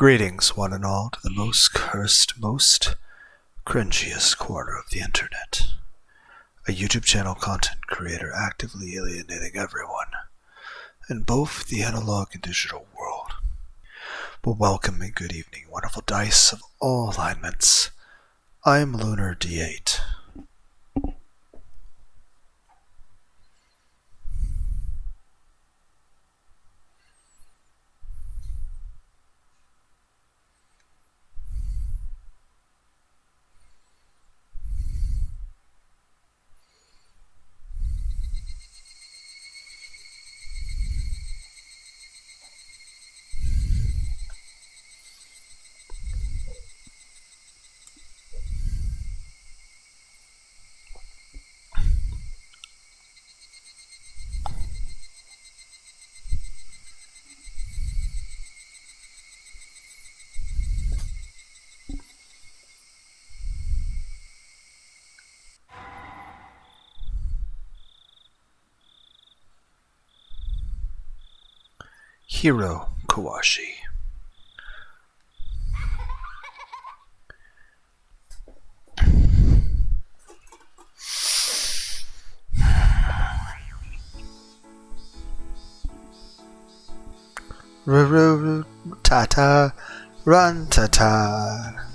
Greetings, one and all, to the most cursed, most cringiest corner of the internet. A YouTube channel content creator actively alienating everyone in both the analog and digital world. Well, welcome and good evening, wonderful dice of all alignments. I'm Lunar D8. Hirukowashi. Ru ta ta, run ta ta.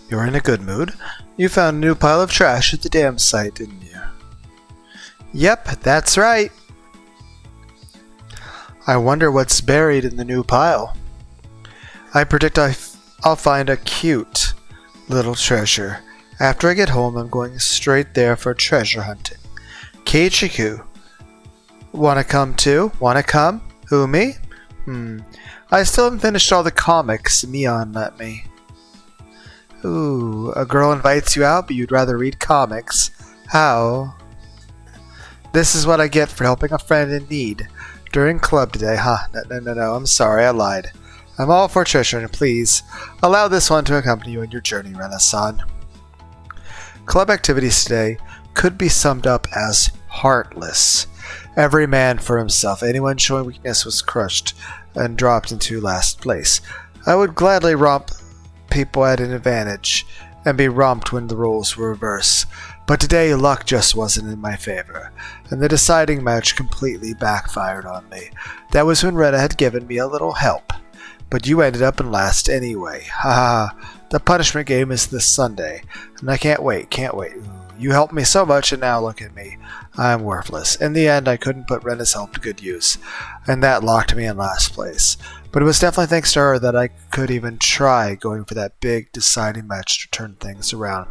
You're in a good mood. You found a new pile of trash at the dam site, didn't you? Yep, that's right. I wonder what's buried in the new pile. I predict I'll find a cute little treasure. After I get home, I'm going straight there for treasure hunting. Keychain, wanna come too? Wanna come? Who, me? I still haven't finished all the comics Mion let me. Ooh, a girl invites you out, but you'd rather read comics. How? This is what I get for helping a friend in need. During club today, No, I'm sorry, I lied. I'm all for treasure, and please, allow this one to accompany you on your journey, Renaissance. Club activities today could be summed up as heartless. Every man for himself. Anyone showing weakness was crushed and dropped into last place. I would gladly romp people at an advantage and be romped when the roles were reversed. But today luck just wasn't in my favor, and the deciding match completely backfired on me. That was when Rena had given me a little help. But you ended up in last anyway. Ha ha. The punishment game is this Sunday, and I can't wait. You helped me so much, and now look at me. I'm worthless. In the end, I couldn't put Rena's help to good use, and that locked me in last place. But it was definitely thanks to her that I could even try going for that big deciding match to turn things around.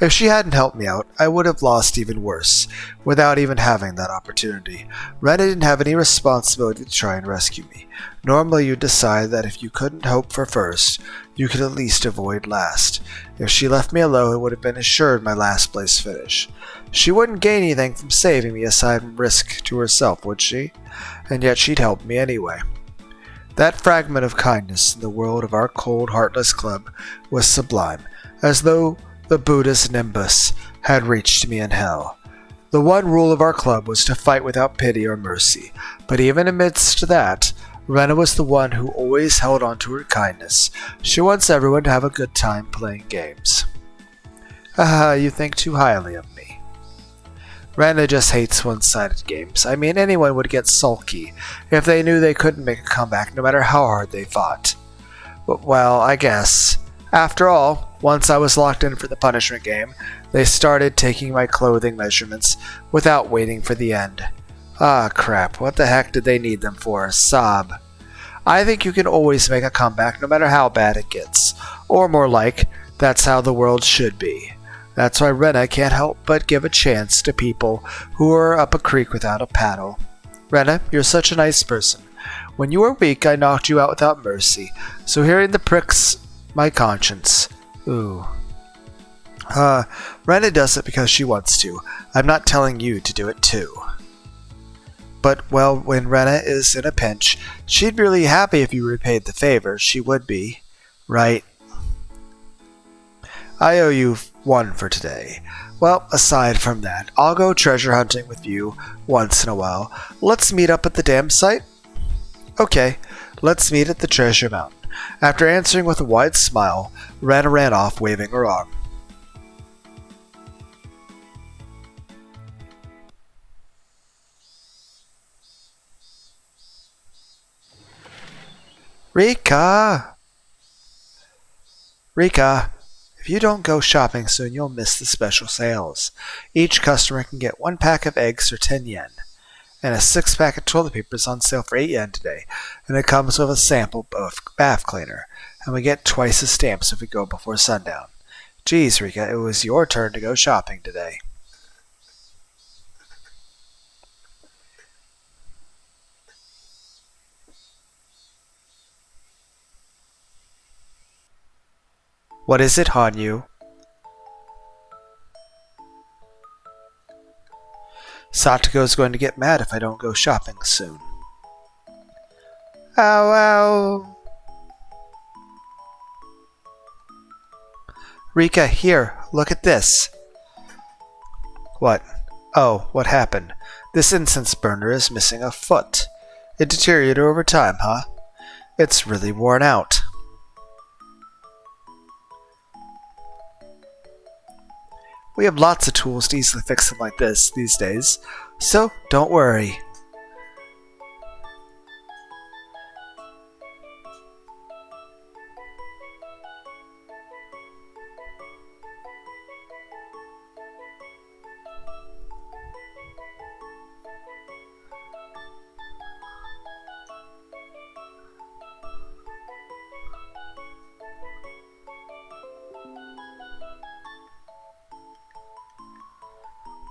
If she hadn't helped me out, I would have lost even worse, without even having that opportunity. Rena didn't have any responsibility to try and rescue me. Normally you'd decide that if you couldn't hope for first, you could at least avoid last. If she left me alone, it would have been assured my last place finish. She wouldn't gain anything from saving me aside from risk to herself, would she? And yet she'd help me anyway. That fragment of kindness in the world of our cold, heartless club was sublime, as though the Buddha's nimbus had reached me in hell. The one rule of our club was to fight without pity or mercy, but even amidst that, Rena was the one who always held on to her kindness. She wants everyone to have a good time playing games. You think too highly of me. Rena just hates one-sided games. I mean, anyone would get sulky if they knew they couldn't make a comeback no matter how hard they fought. Well, I guess. After all, once I was locked in for the punishment game, they started taking my clothing measurements without waiting for the end. Ah, crap, what the heck did they need them for? Sob. I think you can always make a comeback no matter how bad it gets. Or more like, that's how the world should be. That's why Rena can't help but give a chance to people who are up a creek without a paddle. Rena, you're such a nice person. When you were weak, I knocked you out without mercy, so hearing the pricks my conscience. Ooh. Rena does it because she wants to. I'm not telling you to do it too. But, well, when Rena is in a pinch, she'd be really happy if you repaid the favor. She would be. Right. I owe you One for today. Well, aside from that, I'll go treasure hunting with you once in a while. Let's meet up at the dam site? Okay, let's meet at the treasure mountain. After answering with a wide smile, Rana ran off waving her arm. Rika! Rika, if you don't go shopping soon, you'll miss the special sales. Each customer can get 1 pack of eggs for 10 yen, and a 6-pack of toilet paper is on sale for 8 yen today, and it comes with a sample of bath cleaner, and we get twice the stamps if we go before sundown. Geez, Rika, it was your turn to go shopping today. What is it, Hanyu? Satoko's going to get mad if I don't go shopping soon. Ow, ow. Rika, here, look at this. What? Oh, what happened? This incense burner is missing a foot. It deteriorated over time, huh? It's really worn out. We have lots of tools to easily fix them like this these days, so don't worry.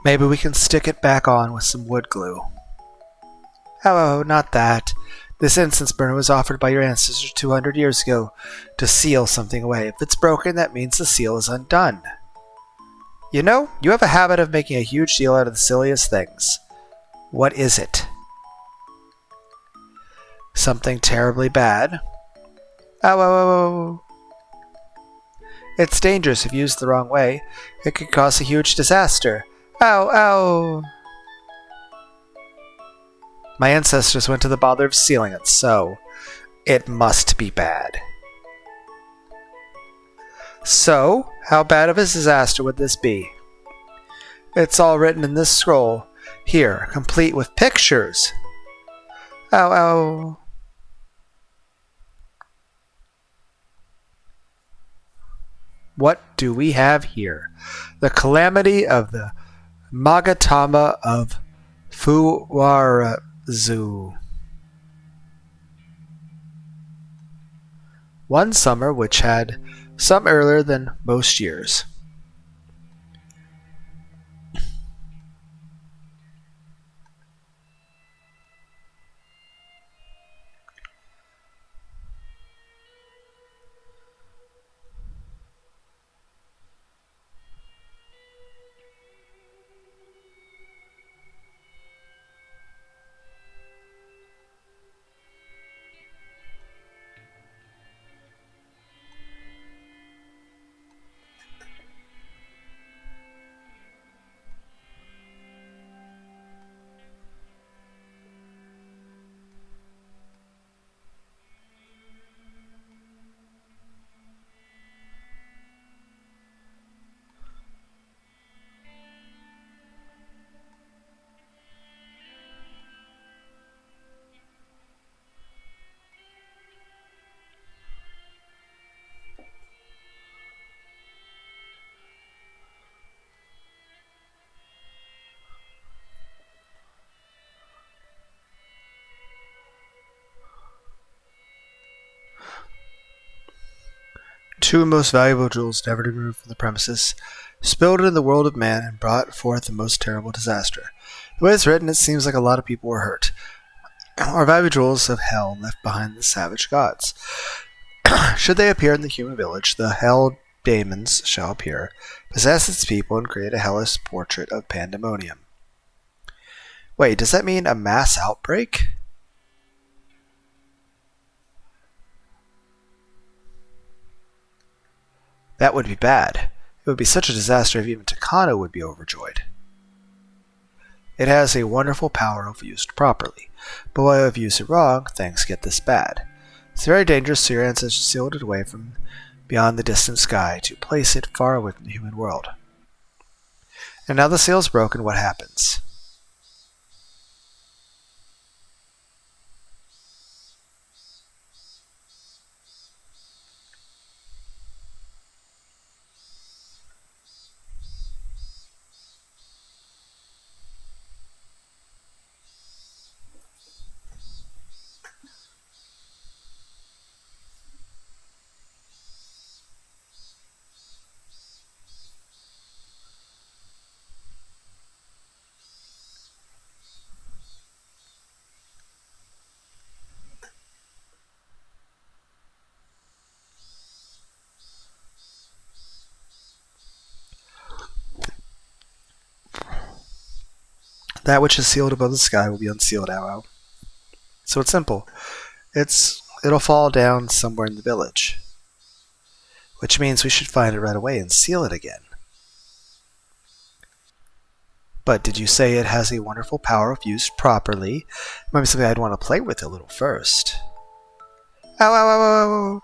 Maybe we can stick it back on with some wood glue. Oh, not that. This incense burner was offered by your ancestors 200 years ago to seal something away. If it's broken, that means the seal is undone. You know, you have a habit of making a huge deal out of the silliest things. What is it? Something terribly bad? Oh. It's dangerous if used the wrong way. It could cause a huge disaster. Ow, ow! My ancestors went to the bother of sealing it, so it must be bad. So, how bad of a disaster would this be? It's all written in this scroll, here, complete with pictures. Ow, ow. What do we have here? The calamity of the magatama of fuwarazu. One summer which had some earlier than most years. Two most valuable jewels never to be removed from the premises, spilled into the world of man and brought forth the most terrible disaster. The way it's written, it seems like a lot of people were hurt. Our valuable jewels of hell left behind the savage gods. Should they appear in the human village, the hell daemons shall appear, possess its people, and create a hellish portrait of pandemonium. Wait, does that mean a mass outbreak? That would be bad. It would be such a disaster if even Takano would be overjoyed. It has a wonderful power if used properly, but while if used it wrong, things get this bad. It's very dangerous, so your ancestors sealed it away from beyond the distant sky to place it far away from the human world. And now the seal is broken, what happens? That which is sealed above the sky will be unsealed, ow. So it's simple. It'll fall down somewhere in the village. Which means we should find it right away and seal it again. But did you say it has a wonderful power if used properly? It might be something I'd want to play with a little first. Ow, ow, ow, ow, ow.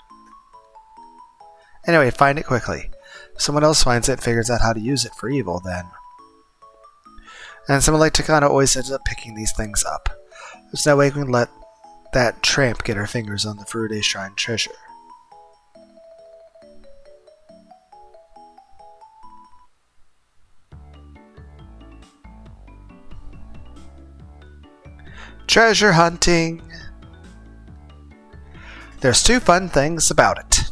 Anyway, find it quickly. If someone else finds it and figures out how to use it for evil, then... And someone like Takano always ends up picking these things up. There's no way we can let that tramp get her fingers on the Furude Shrine treasure. Treasure hunting! There's two fun things about it.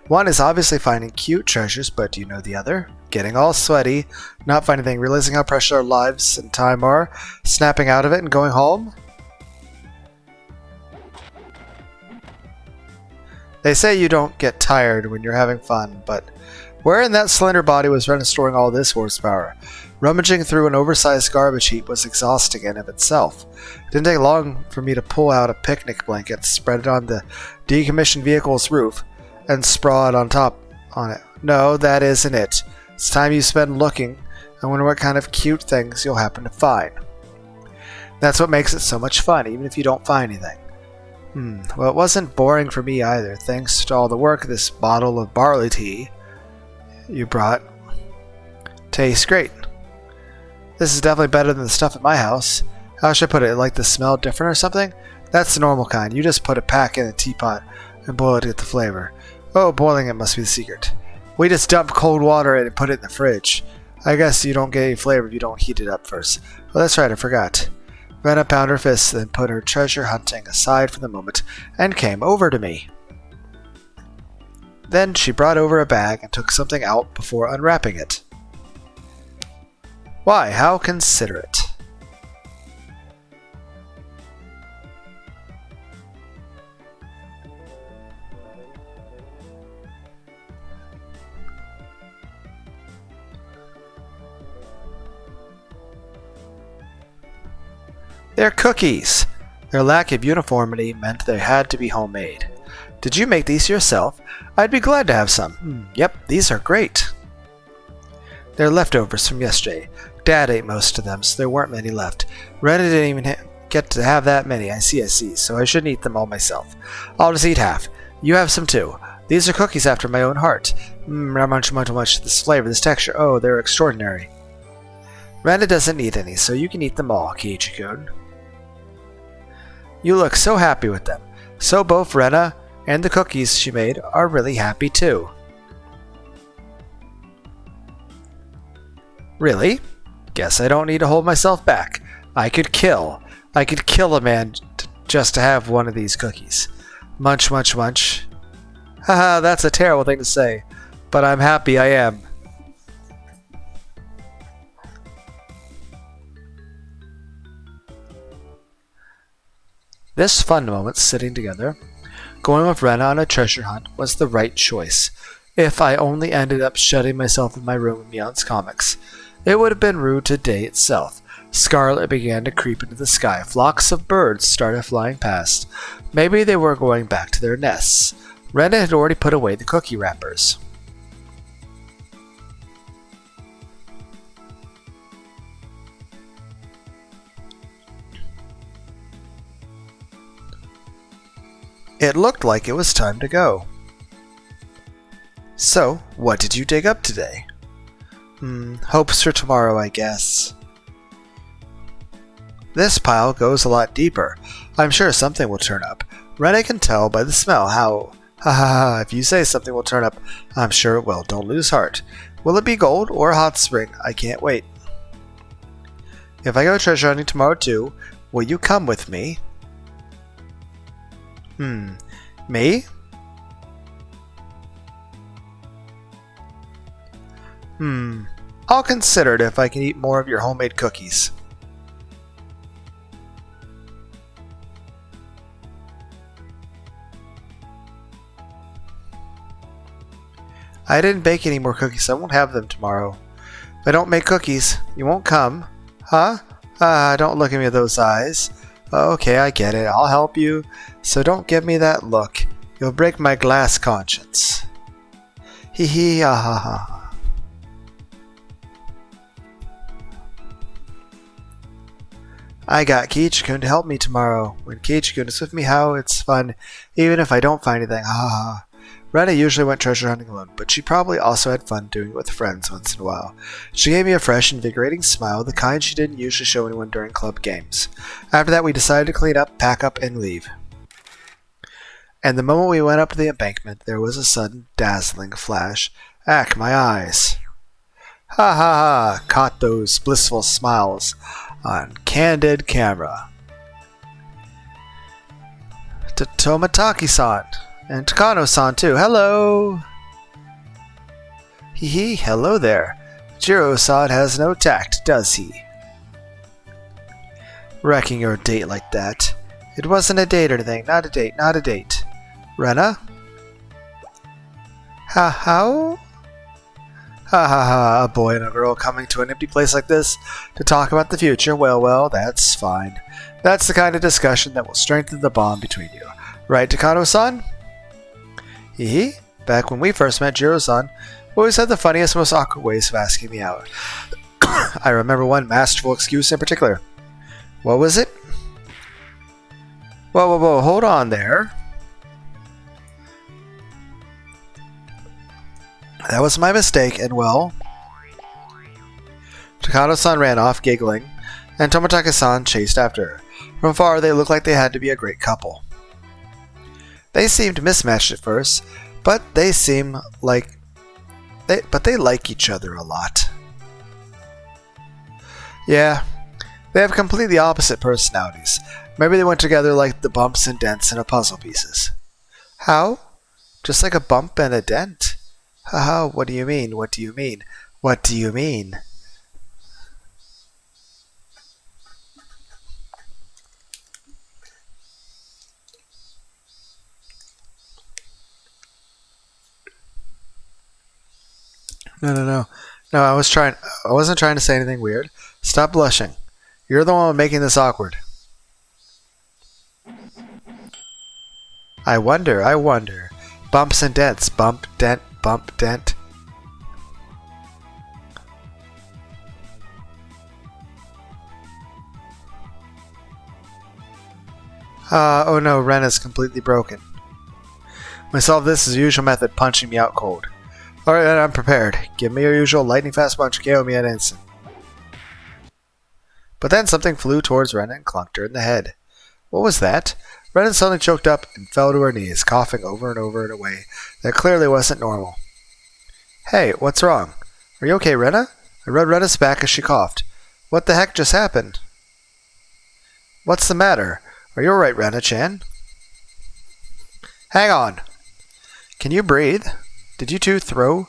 One is obviously finding cute treasures, but do you know the other? Getting all sweaty, not finding anything, realizing how precious our lives and time are, snapping out of it and going home? They say you don't get tired when you're having fun, but where in that slender body was Rena storing all this horsepower? Rummaging through an oversized garbage heap was exhausting in of itself. It didn't take long for me to pull out a picnic blanket, spread it on the decommissioned vehicle's roof, and sprawl it on it. No, that isn't it. It's time you spend looking. I wonder what kind of cute things you'll happen to find. That's what makes it so much fun, even if you don't find anything. Well, it wasn't boring for me either, thanks to all the work. This bottle of barley tea you brought tastes great. This is definitely better than the stuff at my house. How should I put it? Like the smell different or something? That's the normal kind. You just put it back in a teapot and boil it to get the flavor. Oh, boiling it must be the secret. We just dump cold water in and put it in the fridge. I guess you don't get any flavor if you don't heat it up first. Well, that's right, I forgot. Rena pounded her fists, then put her treasure hunting aside for the moment and came over to me. Then she brought over a bag and took something out before unwrapping it. Why, how considerate. They're cookies. Their lack of uniformity meant they had to be homemade. Did you make these yourself? I'd be glad to have some. Yep, these are great. They're leftovers from yesterday. Dad ate most of them, so there weren't many left. Rena didn't even get to have that many. I see, so I shouldn't eat them all myself. I'll just eat half. You have some too. These are cookies after my own heart. Much, this flavor, this texture. Oh, they're extraordinary. Rena doesn't need any, so you can eat them all, Keychain. You look so happy with them. So both Rena and the cookies she made are really happy too. Really? Guess I don't need to hold myself back. I could kill a man just to have one of these cookies. Munch. Haha, that's a terrible thing to say, but I'm happy I am. This fun moment sitting together, going with Rena on a treasure hunt, was the right choice. If I only ended up shutting myself in my room in Mion's comics, it would have been rude to day itself. Scarlet began to creep into the sky. Flocks of birds started flying past. Maybe they were going back to their nests. Rena had already put away the cookie wrappers. It looked like it was time to go. So, what did you dig up today? Hopes for tomorrow, I guess. This pile goes a lot deeper. I'm sure something will turn up. Rena can tell by the smell how... Ha ha ha, if you say something will turn up, I'm sure it will. Don't lose heart. Will it be gold or a hot spring? I can't wait. If I go treasure hunting tomorrow too, will you come with me? Me? I'll consider it if I can eat more of your homemade cookies. I didn't bake any more cookies, so I won't have them tomorrow. If I don't make cookies, you won't come. Huh? Don't look at me with those eyes. Okay, I get it. I'll help you. So don't give me that look. You'll break my glass conscience. Hee hee ha ha ha. I got Keychain to help me tomorrow. When Keychain is with me, how it's fun, even if I don't find anything. Ha ha ha. Rena usually went treasure hunting alone, but she probably also had fun doing it with friends once in a while. She gave me a fresh, invigorating smile, the kind she didn't usually show anyone during club games. After that, we decided to clean up, pack up, and leave. And the moment we went up to the embankment, there was a sudden, dazzling flash. Ack, my eyes! Ha ha ha! Caught those blissful smiles on candid camera. Tomotaki-san! And Takano-san too. Hello! Hee hee, hello there. Jiro-san has no tact, does he? Wrecking your date like that. It wasn't a date or anything. Not a date, not a date. Rena? How? Ha ha ha, a boy and a girl coming to an empty place like this to talk about the future. Well, that's fine. That's the kind of discussion that will strengthen the bond between you. Right, Takano-san? Hee? Back when we first met, Jiro-san always had the funniest, most awkward ways of asking me out. I remember one masterful excuse in particular. What was it? Whoa, hold on there. That was my mistake, and well... Takano-san ran off, giggling, and Tomotaki-san chased after her. From far, they looked like they had to be a great couple. They seemed mismatched at first, but they like each other a lot. Yeah, they have completely opposite personalities. Maybe they went together like the bumps and dents in a puzzle pieces. How? Just like a bump and a dent? Haha, what do you mean? What do you mean? What do you mean? No, I wasn't trying to say anything weird. Stop blushing. You're the one making this awkward. I wonder. Bumps and dents. Bump, dent, bump, dent. Oh no, Rena's completely broken. We solve this as usual method, punching me out cold. Alright, I'm prepared. Give me your usual lightning fast punch, KO me at an instant. But then something flew towards Rena and clunked her in the head. What was that? Rena suddenly choked up and fell to her knees, coughing over and over in a way that clearly wasn't normal. Hey, what's wrong? Are you okay, Rena? I rubbed Rena's back as she coughed. What the heck just happened? What's the matter? Are you alright, Rena-chan? Hang on. Can you breathe? Did you two throw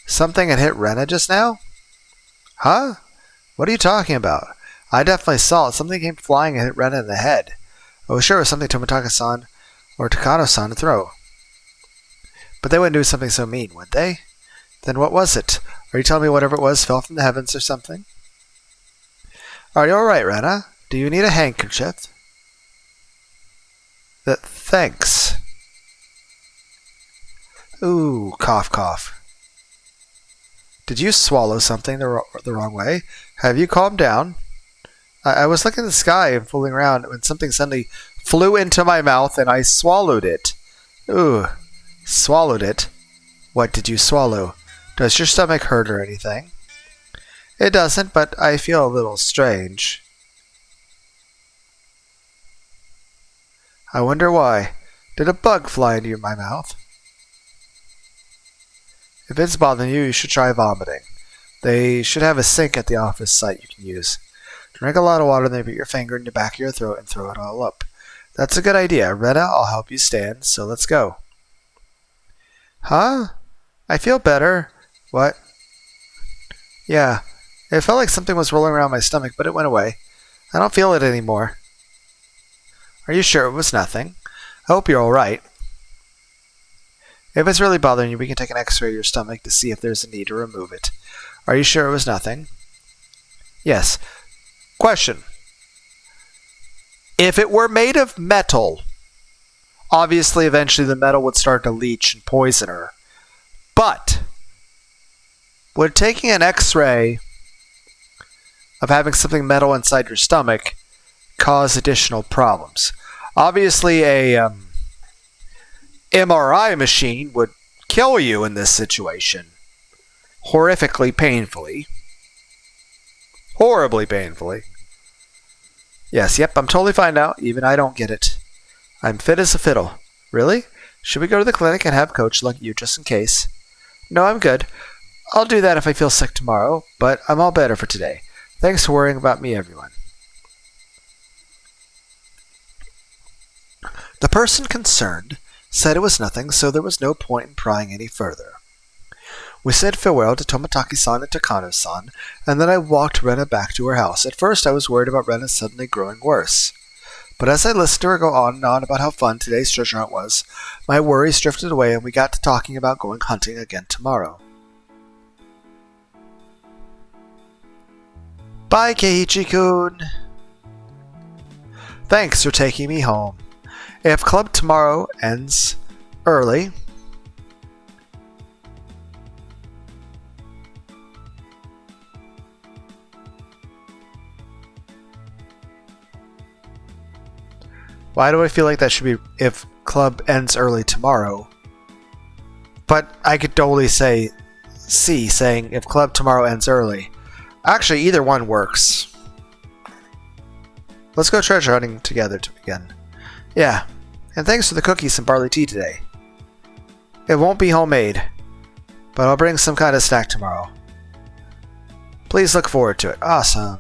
something and hit Rena just now? Huh? What are you talking about? I definitely saw it. Something came flying and hit Rena in the head. I was sure it was something Tomotaki-san or Takano-san to throw. But they wouldn't do something so mean, would they? Then what was it? Are you telling me whatever it was fell from the heavens or something? Are you alright, Rena? Do you need a handkerchief? Thanks. Ooh, cough, cough. Did you swallow something the wrong way? Have you calmed down? I was looking at the sky and fooling around when something suddenly flew into my mouth and I swallowed it. Ooh, swallowed it? What did you swallow? Does your stomach hurt or anything? It doesn't, but I feel a little strange. I wonder why. Did a bug fly into my mouth? If it's bothering you, you should try vomiting. They should have a sink at the office site you can use. Drink a lot of water, then put your finger in the back of your throat and throw it all up. That's a good idea. Rena, I'll help you stand, so let's go. Huh? I feel better. What? Yeah. It felt like something was rolling around my stomach, but it went away. I don't feel it anymore. Are you sure it was nothing? I hope you're alright. If it's really bothering you, we can take an x-ray of your stomach to see if there's a need to remove it. Are you sure it was nothing? Yes. Question. If it were made of metal, obviously eventually the metal would start to leach and poison her. But would taking an x-ray of having something metal inside your stomach cause additional problems? Obviously a MRI machine would kill you in this situation. Horrifically painfully. Horribly painfully. Yes, yep, I'm totally fine now. Even I don't get it. I'm fit as a fiddle. Really? Should we go to the clinic and have Coach look at you just in case? No, I'm good. I'll do that if I feel sick tomorrow, but I'm all better for today. Thanks for worrying about me, everyone. The person concerned said it was nothing, so there was no point in prying any further. We said farewell to Tomotaki-san and Takano-san, and then I walked Rena back to her house. At first, I was worried about Rena suddenly growing worse. But as I listened to her go on and on about how fun today's treasure hunt was, my worries drifted away and we got to talking about going hunting again tomorrow. Bye, Keiichi-kun! Thanks for taking me home. If club tomorrow ends early, why do I feel like that should be if club ends early tomorrow? But I could totally say C, saying if club tomorrow ends early. Actually, either one works. Let's go treasure hunting together again. Yeah, and thanks for the cookies and barley tea today. It won't be homemade, but I'll bring some kind of snack tomorrow. Please look forward to it. Awesome.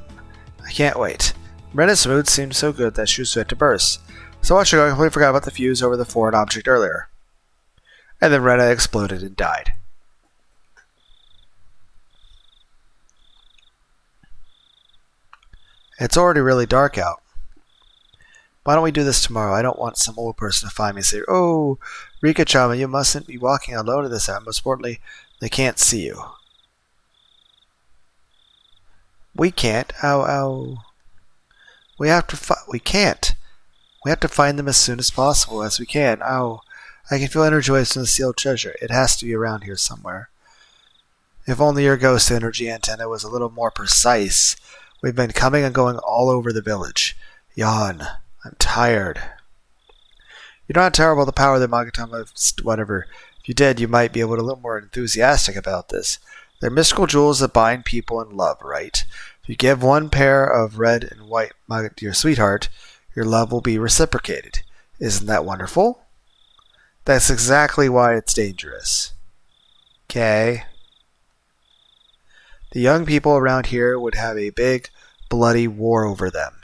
I can't wait. Rena's mood seemed so good that she was fit to burst. So much ago, I completely forgot about the fuse over the foreign object earlier. And then Rena exploded and died. It's already really dark out. Why don't we do this tomorrow? I don't want some old person to find me and say, "Oh, Rika-chama, you mustn't be walking alone in this hour. Most importantly, they can't see you." We can't. Ow. We can't. We have to find them as soon as possible as we can. Ow. I can feel energized from the sealed treasure. It has to be around here somewhere. If only your ghost energy antenna was a little more precise. We've been coming and going all over the village. Yawn. I'm tired. You don't have to tell about the power of the magatama, whatever. If you did, you might be able to a little more enthusiastic about this. They're mystical jewels that bind people in love, right? If you give one pair of red and white magat to your sweetheart, your love will be reciprocated. Isn't that wonderful? That's exactly why it's dangerous. Okay. The young people around here would have a big, bloody war over them.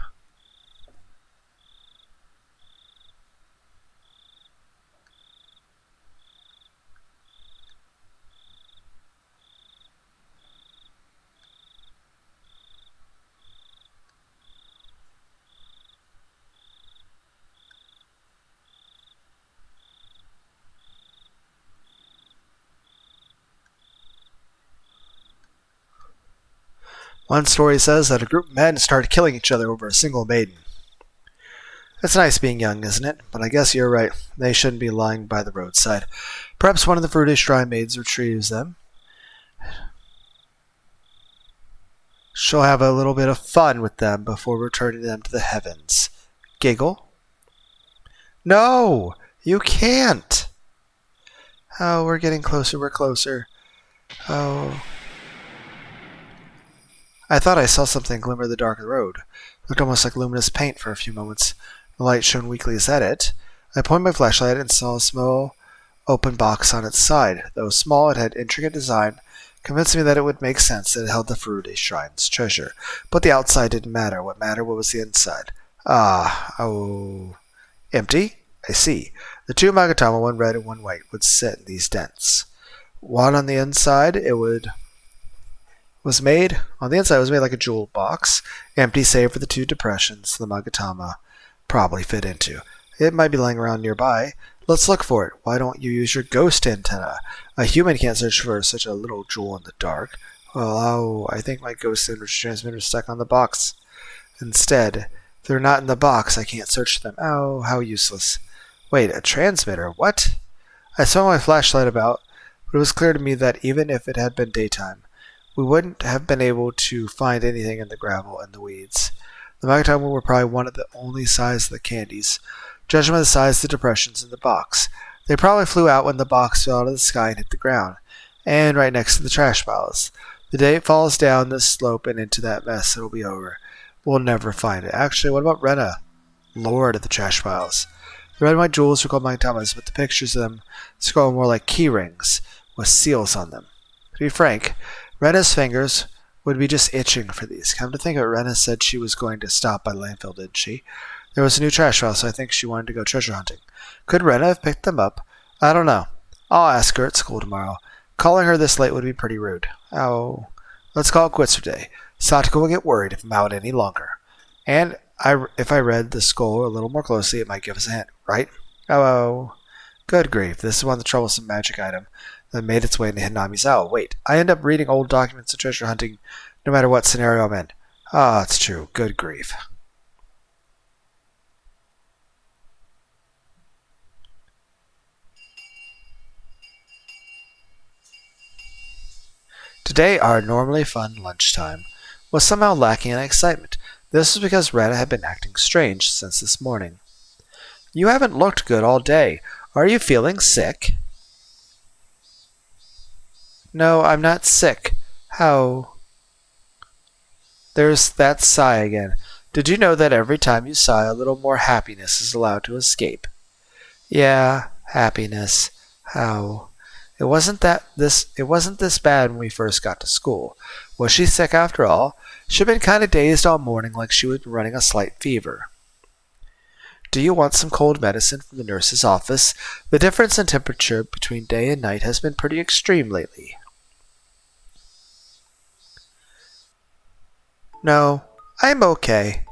One story says that a group of men started killing each other over a single maiden. It's nice being young, isn't it? But I guess you're right. They shouldn't be lying by the roadside. Perhaps one of the fruity shrine maids retrieves them. She'll have a little bit of fun with them before returning them to the heavens. Giggle. No! You can't! Oh, we're getting closer, we're closer. Oh. I thought I saw something glimmer in the dark of the road. It looked almost like luminous paint for a few moments. The light shone weakly. Is that it? I pointed my flashlight and saw a small open box on its side. Though small, it had intricate design, convincing me that it would make sense that it held the Furude Shrine's treasure. But the outside didn't matter. What mattered was the inside. Empty? I see. The two magatama, one red and one white, would sit in these dents. One on the inside, was made like a jewel box, empty save for the two depressions the magatama probably fit into. It might be lying around nearby. Let's look for it. Why don't you use your ghost antenna? A human can't search for such a little jewel in the dark. Well, I think my ghost transmitter is stuck on the box. Instead, if they're not in the box, I can't search them. Oh, how useless. Wait, a transmitter? What? I swung my flashlight about, but it was clear to me that even if it had been daytime, we wouldn't have been able to find anything in the gravel and the weeds. The magatama were probably one of the only size of the candies, judging by the size of the depressions in the box. They probably flew out when the box fell out of the sky and hit the ground, and right next to the trash piles. The day it falls down this slope and into that mess, it'll be over. We'll never find it. Actually, what about Rena? Lord of the trash piles. The red and white jewels were called magatamas, but the pictures of them scroll more like key rings with seals on them. To be frank, Rena's fingers would be just itching for these. Come to think of it, Rena said she was going to stop by the landfill, didn't she? There was a new trash pile, so I think she wanted to go treasure hunting. Could Rena have picked them up? I don't know. I'll ask her at school tomorrow. Calling her this late would be pretty rude. Oh, let's call it quits for today. Satoko will get worried if I'm out any longer. And if I read the scroll a little more closely, it might give us a hint, right? Oh, good grief. This is one of the troublesome magic item that made its way into Hinami's owl. Wait, I end up reading old documents of treasure hunting no matter what scenario I'm in. It's true. Good grief. Today, our normally fun lunchtime was somehow lacking in excitement. This was because Rena had been acting strange since this morning. You haven't looked good all day. Are you feeling sick? No, I'm not sick. How? There's that sigh again. Did you know that every time you sigh, a little more happiness is allowed to escape? Yeah, happiness. How? It wasn't this bad when we first got to school. Was she sick after all? She'd been kind of dazed all morning, like she was running a slight fever. Do you want some cold medicine from the nurse's office? The difference in temperature between day and night has been pretty extreme lately. No, I'm okay.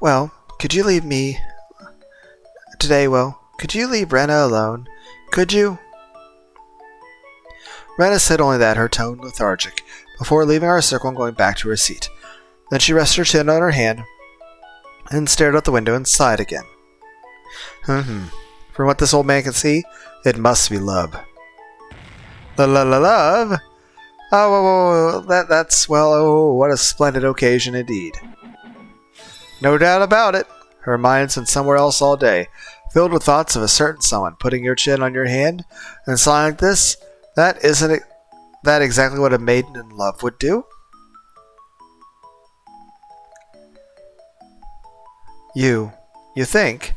Well, could you leave me today? Well, could you leave Rena alone? Could you? Rena said only that, her tone lethargic, before leaving our circle and going back to her seat. Then she rested her chin on her hand and stared out the window and sighed again. From what this old man can see, it must be love. Love? That's what a splendid occasion indeed. No doubt about it. Her mind's been somewhere else all day, filled with thoughts of a certain someone. Putting your chin on your hand and sighing like this, isn't that exactly what a maiden in love would do? You think?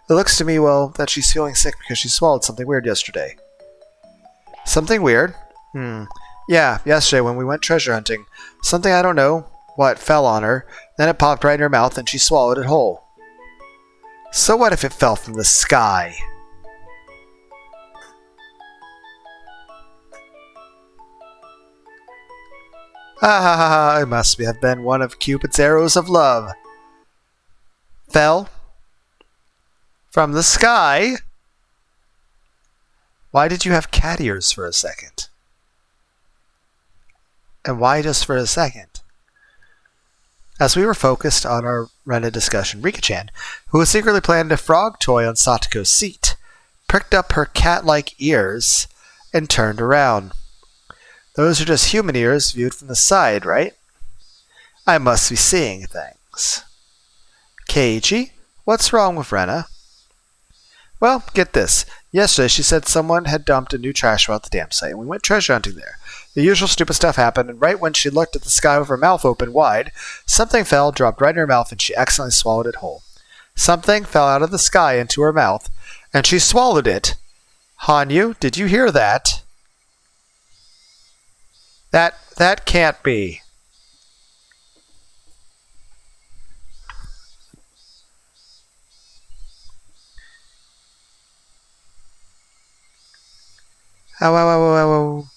It looks to me, that she's feeling sick because she swallowed something weird yesterday. Something weird? Yeah, yesterday when we went treasure hunting. Something I don't know what fell on her, then it popped right in her mouth and she swallowed it whole. So what if it fell from the sky? It must have been one of Cupid's arrows of love. fell from the sky. Why did you have cat ears for a second? And why just for a second? As we were focused on our Rena discussion, Rika-chan, who was secretly planning a frog toy on Satoko's seat, pricked up her cat-like ears and turned around. Those are just human ears viewed from the side, right? I must be seeing things. Keiichi, what's wrong with Rena? Well, get this. Yesterday she said someone had dumped a new trash pile at the dam site, and we went treasure hunting there. The usual stupid stuff happened, and right when she looked at the sky with her mouth open wide, something fell, dropped right in her mouth, and she accidentally swallowed it whole. Something fell out of the sky into her mouth, and she swallowed it. Hanyu, did you hear that? That can't be. Ow, ow, ow, ow, ow.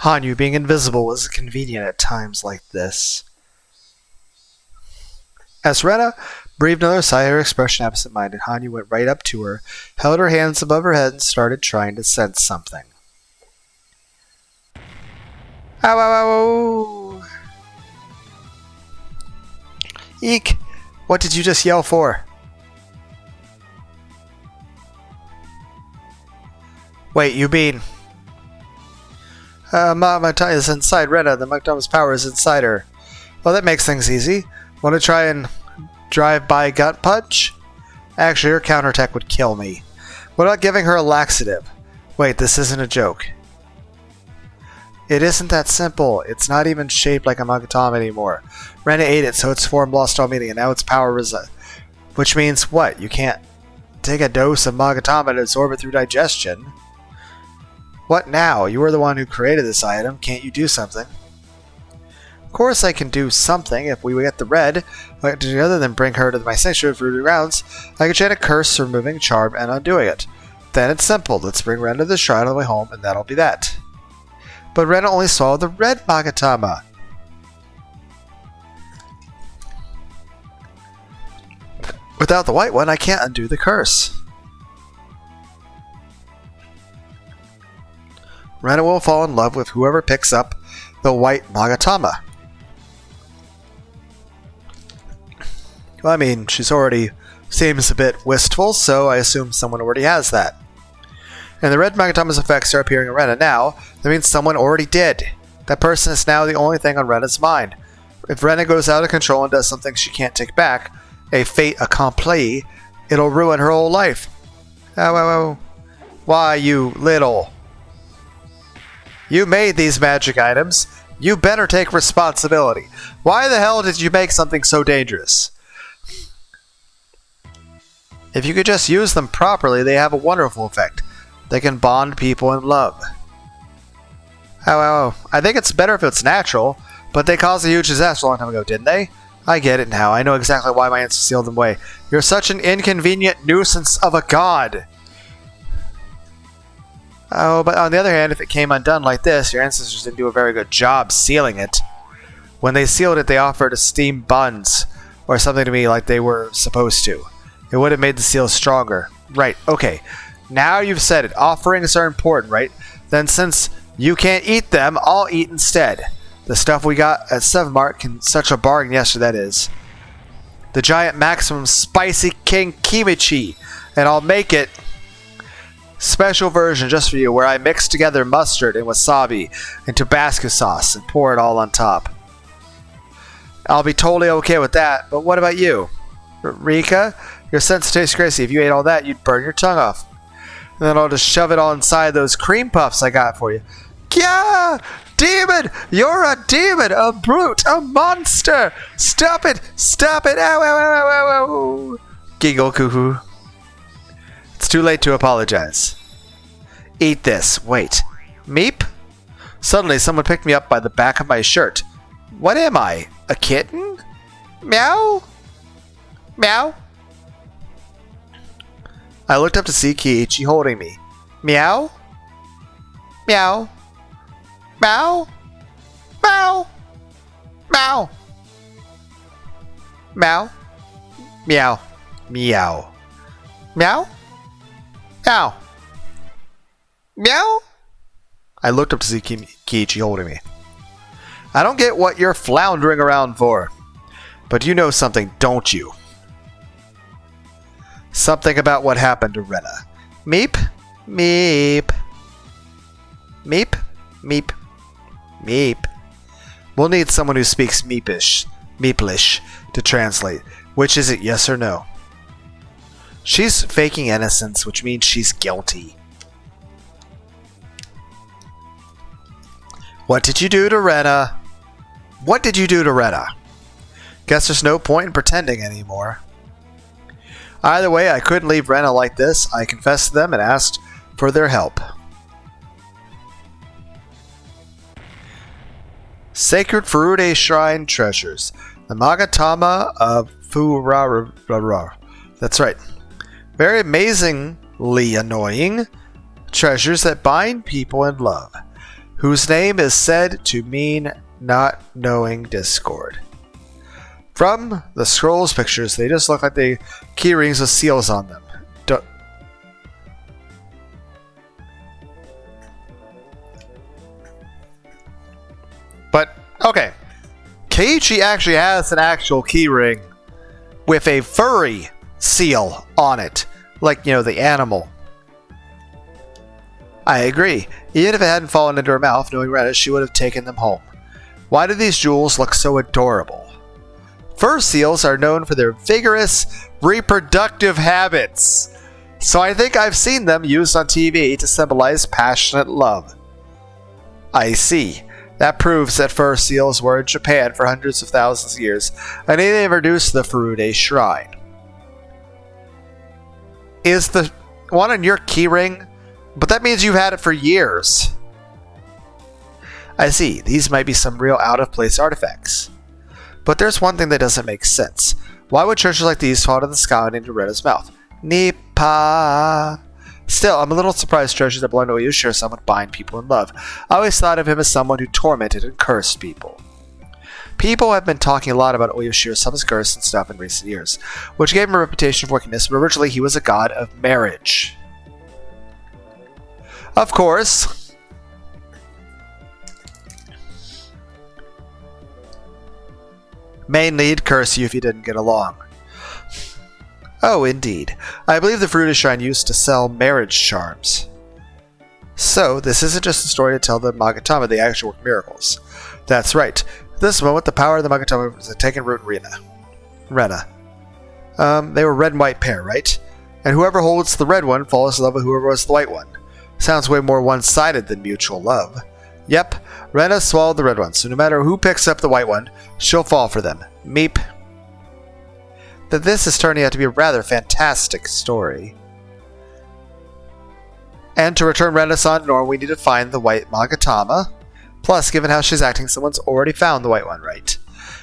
Hanyu being invisible was convenient at times like this. As Rena breathed another sigh, her expression absent-minded, Hanyu went right up to her, held her hands above her head, and started trying to sense something. Ow, ow, ow! Eek! What did you just yell for? Wait, you mean... Magatama is inside Rena. The Magatama's power is inside her. Well, that makes things easy. Want to try and drive by gut punch? Actually, her counterattack would kill me. What about giving her a laxative? Wait, this isn't a joke. It isn't that simple. It's not even shaped like a Magatama anymore. Rena ate it, so its form lost all meaning, and now its power resides. Which means what? You can't take a dose of Magatama and absorb it through digestion. What now? You were the one who created this item. Can't you do something? Of course I can do something if we get the red. What I can do other than bring her to my sanctuary for rounds. I can chant a curse, removing charm, and undoing it. Then it's simple. Let's bring Rena to the shrine on the way home, and that'll be that. But Rena only swallowed the red Magatama. Without the white one, I can't undo the curse. Rena will fall in love with whoever picks up the white Magatama. Well, I mean, she's already seems a bit wistful, so I assume someone already has that. And the red Magatama's effects are appearing in Rena now. That means someone already did. That person is now the only thing on Rena's mind. If Rena goes out of control and does something she can't take back, a fait accompli, it'll ruin her whole life. Ow, ow, ow. Why, you little... You made these magic items. You better take responsibility. Why the hell did you make something so dangerous? If you could just use them properly, they have a wonderful effect. They can bond people in love. Oh, I think it's better if it's natural, but they caused a huge disaster a long time ago, didn't they? I get it now. I know exactly why my ancestors sealed them away. You're such an inconvenient nuisance of a god. Oh, but on the other hand, if it came undone like this, your ancestors didn't do a very good job sealing it. When they sealed it, they offered to steam buns or something to me like they were supposed to. It would have made the seal stronger. Right, okay. Now you've said it. Offerings are important, right? Then since you can't eat them, I'll eat instead. The stuff we got at 7 Mart can such a bargain yesterday, that is. The giant maximum spicy king kimchi. And I'll make it special version just for you, where I mix together mustard and wasabi and Tabasco sauce and pour it all on top. I'll be totally okay with that, but what about you? Rika? Your sense tastes crazy. If you ate all that, you'd burn your tongue off. And then I'll just shove it all inside those cream puffs I got for you. Yeah! Demon! You're a demon! A brute! A monster! Stop it! Stop it! Ow, ow, ow, ow, ow, ow. Giggle cuckoo. It's too late to apologize. Eat this. Wait. Meep? Suddenly, someone picked me up by the back of my shirt. What am I? A kitten? Meow? Meow? I looked up to see Kiichi holding me. Meow? Meow? Meow? Meow? Meow? Meow? Meow? Meow? Meow? Meow? Meow? I looked up to see Kiichi holding me. I don't get what you're floundering around for. But you know something, don't you? Something about what happened to Rena. Meep? Meep. Meep? Meep. Meep. We'll need someone who speaks Meeplish to translate. Which is it, yes or no? She's faking innocence, which means she's guilty. What did you do to Rena? What did you do to Rena? Guess there's no point in pretending anymore. Either way, I couldn't leave Rena like this. I confessed to them and asked for their help. Sacred Furude Shrine Treasures. The Magatama of fuwarazu. That's right. Very amazingly annoying treasures that bind people in love, whose name is said to mean not knowing discord. From the scrolls pictures, they just look like the key rings with seals on them. But, okay. Keiichi actually has an actual key ring with a furry seal on it. Like, the animal. I agree. Even if it hadn't fallen into her mouth, knowing Rena, she would have taken them home. Why do these jewels look so adorable? Fur seals are known for their vigorous reproductive habits. So I think I've seen them used on TV to symbolize passionate love. I see. That proves that fur seals were in Japan for hundreds of thousands of years, and they introduced the Furude Shrine. Is the one on your keyring? But that means you've had it for years. I see. These might be some real out-of-place artifacts. But there's one thing that doesn't make sense. Why would treasures like these fall to the sky and into Rena's mouth? Nipa. Still, I'm a little surprised treasures that belong to Oyushi are someone bind people in love. I always thought of him as someone who tormented and cursed people. People have been talking a lot about Oyushi Sama's curse and stuff in recent years, which gave him a reputation for wickedness, but originally he was a god of marriage. Of course. Mainly he'd curse you if you didn't get along. Oh, indeed. I believe the Furude Shrine used to sell marriage charms. So, this isn't just a story to tell the Magatama they actually work miracles. That's right. At this moment, the power of the Magatama was taking root in Rena. They were red and white pair, right? And whoever holds the red one falls in love with whoever has the white one. Sounds way more one-sided than mutual love. Yep, Rena swallowed the red one, so no matter who picks up the white one, she'll fall for them. Meep. That this is turning out to be a rather fantastic story. And to return Rena-san to normal, we need to find the white Magatama. Plus, given how she's acting, someone's already found the white one, right?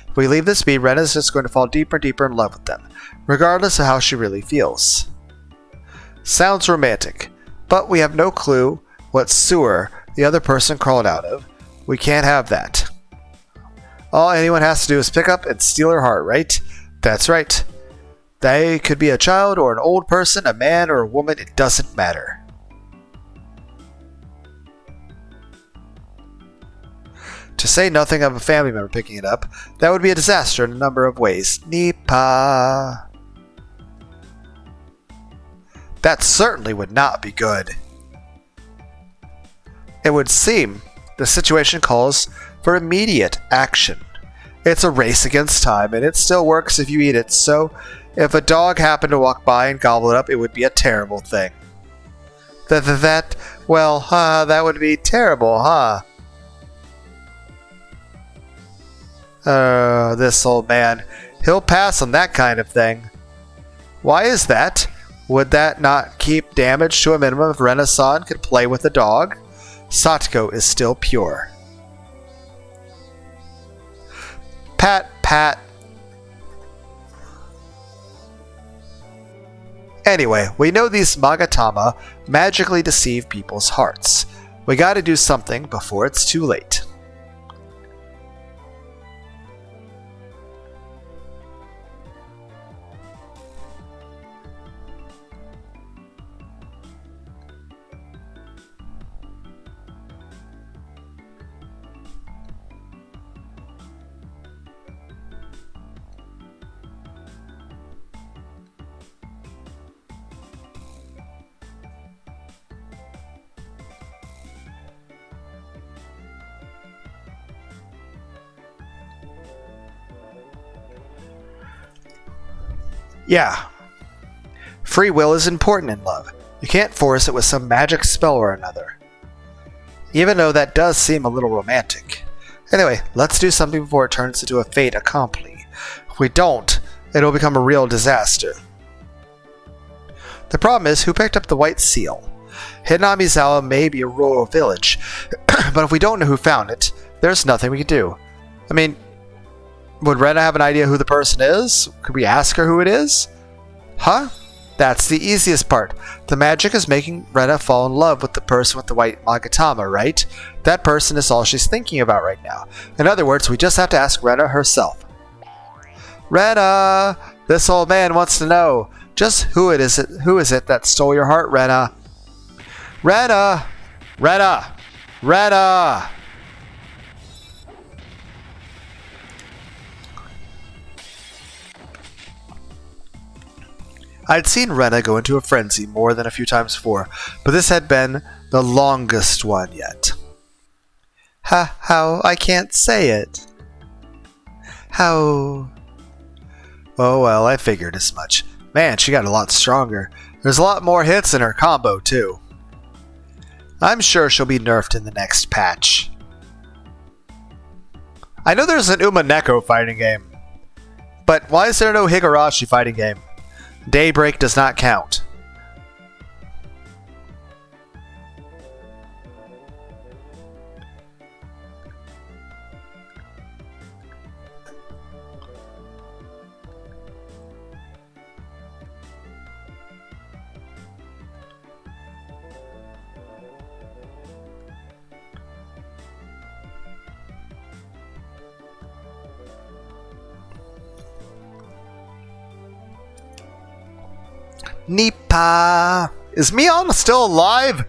If we leave this be, Rena's just going to fall deeper and deeper in love with them, regardless of how she really feels. Sounds romantic, but we have no clue what sewer the other person crawled out of. We can't have that. All anyone has to do is pick up and steal her heart, right? That's right. They could be a child or an old person, a man or a woman, it doesn't matter. To say nothing of a family member picking it up, that would be a disaster in a number of ways. Nipa. That certainly would not be good. It would seem the situation calls for immediate action. It's a race against time, and it still works if you eat it, so if a dog happened to walk by and gobble it up, it would be a terrible thing. That would be terrible, huh? This old man, he'll pass on that kind of thing. Why is that? Would that not keep damage to a minimum if Rena-san could play with the dog? Satoko is still pure. Pat, pat. Anyway, we know these magatama magically deceive people's hearts. We gotta do something before it's too late. Yeah. Free will is important in love. You can't force it with some magic spell or another. Even though that does seem a little romantic. Anyway, let's do something before it turns into a fait accompli. If we don't, it'll become a real disaster. The problem is, who picked up the white seal? Hinamizawa may be a rural village, but if we don't know who found it, there's nothing we can do. I mean, would Rena have an idea who the person is? Could we ask her who it is? Huh? That's the easiest part. The magic is making Rena fall in love with the person with the white magatama, right? That person is all she's thinking about right now. In other words, we just have to ask Rena herself. Rena! This old man wants to know. Just who is it that stole your heart, Rena? Rena! Rena! Rena! I'd seen Rena go into a frenzy more than a few times before, but this had been the longest one yet. How? I can't say it. How? Oh well, I figured as much. Man, she got a lot stronger. There's a lot more hits in her combo, too. I'm sure she'll be nerfed in the next patch. I know there's an Umaneko fighting game, but why is there no Higurashi fighting game? Daybreak does not count. Nipa! Is Mion still alive?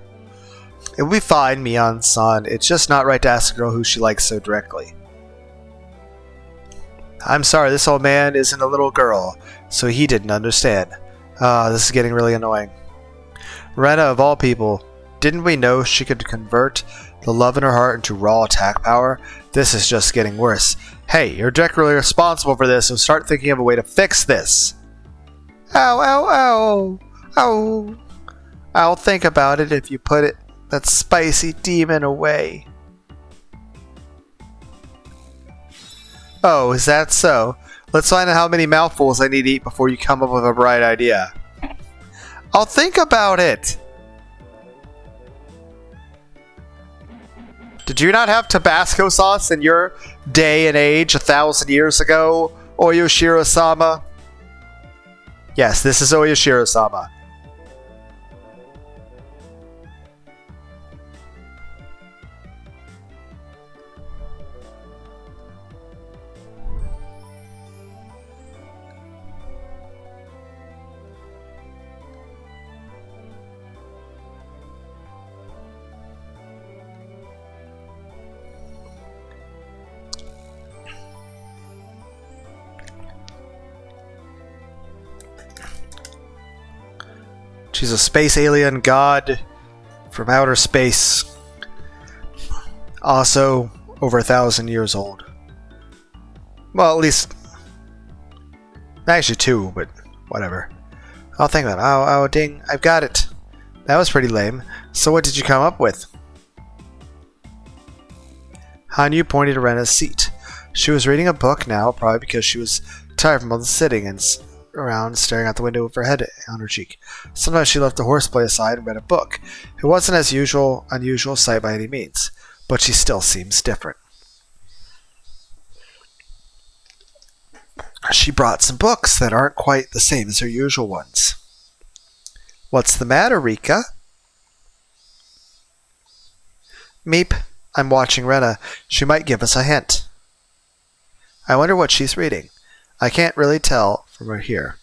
It will be fine, Mion-san. It's just not right to ask a girl who she likes so directly. I'm sorry, this old man isn't a little girl, so he didn't understand. This is getting really annoying. Rena, of all people, didn't we know she could convert the love in her heart into raw attack power? This is just getting worse. Hey, you're directly responsible for this, so start thinking of a way to fix this. Ow, ow, ow. Ow. I'll think about it if you put that spicy demon away. Oh, is that so? Let's find out how many mouthfuls I need to eat before you come up with a bright idea. I'll think about it. Did you not have Tabasco sauce in your day and age 1,000 years ago, Oyoshiro-sama? Yes, this is Oyoshiro-sama. She's a space alien god from outer space. Also, over 1,000 years old. Well, at least... Actually 2, but whatever. I'll think about it. Oh, ding. I've got it. That was pretty lame. So what did you come up with? Hanyu pointed to Rena's seat. She was reading a book now, probably because she was tired from all the sitting and around staring out the window with her head on her cheek. Sometimes she left the horseplay aside and read a book. It wasn't as unusual sight by any means, but she still seems different. She brought some books that aren't quite the same as her usual ones. What's the matter, Rika? Meep, I'm watching Rena. She might give us a hint. I wonder what she's reading. I can't really tell from her here.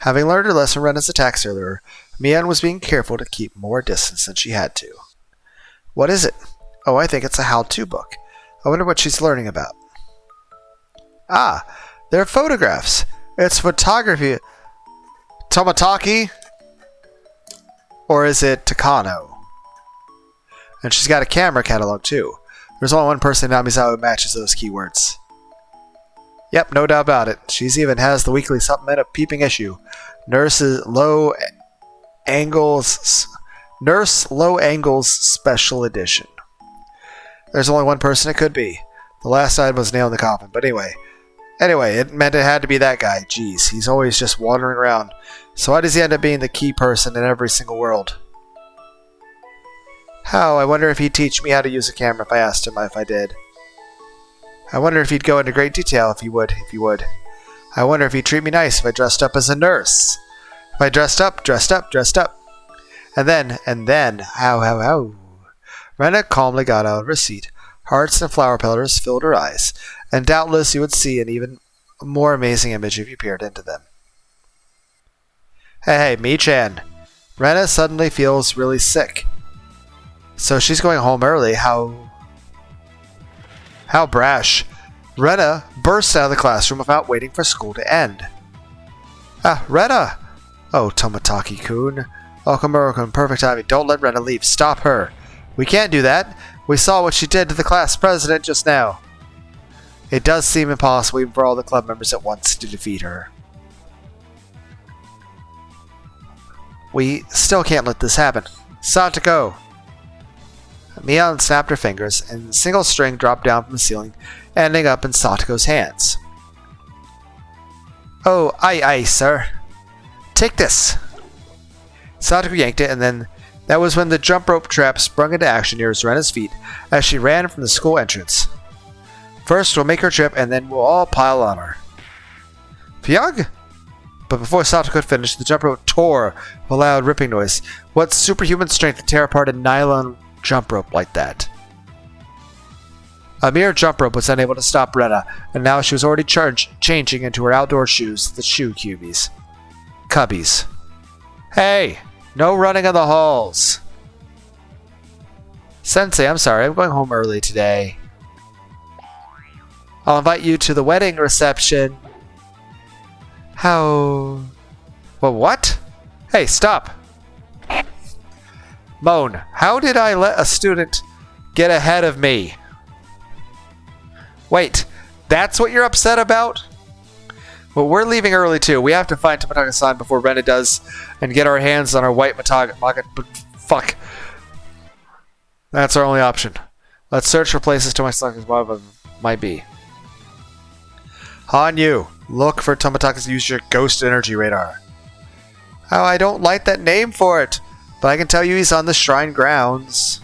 Having learned her lesson from Rena's attacks earlier, Mian was being careful to keep more distance than she had to. What is it? Oh, I think it's a how-to book. I wonder what she's learning about. Ah, they're photographs. It's photography. Tomataki? Or is it Takano? And she's got a camera catalog too. There's only one person in Namizawa who matches those keywords. Yep, no doubt about it. She's even has the weekly supplement of Peeping Issue. Nurse Low Angles Special Edition. There's only one person it could be. The last item was nailed in the coffin, but anyway, it meant it had to be that guy. Jeez, he's always just wandering around. So why does he end up being the key person in every single world? How? I wonder if he'd teach me how to use a camera if I asked him if I did. I wonder if he'd go into great detail if he would. I wonder if he'd treat me nice if I dressed up as a nurse. If I dressed up. And then, how. Rena calmly got out of her seat. Hearts and flower petals filled her eyes, and doubtless you would see an even more amazing image if you peered into them. Hey, Mi-chan. Rena suddenly feels really sick. So she's going home early. How brash. Rena burst out of the classroom without waiting for school to end. Ah, Rena! Oh, Tomataki-kun. Oh, Komuro-kun, perfect timing. Don't let Rena leave. Stop her. We can't do that. We saw what she did to the class president just now. It does seem impossible even for all the club members at once to defeat her. We still can't let this happen. Satoko! Mian snapped her fingers, and a single string dropped down from the ceiling, ending up in Satoko's hands. Oh, aye, sir. Take this! Satoko yanked it, and then that was when the jump rope trap sprung into action near Rena's feet as she ran from the school entrance. First, we'll make her trip, and then we'll all pile on her. Pyog! But before Satoko could finish, the jump rope tore with a loud ripping noise. What superhuman strength to tear apart a nylon jump rope like that? A mere jump rope was unable to stop Rena, and now she was already changing into her outdoor shoes, the shoe cubbies. Hey! No running in the halls! Sensei, I'm sorry, I'm going home early today. I'll invite you to the wedding reception. How? Well, what? Hey, stop! Moan, how did I let a student get ahead of me? Wait, that's what you're upset about? Well, we're leaving early too. We have to find Tomataka-san before Rena does and get our hands on our white fuck. That's our only option. Let's search for places Tomataka might be. Hanyu, look for Tomataka's use your ghost energy radar. Oh, I don't like that name for it, but I can tell you he's on the shrine grounds.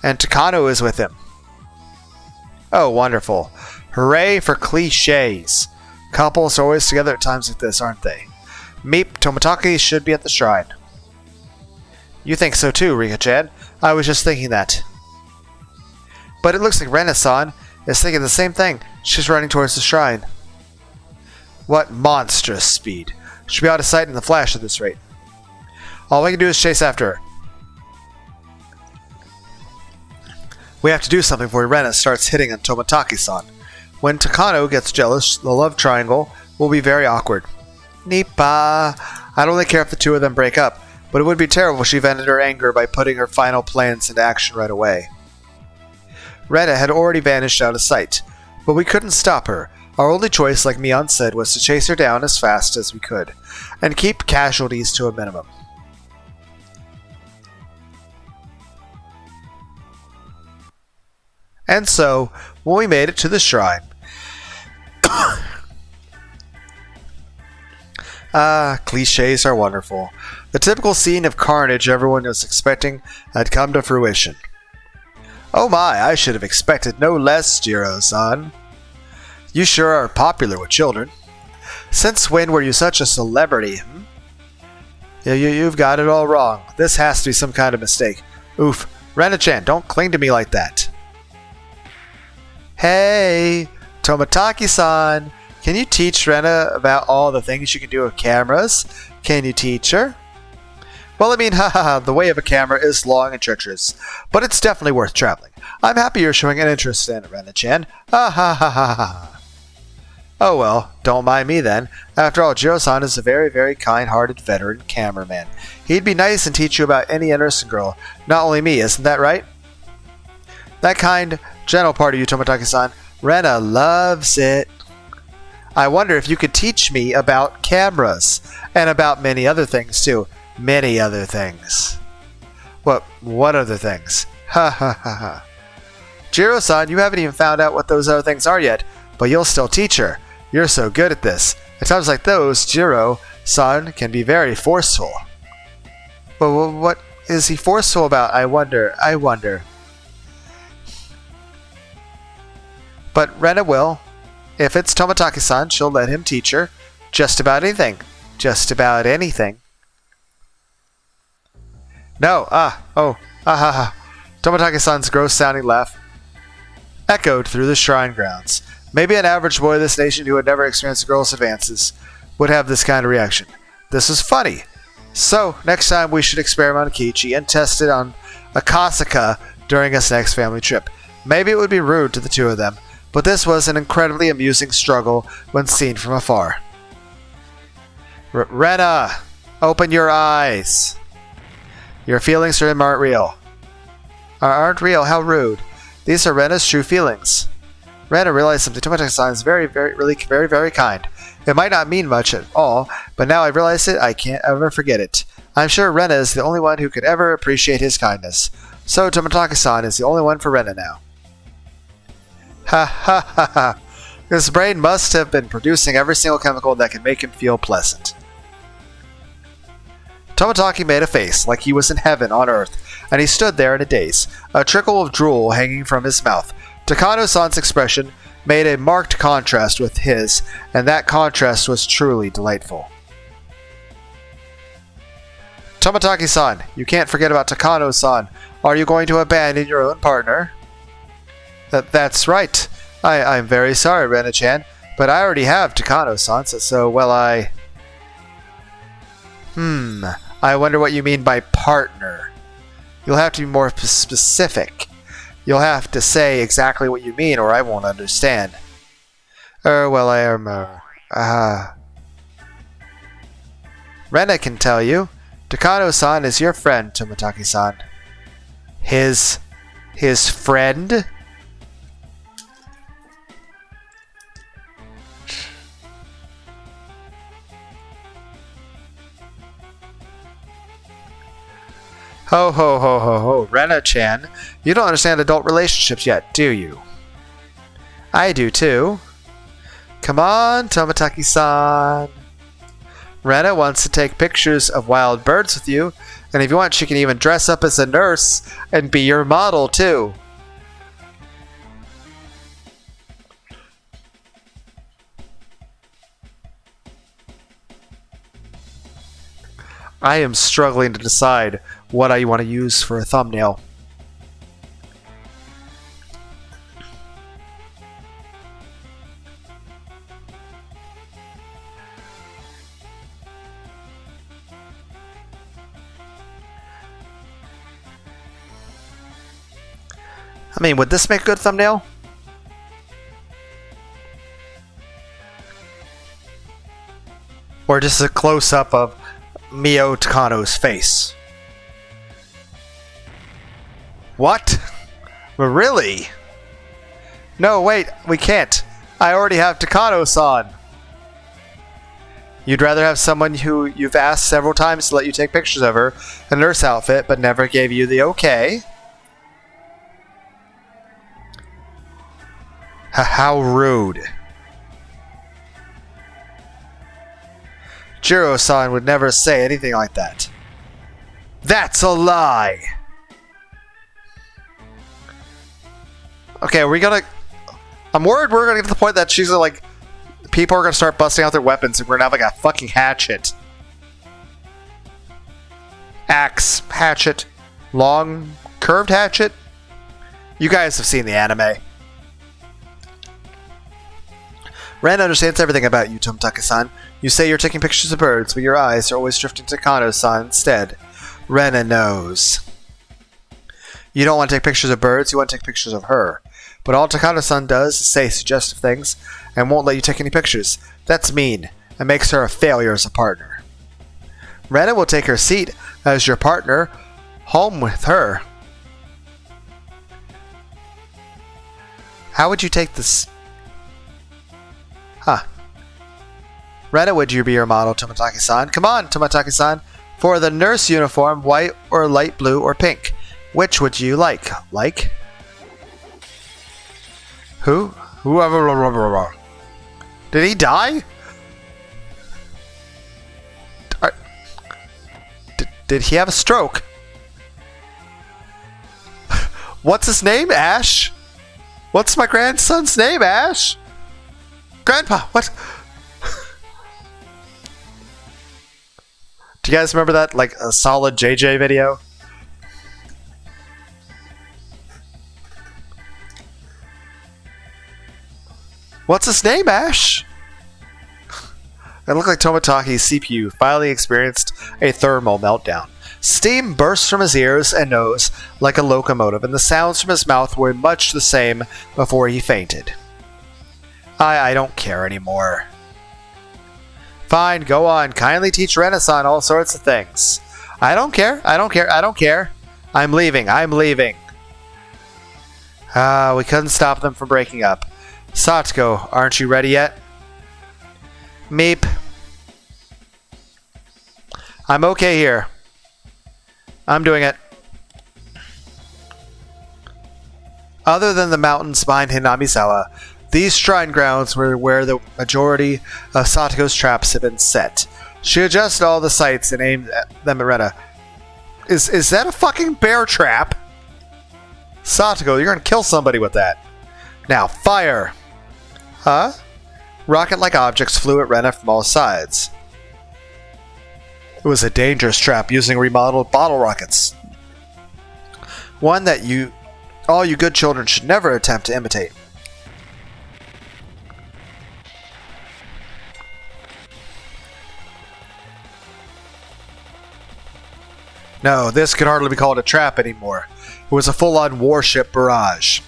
And Takano is with him. Oh, wonderful. Hooray for cliches. Couples are always together at times like this, aren't they? Meep, Tomataki should be at the shrine. You think so too, Rika-chan. I was just thinking that. But it looks like Rena-san is thinking the same thing. She's running towards the shrine. What monstrous speed. She'll be out of sight in the flash at this rate. All we can do is chase after her. We have to do something before Rena starts hitting on Tomataki-san. When Takano gets jealous, the love triangle will be very awkward. Nippa, I'd only care if the two of them break up, but it would be terrible if she vented her anger by putting her final plans into action right away. Rena had already vanished out of sight, but we couldn't stop her. Our only choice, like Mion said, was to chase her down as fast as we could, and keep casualties to a minimum. And so, when we made it to the shrine... cliches are wonderful. The typical scene of carnage everyone was expecting had come to fruition. Oh my, I should have expected no less, Jiro-san. You sure are popular with children. Since when were you such a celebrity? You've got it all wrong. This has to be some kind of mistake. Oof. Rena-chan, don't cling to me like that. Hey, Tomataki-san. Can you teach Rena about all the things you can do with cameras? Can you teach her? Well, I mean, the way of a camera is long and treacherous, but it's definitely worth traveling. I'm happy you're showing an interest in it, Rena-chan. Oh well, don't mind me then. After all, Jiro-san is a very, very kind-hearted veteran cameraman. He'd be nice and teach you about any interesting girl. Not only me, isn't that right? That kind, gentle part of you, Tomataki-san. Rena loves it. I wonder if you could teach me about cameras, and about many other things too. Many other things. What other things? Jiro-san, you haven't even found out what those other things are yet, but you'll still teach her. You're so good at this. At times like those, Jiro-san can be very forceful. But what is he forceful about? I wonder. But Rena will. If it's Tomataki-san, she'll let him teach her. Just about anything. Just about anything. No, Tomataki-san's gross-sounding laugh echoed through the shrine grounds. Maybe an average boy of this nation who had never experienced a girl's advances would have this kind of reaction. This was funny. So, next time we should experiment on Kichi and test it on Akasaka during his next family trip. Maybe it would be rude to the two of them, but this was an incredibly amusing struggle when seen from afar. Rena, open your eyes. Your feelings for him aren't real. Aren't real? How rude. These are Rena's true feelings. Rena realized something. Tomataki-san is very, very kind. It might not mean much at all, but now I realize it, I can't ever forget it. I'm sure Rena is the only one who could ever appreciate his kindness. So Tomataki-san is the only one for Rena now. Ha. His brain must have been producing every single chemical that can make him feel pleasant. Tomataki made a face like he was in heaven on earth, and he stood there in a daze, a trickle of drool hanging from his mouth. Takano-san's expression made a marked contrast with his, and that contrast was truly delightful. Tomataki-san, you can't forget about Takano-san. Are you going to abandon your own partner? That's right. I'm very sorry, Rena-chan, but I already have Takano-san, so, well, I wonder what you mean by partner. You'll have to be more specific. You'll have to say exactly what you mean, or I won't understand. Well, I am, Rena can tell you. Takano-san is your friend, Tomataki-san. His friend? Ho, Rena-chan, you don't understand adult relationships yet, do you? I do too. Come on, Tomataki-san. Rena wants to take pictures of wild birds with you, and if you want, she can even dress up as a nurse and be your model too. I am struggling to decide what I want to use for a thumbnail. I mean, would this make a good thumbnail? Or just a close-up of Mio Takano's face. What? Really? No, wait, we can't. I already have Takano-san. You'd rather have someone who you've asked several times to let you take pictures of her, a nurse outfit, but never gave you the okay? How rude. Jiro-san would never say anything like that. That's a lie! Okay, are we gonna... I'm worried we're gonna get to the point that she's like... People are gonna start busting out their weapons and we're gonna have like a fucking hatchet. Axe, hatchet, long, curved hatchet. You guys have seen the anime. Ren understands everything about you, Tomitaka-san. You say you're taking pictures of birds, but your eyes are always drifting to Kano-san instead. Rena knows. You don't want to take pictures of birds, you want to take pictures of her. But all Takano-san does is say suggestive things and won't let you take any pictures. That's mean and makes her a failure as a partner. Rena will take her seat as your partner home with her. How would you take this? Huh. Rena, would you be your model, Tomitaki-san? Come on, Tomitaki-san. For the nurse uniform, white or light blue or pink. Which would you like? Like? Who? Whoever. Did he die? Did he have a stroke? What's his name? Ash? What's my grandson's name? Ash? Grandpa, what? Do you guys remember that, like, a solid JJ video? What's his name, Ash? It looked like Tomitaki's CPU finally experienced a thermal meltdown. Steam burst from his ears and nose like a locomotive, and the sounds from his mouth were much the same before he fainted. I don't care anymore. Fine, go on. Kindly teach Rena-san all sorts of things. I don't care. I'm leaving. We couldn't stop them from breaking up. Satoko, aren't you ready yet? Meep. I'm okay here. I'm doing it. Other than the mountains behind Hinamizawa, these shrine grounds were where the majority of Satoko's traps had been set. She adjusted all the sights and aimed them at Rena. Is that a fucking bear trap? Satoko, you're gonna kill somebody with that. Now, fire! Huh? Rocket-like objects flew at Rena from all sides. It was a dangerous trap using remodeled bottle rockets. One that all you good children should never attempt to imitate. No, this could hardly be called a trap anymore. It was a full-on warship barrage.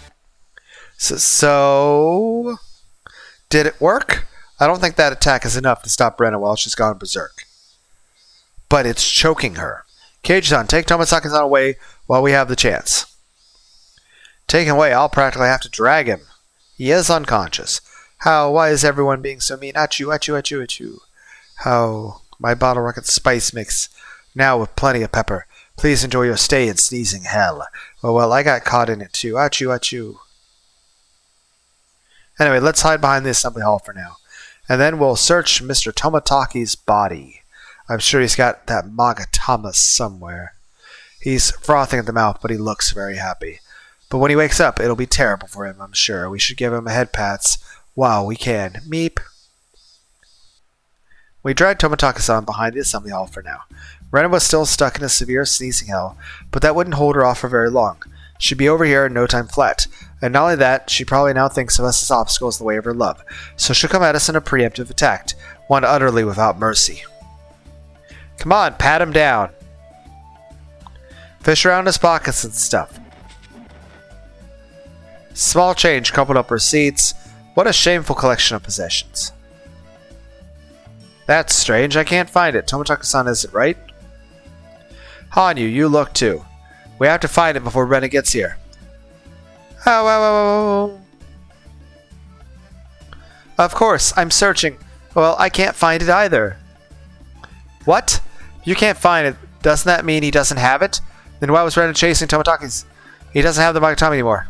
So... Did it work? I don't think that attack is enough to stop Rena while she's gone berserk. But it's choking her. Kage-san, take Tomisaki-san away while we have the chance. Taken away, I'll practically have to drag him. He is unconscious. How? Why is everyone being so mean? Achoo, achoo, achoo, achoo. How? My bottle rocket spice mix. Now with plenty of pepper. Please enjoy your stay in sneezing hell. Oh well, I got caught in it too. Achoo, achoo. Anyway, let's hide behind the assembly hall for now. And then we'll search Mr. Tomitaki's body. I'm sure he's got that magatama somewhere. He's frothing at the mouth, but he looks very happy. But when he wakes up, it'll be terrible for him, I'm sure. We should give him a head pats while we can. Meep. We dragged Tomitaka-san behind the assembly hall for now. Rena was still stuck in a severe sneezing hell, but that wouldn't hold her off for very long. She'd be over here in no time flat. And not only that, she probably now thinks of us as obstacles in the way of her love. So she'll come at us in a preemptive attack, one utterly without mercy. Come on, pat him down. Fish around his pockets and stuff. Small change coupled up receipts. What a shameful collection of possessions. That's strange. I can't find it. Tomataki-san isn't right. Hanyu, you look too. We have to find it before Rena gets here. Oh. Of course, I'm searching. Well, I can't find it either. What? You can't find it. Doesn't that mean he doesn't have it? Then why was Rena chasing Tomataki's? He doesn't have the magatama anymore.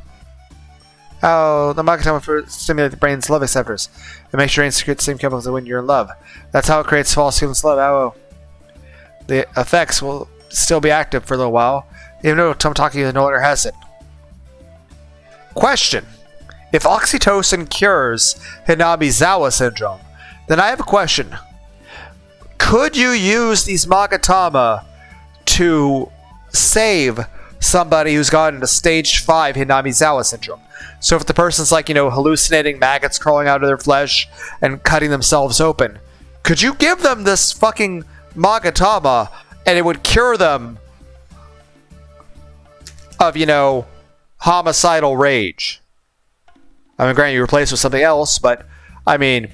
Oh, the magatama stimulates the brain's love receptors. It makes your brain secrete the same chemicals that when you're in love. That's how it creates false feelings of love. Oh. The effects will still be active for a little while, even though Tomataki no longer has it. Question. If oxytocin cures Hinamizawa syndrome, then I have a question. Could you use these magatama to save somebody who's gotten into stage 5 Hinamizawa syndrome? So if the person's like, hallucinating maggots crawling out of their flesh and cutting themselves open, could you give them this fucking magatama and it would cure them of, homicidal rage? I mean, granted, you replace it with something else, but, I mean,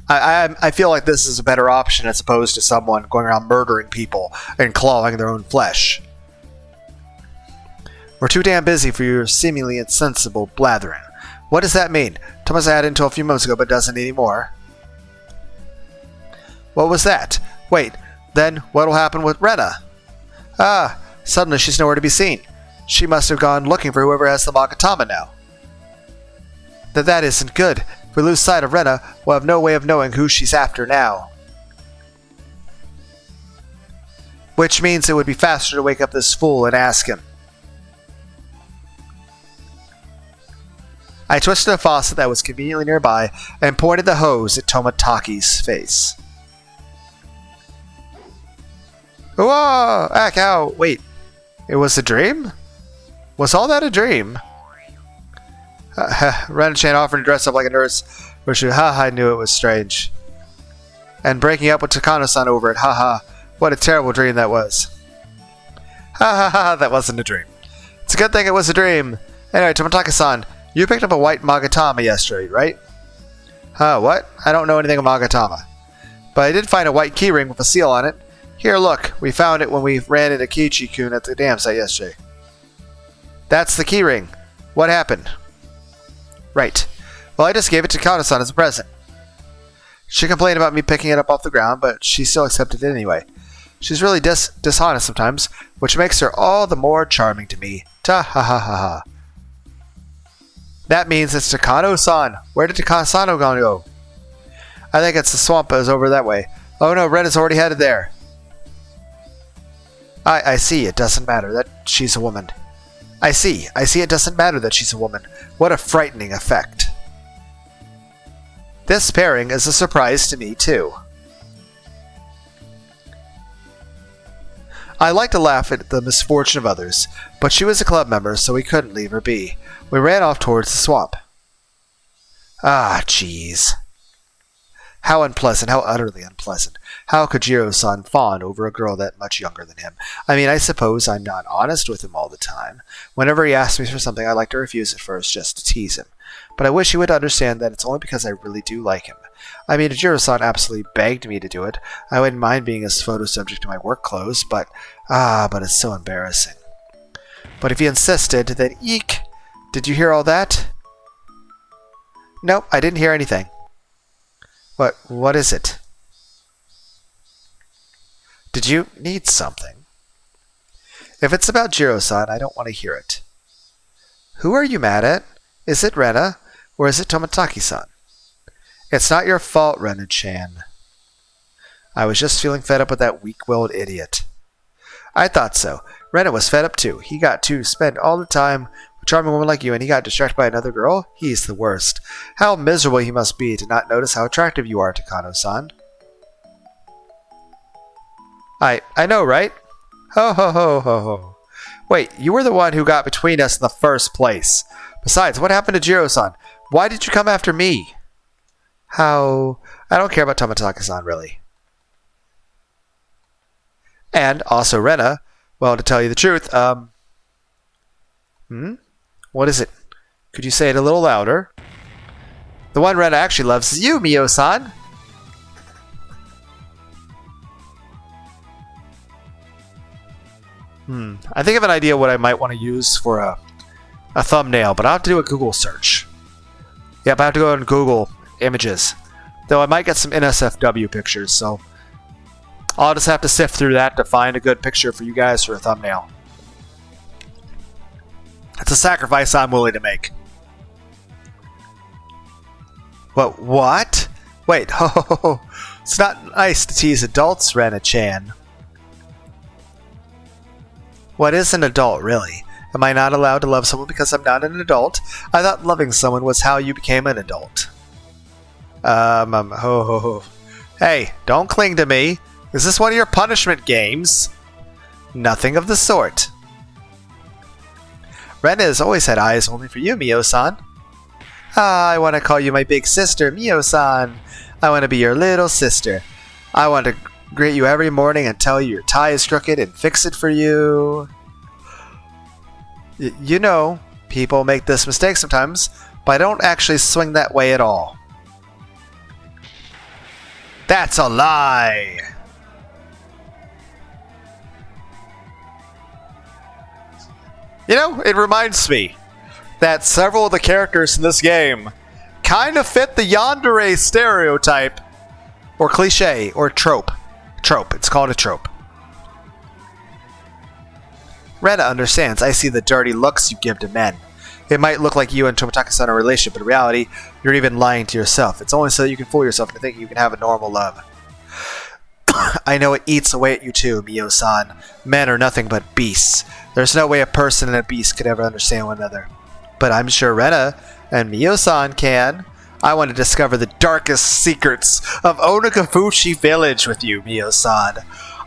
I feel like this is a better option as opposed to someone going around murdering people and clawing their own flesh. We're too damn busy for your seemingly insensible blathering. What does that mean? Thomas had it until a few moments ago, but doesn't anymore. What was that? Wait, then what'll happen with Rena? Ah, suddenly she's nowhere to be seen. She must have gone looking for whoever has the magatama now. That isn't good. If we lose sight of Rena, we'll have no way of knowing who she's after now. Which means it would be faster to wake up this fool and ask him. I twisted a faucet that was conveniently nearby and pointed the hose at Tomataki's face. Whoa! Ow! Wait, it was a dream? Was all that a dream? Ren-chan offered to dress up like a nurse, which I knew it was strange. And breaking up with Takano-san over it, what a terrible dream that was. That wasn't a dream. It's a good thing it was a dream. Anyway, Tomataki-san, you picked up a white magatama yesterday, right? What? I don't know anything about magatama. But I did find a white keyring with a seal on it. Here, look. We found it when we ran into Kiichi-kun at the dam site yesterday. That's the keyring. What happened? Right. Well, I just gave it to Kano-san as a present. She complained about me picking it up off the ground, but she still accepted it anyway. She's really dishonest sometimes, which makes her all the more charming to me. Ta-ha-ha-ha-ha. That means it's Takano-san. Where did Takano-san go? I think it's the swamp that is over that way. Oh no, Ren is already headed there. I see. It doesn't matter that she's a woman. I see. It doesn't matter that she's a woman. What a frightening effect. This pairing is a surprise to me, too. I like to laugh at the misfortune of others, but she was a club member, so we couldn't leave her be. We ran off towards the swamp. Ah, jeez. How unpleasant, how utterly unpleasant. How could Jiro-san fawn over a girl that much younger than him? I mean, I suppose I'm not honest with him all the time. Whenever he asks me for something, I like to refuse at first just to tease him. But I wish he would understand that it's only because I really do like him. I mean, if Jiro-san absolutely begged me to do it, I wouldn't mind being his photo subject to my work clothes, but it's so embarrassing. But if he insisted, then eek! Did you hear all that? Nope, I didn't hear anything. What is it? Did you need something? If it's about Jiro-san, I don't want to hear it. Who are you mad at? Is it Rena, or is it Tomataki-san? It's not your fault, Rena-chan. I was just feeling fed up with that weak-willed idiot. I thought so. Rena was fed up too. He got to spend all the time with a charming woman like you, and he got distracted by another girl? He's the worst. How miserable he must be to not notice how attractive you are, Takano-san. I know, right? Ho ho ho ho ho. Wait, you were the one who got between us in the first place. Besides, what happened to Jiro-san? Why did you come after me? How? I don't care about Tomataki-san, really. And also Rena, well, to tell you the truth, What is it? Could you say it a little louder? The one Rena actually loves is you, Mio-san. I think of an idea what I might want to use for a thumbnail, but I'll have to do a Google search. Yep, I have to go on Google Images. Though I might get some NSFW pictures, so I'll just have to sift through that to find a good picture for you guys for a thumbnail. It's a sacrifice I'm willing to make. What? Wait, it's not nice to tease adults, Rena-chan. What is an adult, really? Am I not allowed to love someone because I'm not an adult? I thought loving someone was how you became an adult. Hey, don't cling to me. Is this one of your punishment games? Nothing of the sort. Rena has always had eyes only for you, Mio-san. I want to call you my big sister, Mio-san. I want to be your little sister. I want to greet you every morning and tell you your tie is crooked and fix it for you. You know, people make this mistake sometimes, but I don't actually swing that way at all. That's a lie! You know, it reminds me that several of the characters in this game kind of fit the yandere stereotype, or cliche, or trope. It's called a trope. Rena understands. I see the dirty looks you give to men. It might look like you and Tomitaka-san are a relationship, but in reality, you're even lying to yourself. It's only so that you can fool yourself into thinking you can have a normal love. I know it eats away at you too, Mio-san. Men are nothing but beasts. There's no way a person and a beast could ever understand one another. But I'm sure Rena and Mio-san can. I want to discover the darkest secrets of Onagafushi Village with you, Mio-san.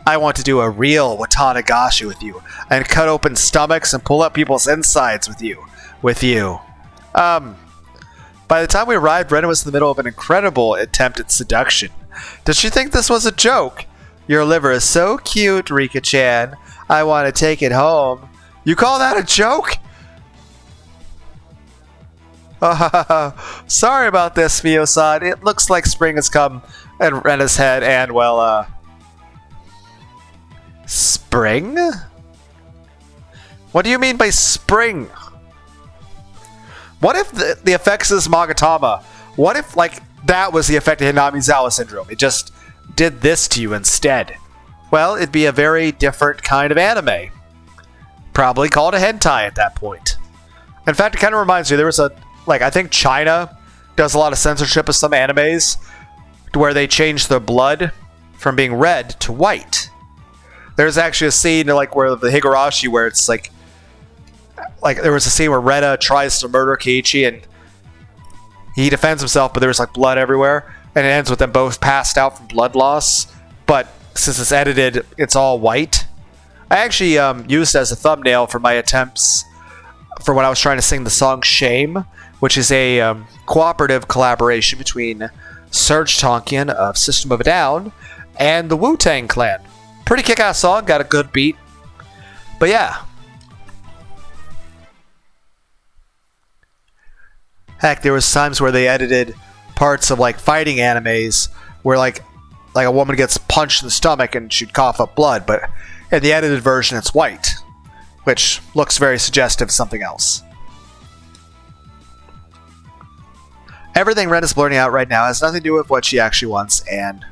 I want to do a real watanagashi with you, and cut open stomachs and pull up people's insides with you. By the time we arrived, Rena was in the middle of an incredible attempt at seduction. Did she think this was a joke? Your liver is so cute, Rika-chan. I want to take it home. You call that a joke? Sorry about this, Mio-san. It looks like spring has come in Rena's head, and, well, spring? What do you mean by spring? What if the effects of this magatama, what if, like, that was the effect of Hinamizawa syndrome? It just did this to you instead. Well, it'd be a very different kind of anime. Probably called a hentai at that point. In fact, it kind of reminds me, there was a, like, I think China does a lot of censorship of some animes to where they change their blood from being red to white. There's actually a scene, like, where the higurashi, where it's like there was a scene where Rena tries to murder Keiichi and he defends himself, but there's like blood everywhere, and it ends with them both passed out from blood loss. But since it's edited, it's all white. I actually used it as a thumbnail for my attempts for when I was trying to sing the song Shame, which is a cooperative collaboration between Serge Tankian of System of a Down and the Wu-Tang Clan. Pretty kick-ass song, got a good beat. But yeah. Heck, there was times where they edited parts of like fighting animes where like a woman gets punched in the stomach and she'd cough up blood, but in the edited version it's white, which looks very suggestive of something else. Everything Ren is blurting out right now has nothing to do with what she actually wants, and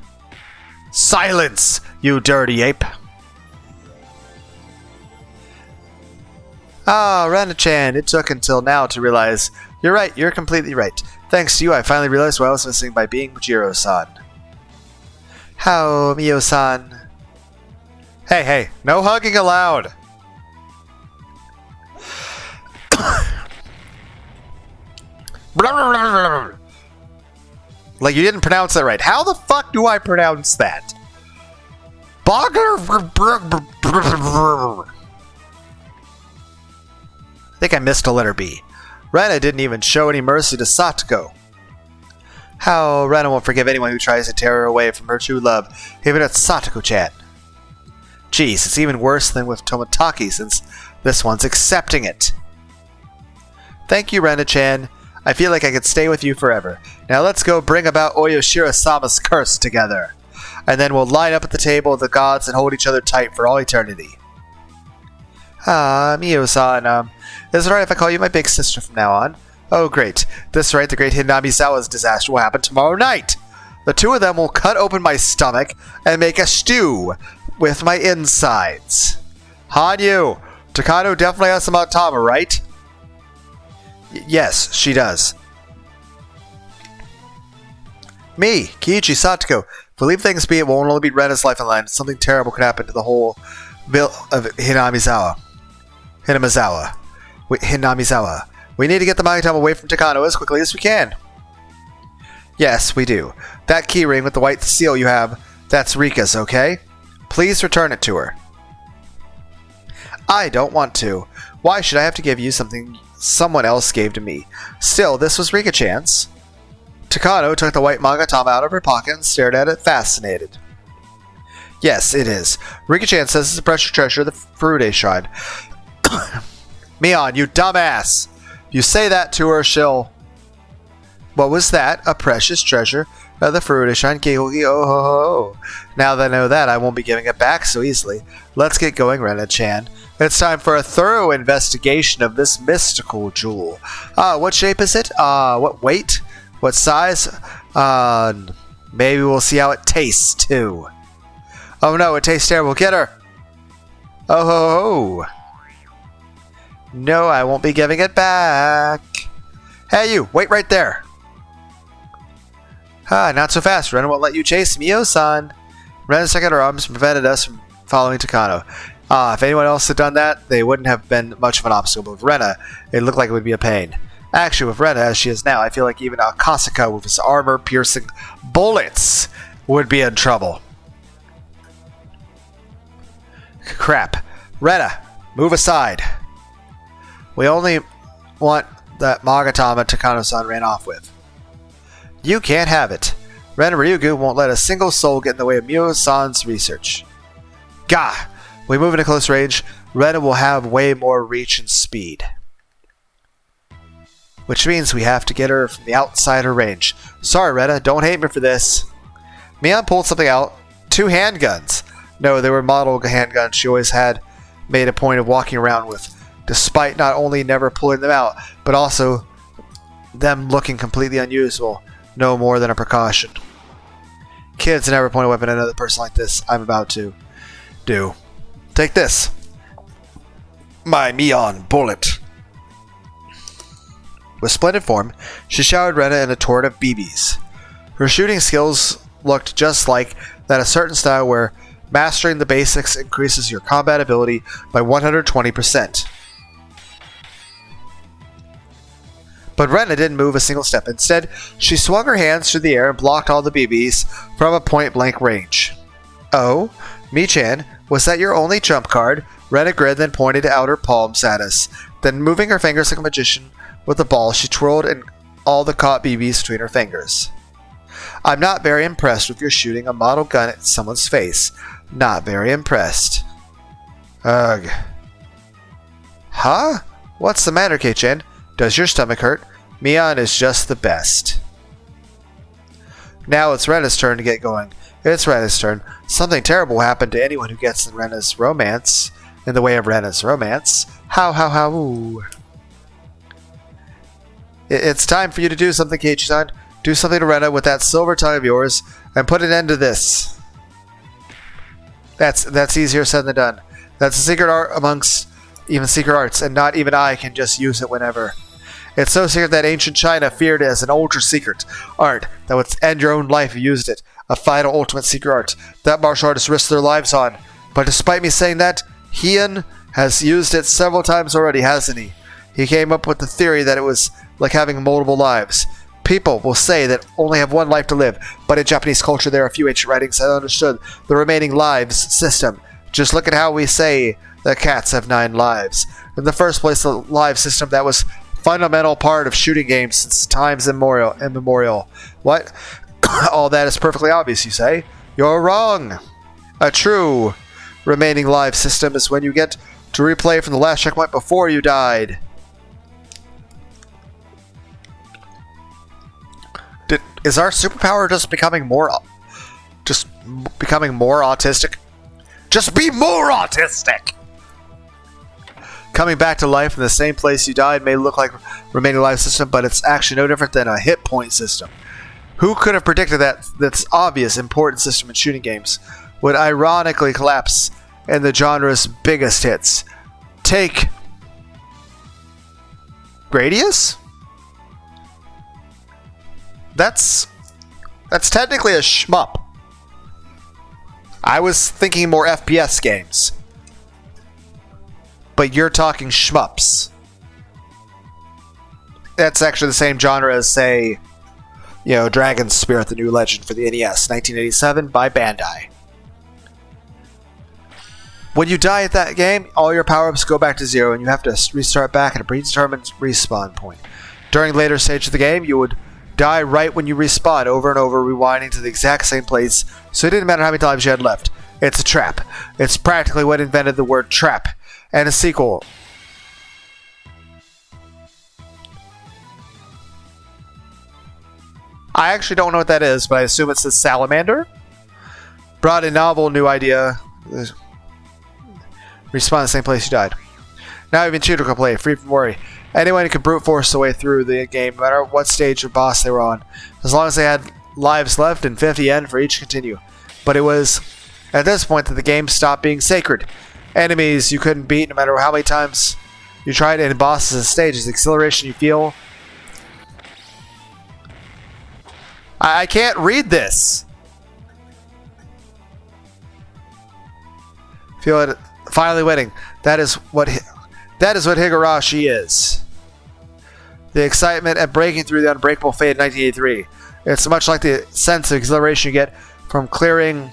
silence, you dirty ape! Ah, Rena-chan, it took until now to realize. You're right, you're completely right. Thanks to you, I finally realized what I was missing by being Jiro-san. How, Mio-san? Hey, no hugging allowed! Like, you didn't pronounce that right. How the fuck do I pronounce that? I think I missed a letter B. Rena didn't even show any mercy to Satoko. How Rena won't forgive anyone who tries to tear her away from her true love, even it's Satoko-chan. Jeez, it's even worse than with Tomitaki, since this one's accepting it. Thank you, Rena-chan. I feel like I could stay with you forever. Now let's go bring about Oyoshiro-sama's curse together. And then we'll line up at the table of the gods and hold each other tight for all eternity. Ah, Miyo-san, is it alright if I call you my big sister from now on? Oh, great. This right, the great Hinamizawa's disaster will happen tomorrow night. The two of them will cut open my stomach and make a stew with my insides. Hanyu, Takano definitely has some magatama, right? Yes, she does. Me, Kiichi, Satoko. If we leave things be, it will only be Rena's life in line. Something terrible could happen to the whole bill of Hinamizawa. We need to get the magatama away from Takano as quickly as we can. Yes, we do. That key ring with the white seal you have, that's Rika's, okay? Please return it to her. I don't want to. Why should I have to give you something someone else gave to me? Still, this was Rika-chan's. Takano took the white magatama out of her pocket and stared at it, fascinated. Yes, it is. Rika-chan says it's a precious treasure of the Furude Shrine. Mion, you dumbass! If you say that to her, she'll... What was that? A precious treasure of the Furude Shrine? Oh. Now that I know that, I won't be giving it back so easily. Let's get going, Rena-chan. It's time for a thorough investigation of this mystical jewel. What shape is it? What weight? What size? Maybe we'll see how it tastes, too. Oh no, it tastes terrible. Get her! Oh. No, I won't be giving it back. Hey, you! Wait right there! Not so fast. Rena won't let you chase Miyo-san. Rena stuck out her arms and prevented us from following Takano. If anyone else had done that, they wouldn't have been much of an obstacle, but with Rena, it looked like it would be a pain. Actually, with Rena as she is now, I feel like even Akasaka with his armor-piercing bullets would be in trouble. Crap. Rena, move aside. We only want that magatama Takano-san ran off with. You can't have it. Ren Ryugu won't let a single soul get in the way of Miyo-san's research. Gah! We move into close range, Rena will have way more reach and speed. Which means we have to get her from the outside her range. Sorry, Rena, don't hate me for this. Mion pulled something out. 2 handguns. No, they were model handguns she always had made a point of walking around with, despite not only never pulling them out, but also them looking completely unusual. No more than a precaution. Kids never point a weapon at another person like this. I'm about to do. Take this. My Mion bullet. With splendid form, she showered Rena in a torrent of BBs. Her shooting skills looked just like that a certain style where mastering the basics increases your combat ability by 120%. But Rena didn't move a single step. Instead, she swung her hands through the air and blocked all the BBs from a point-blank range. Oh, Mi-chan, was that your only trump card? Rena grinned, then pointed out her palms at us. Then, moving her fingers like a magician with the ball, she twirled in all the caught BBs between her fingers. I'm not very impressed with your shooting a model gun at someone's face. Not very impressed. Ugh. Huh? What's the matter, Keychain? Does your stomach hurt? Mion is just the best. Now it's Rena's turn to get going. It's Rena's turn. Something terrible will happen to anyone who gets in Rena's romance. In the way of Rena's romance. How. It's time for you to do something, Keiichi-san. Do something to Rena with that silver tongue of yours and put an end to this. That's easier said than done. That's a secret art amongst even secret arts, and not even I can just use it whenever. It's so secret that ancient China feared it as an ultra-secret art that would end your own life if you used it. A final ultimate secret art that martial artists risk their lives on. But despite me saying that, Heian has used it several times already, hasn't he? He came up with the theory that it was like having multiple lives. People will say that only have one life to live, but in Japanese culture there are a few ancient writings that understood the remaining lives system. Just look at how we say that cats have 9 lives. In the first place, the live system that was fundamental part of shooting games since times immemorial. What? All that is perfectly obvious, you say? You're wrong. A true remaining live system is when you get to replay from the last checkpoint before you died. Is our superpower just becoming more autistic? Just be more autistic! Coming back to life in the same place you died may look like remaining life system, but it's actually no different than a hit point system. Who could have predicted that this obvious important system in shooting games would ironically collapse in the genre's biggest hits? Take Gradius? That's technically a shmup. I was thinking more FPS games. But you're talking shmups. That's actually the same genre as, say, Dragon's Spirit, the New Legend for the NES, 1987 by Bandai. When you die at that game, all your power-ups go back to zero and you have to restart back at a predetermined respawn point. During later stages of the game, you would die right when you respawn, over and over, rewinding to the exact same place, so it didn't matter how many times you had left. It's a trap. It's practically what invented the word trap. And a sequel. I actually don't know what that is, but I assume it says salamander. Brought a novel new idea. Respawn in the same place you died. Now even shooter can play, free from worry. Anyone can brute force their way through the game, no matter what stage or boss they were on, as long as they had lives left and 50 yen for each continue. But it was at this point that the game stopped being sacred. Enemies you couldn't beat no matter how many times you tried, and bosses and stages, the exhilaration you feel. I can't read this. Feel it finally winning. That is what higurashi is. The excitement at breaking through the unbreakable fate of 1983. It's much like the sense of exhilaration you get from clearing.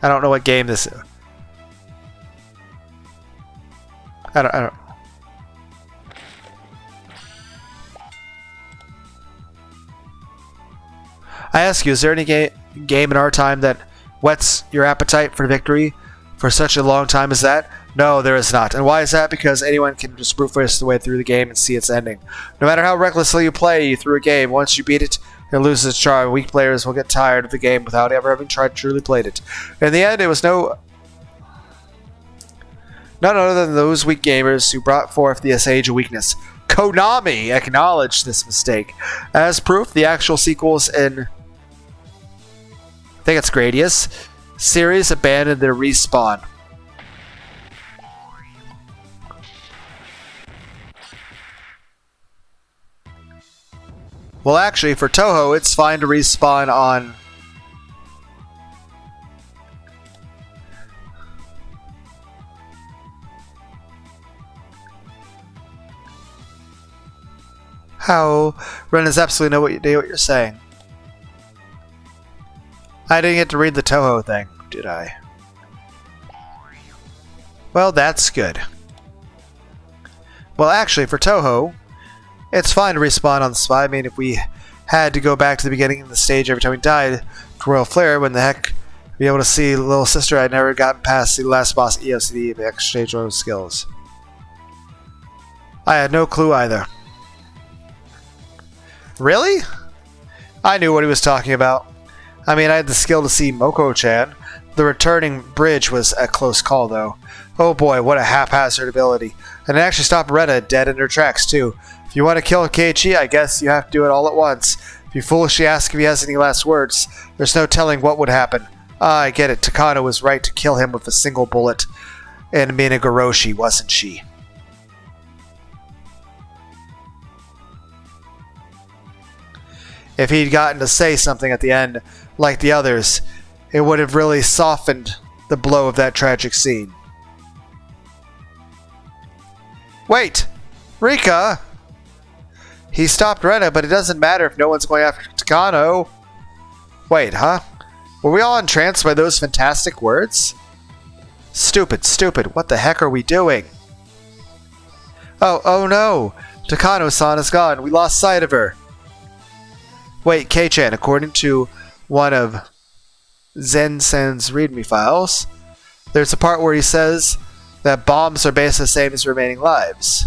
I don't know what game this is. I don't. I ask you, is there any game in our time that whets your appetite for victory for such a long time as that? No, there is not. And why is that? Because anyone can just brute force their way through the game and see its ending. No matter how recklessly you play through a game, once you beat it, it loses its charm. Weak players will get tired of the game without ever having truly played it. In the end, it was none other than those weak gamers who brought forth this age of weakness. Konami acknowledged this mistake. As proof, the actual sequels in, I think it's Gradius series, abandoned their respawn. Well, actually, for Toho, it's fine to respawn on. How? Ren does absolutely know what you're saying. I didn't get to read the Toho thing, did I? Well, that's good. Well, actually, for Toho, it's fine to respawn on the spot. I mean, if we had to go back to the beginning of the stage every time we died to Royal Flare, when the heck be able to see Little Sister, I'd never gotten past the last boss EOCD of exchange road skills. I had no clue either. Really? I knew what he was talking about. I mean, I had the skill to see Moko-chan. The returning bridge was a close call, though. Oh boy, what a haphazard ability. And it actually stopped Rena dead in her tracks, too. If you want to kill Keiichi, I guess you have to do it all at once. If you foolishly ask if he has any last words, there's no telling what would happen. Ah, I get it. Takano was right to kill him with a single bullet. And Minagoroshi, wasn't she? If he'd gotten to say something at the end, like the others, it would have really softened the blow of that tragic scene. Wait! Rika! He stopped Rena, but it doesn't matter if no one's going after Takano. Wait, huh? Were we all entranced by those fantastic words? Stupid, stupid. What the heck are we doing? Oh no! Takano-san is gone. We lost sight of her. Wait, Keychain, according to one of Zen-sen's readme files, there's a part where he says that bombs are basically the same as remaining lives.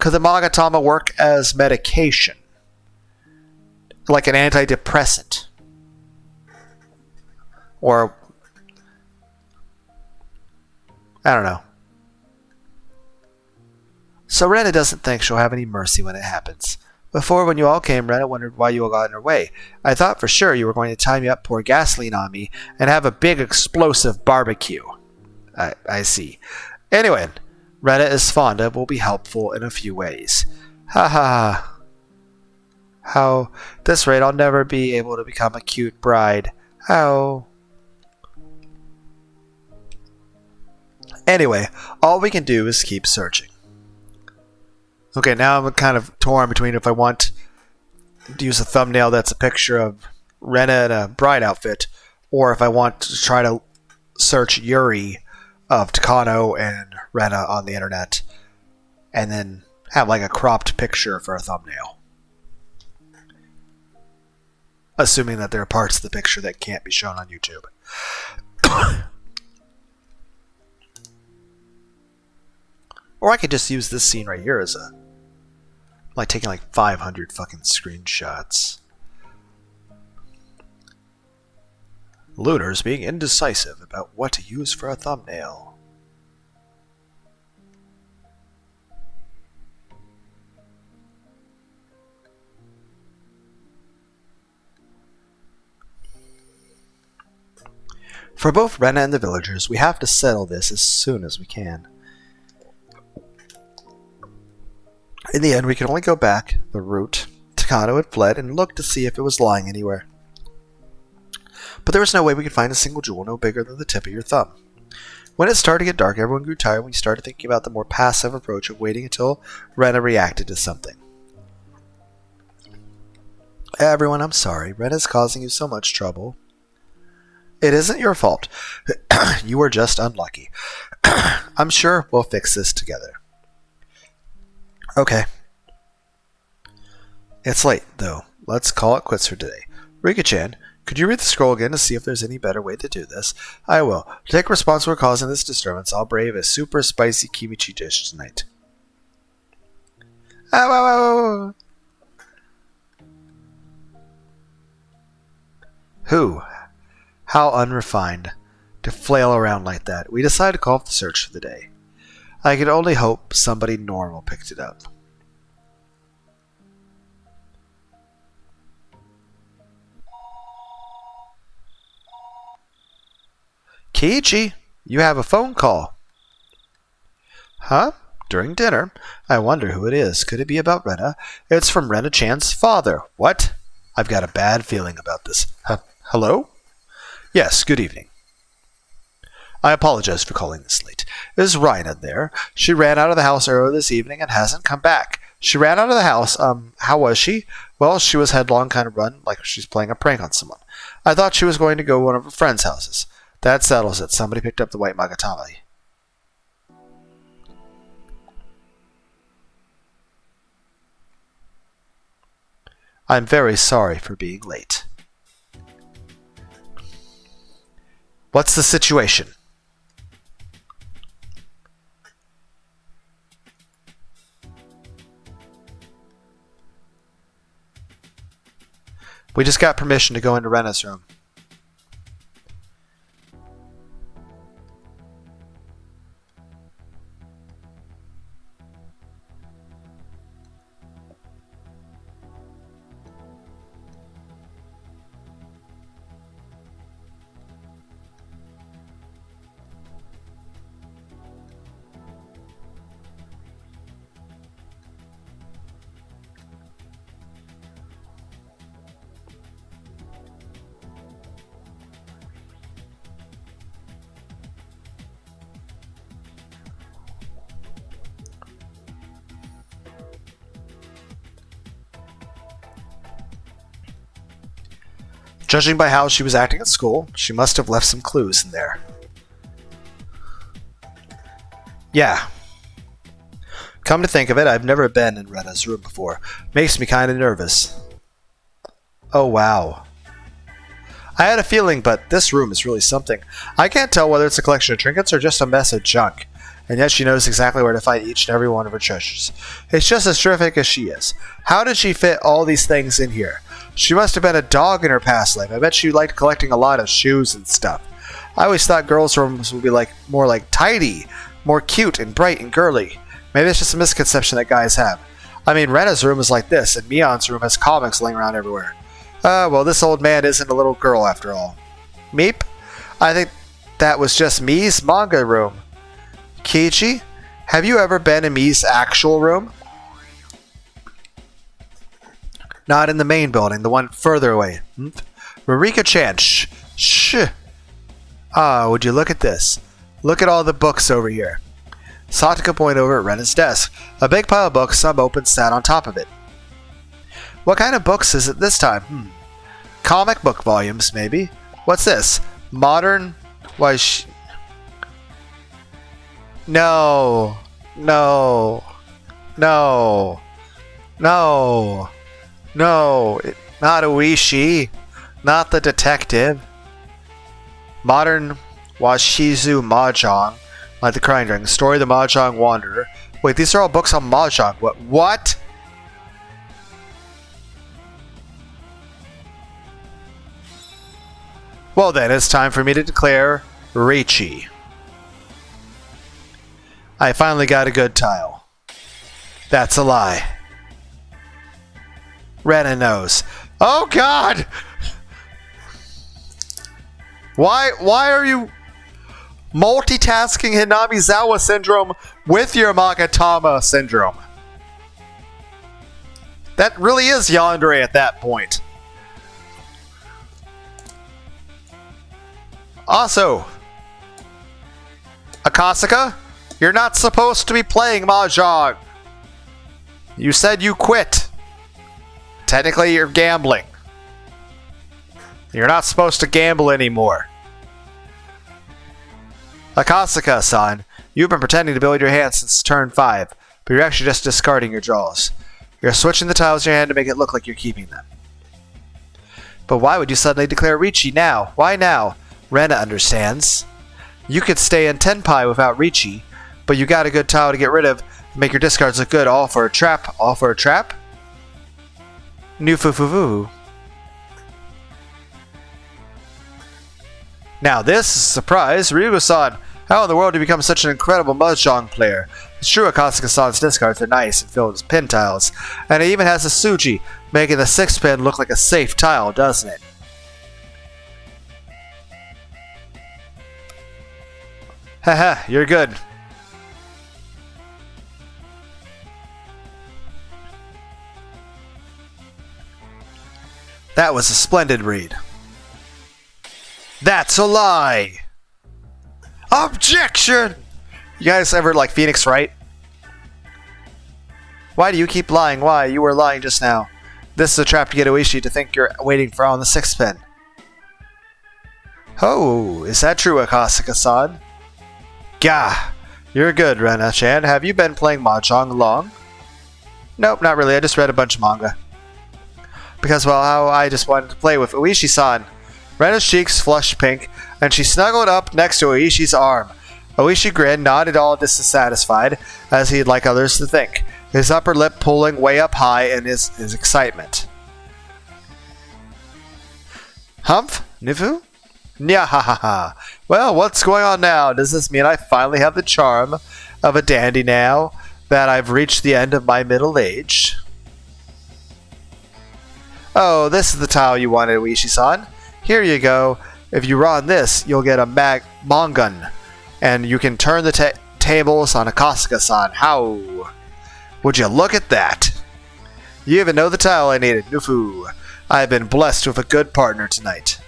Could the magatama work as medication? Like an antidepressant? Or... I don't know. So Rena doesn't think she'll have any mercy when it happens. Before, when you all came, Rena wondered why you all got in her way. I thought for sure you were going to tie me up, pour gasoline on me, and have a big explosive barbecue. I see. Anyway, Rena is fond of will be helpful in a few ways. Ha ha. How? At this rate, I'll never be able to become a cute bride. How? Anyway, all we can do is keep searching. Okay, now I'm kind of torn between if I want to use a thumbnail that's a picture of Rena in a bride outfit, or if I want to try to search Yuri of Takano and Rena on the internet, and then have like a cropped picture for a thumbnail. Assuming that there are parts of the picture that can't be shown on YouTube. Or I could just use this scene right here as a... like taking like 500 fucking screenshots. Lunar's being indecisive about what to use for a thumbnail. For both Rena and the villagers, we have to settle this as soon as we can. In the end, we can only go back the route Takano had fled and look to see if it was lying anywhere. But there was no way we could find a single jewel no bigger than the tip of your thumb. When it started to get dark, everyone grew tired and we started thinking about the more passive approach of waiting until Rena reacted to something. Everyone, I'm sorry. Rena's causing you so much trouble. It isn't your fault. You were just unlucky. I'm sure we'll fix this together. Okay. It's late, though. Let's call it quits for today. Rika-chan, could you read the scroll again to see if there's any better way to do this? I will. To take responsibility for causing this disturbance, I'll brave a super spicy kimchi dish tonight. Ow, ow, ow. Who? How unrefined. To flail around like that. We decided to call off the search for the day. I could only hope somebody normal picked it up. Kiichi, you have a phone call. Huh? During dinner? I wonder who it is. Could it be about Rena? It's from Rena-chan's father. What? I've got a bad feeling about this. Hello? Yes, good evening. I apologize for calling this late. Is Rena there? She ran out of the house earlier this evening and hasn't come back. She ran out of the house. How was she? Well, she was headlong, kind of run, like she's playing a prank on someone. I thought she was going to go to one of her friends' houses. That settles it. Somebody picked up the white magatama. I'm very sorry for being late. What's the situation? We just got permission to go into Rena's room. Judging by how she was acting at school, she must have left some clues in there. Yeah. Come to think of it, I've never been in Rena's room before. Makes me kind of nervous. Oh, wow. I had a feeling, but this room is really something. I can't tell whether it's a collection of trinkets or just a mess of junk. and yet she knows exactly where to find each and every one of her treasures. It's just as terrific as she is. How did she fit all these things in here? She must have been a dog in her past life. I bet she liked collecting a lot of shoes and stuff. I always thought girls' rooms would be more like tidy, more cute and bright and girly. Maybe it's just a misconception that guys have. I mean, Rena's room is like this, and Mion's room has comics laying around everywhere. Well, this old man isn't a little girl after all. Meep? I think that was just Mii's manga room. Kiichi, have you ever been in Mii's actual room? Not in the main building, the one further away. Ririka-chan, shh. Ah, would you look at this? Look at all the books over here. Sataka pointed over at Rena's desk. A big pile of books, some open, sat on top of it. What kind of books is it this time? Comic book volumes, maybe. What's this? Modern? Why No. Not Oishi. Not the detective. Modern Washizu Mahjong. Like the Crying Dragon. Story of the Mahjong Wanderer. Wait, these are all books on Mahjong. What? Well then, it's time for me to declare Reichi. I finally got a good tile. That's a lie. Rena knows. Oh God! Why are you multitasking Hinamizawa syndrome with your Magatama syndrome? That really is yandere at that point. Also, Akasaka, you're not supposed to be playing Mahjong. You said you quit. Technically, you're gambling. You're not supposed to gamble anymore. Akasaka-san, you've been pretending to build your hand since turn 5, but you're actually just discarding your draws. You're switching the tiles in your hand to make it look like you're keeping them. But why would you suddenly declare Reichi now? Why now? Rena understands. You could stay in Tenpai without Reichi, but you got a good tile to get rid of and make your discards look good. All for a trap. All for a trap? New foo. Now this is a surprise. Ryugo-san, how in the world did you become such an incredible Mahjong player? It's true Akasaka-san's discards are nice and filled with pin tiles, and it even has a Suji, making the 6th pin look like a safe tile, doesn't it? Haha, you're good. That was a splendid read. That's a lie! Objection! You guys ever like Phoenix Wright? Why do you keep lying? Why? You were lying just now. This is a trap to get Oishi to think you're waiting for on the 6th pin. Oh, is that true, Akasaka-san? Gah! You're good, Rena-chan. Have you been playing Mahjong long? Nope, not really. I just read a bunch of manga. Because, well, I just wanted to play with Oishi-san. Rena's cheeks flushed pink, and she snuggled up next to Oishi's arm. Oishi grinned, not at all dissatisfied, as he'd like others to think, his upper lip pulling way up high in his excitement. Humph? Nifu? Nyahahaha. Well, what's going on now? Does this mean I finally have the charm of a dandy now that I've reached the end of my middle age? Oh, this is the tile you wanted, Oishi-san. Here you go. If you run this, you'll get a Mongun, and you can turn the tables on Akasaka-san. How? Would you look at that? You even know the tile I needed, Nufu. I've been blessed with a good partner tonight.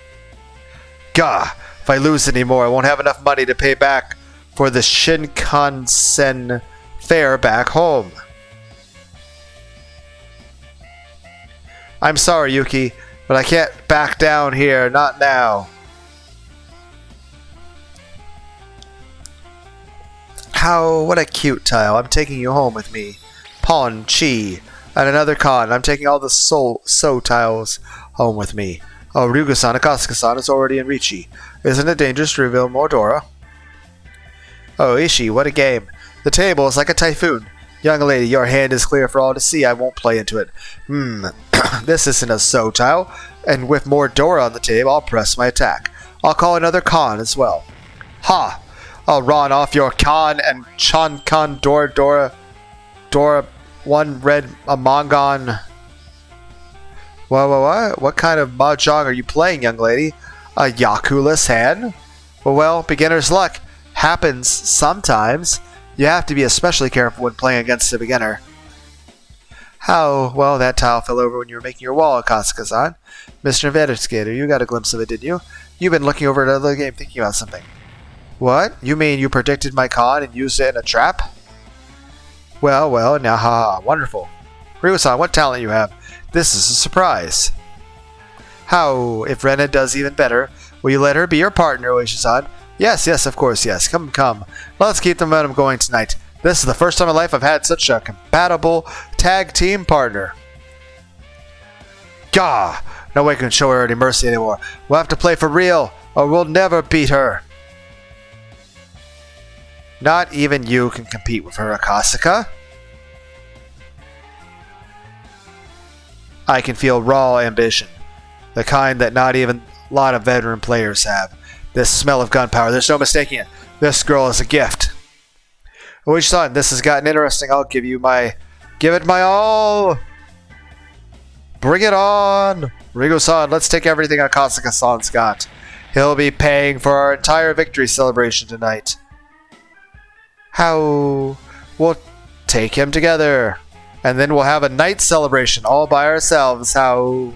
Gah! If I lose any more, I won't have enough money to pay back for the Shinkansen fare back home. I'm sorry, Yuki, but I can't back down here, not now. How, what a cute tile. I'm taking you home with me. Pawn, Chi, and another con. I'm taking all the So tiles home with me. Oh, Ryugo-san, Akasaka-san is already in Reichi. Isn't it dangerous to reveal more Dora? Oh, Ishii, what a game. The table is like a typhoon. Young lady, your hand is clear for all to see. I won't play into it. This isn't a so tile. And with more Dora on the table, I'll press my attack. I'll call another Khan as well. Ha! I'll run off your Khan and Chan Khan Dora, one red Amongon. What kind of mahjong are you playing, young lady? A Yakuless hand? Well, beginner's luck. Happens sometimes. You have to be especially careful when playing against a beginner. How? Well, that tile fell over when you were making your wall, Akatsuka-san. Mr. Investigator, you got a glimpse of it, didn't you? You've been looking over at another game thinking about something. What? You mean you predicted my con and used it in a trap? Well, now haha, wonderful. Ryu-san, what talent you have. This is a surprise. How? If Rena does even better, will you let her be your partner, Oishi-san? Yes, of course, yes. Come. Let's keep the momentum going tonight. This is the first time in my life I've had such a compatible tag team partner. Gah! No way can show her any mercy anymore. We'll have to play for real, or we'll never beat her. Not even you can compete with her, Akatsuka. I can feel raw ambition. The kind that not even a lot of veteran players have. This smell of gunpowder, there's no mistaking it. This girl is a gift. Oishi-san, this has gotten interesting. I'll give it my all. Bring it on. Rigo-san, let's take everything Akatsuka-san's got. He'll be paying for our entire victory celebration tonight. How? We'll take him together. And then we'll have a night celebration all by ourselves. How?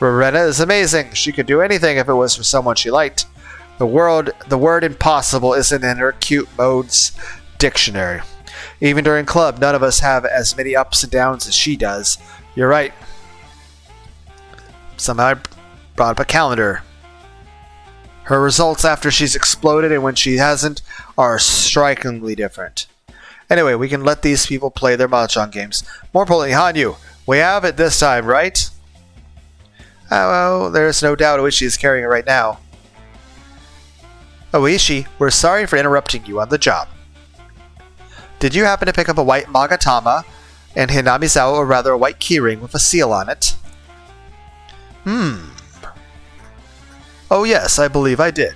Rena is amazing. She could do anything if it was for someone she liked. The word impossible isn't in her cute modes dictionary. Even during club, none of us have as many ups and downs as she does. You're right. Somehow I brought up a calendar. Her results after she's exploded and when she hasn't are strikingly different. Anyway, we can let these people play their mahjong games. More importantly, Hanyu, we have it this time, right? Well, there's no doubt Oishi is carrying it right now. Oishi, we're sorry for interrupting you on the job. Did you happen to pick up a white magatama and Hinamizawa, or rather a white keyring with a seal on it? Oh yes, I believe I did.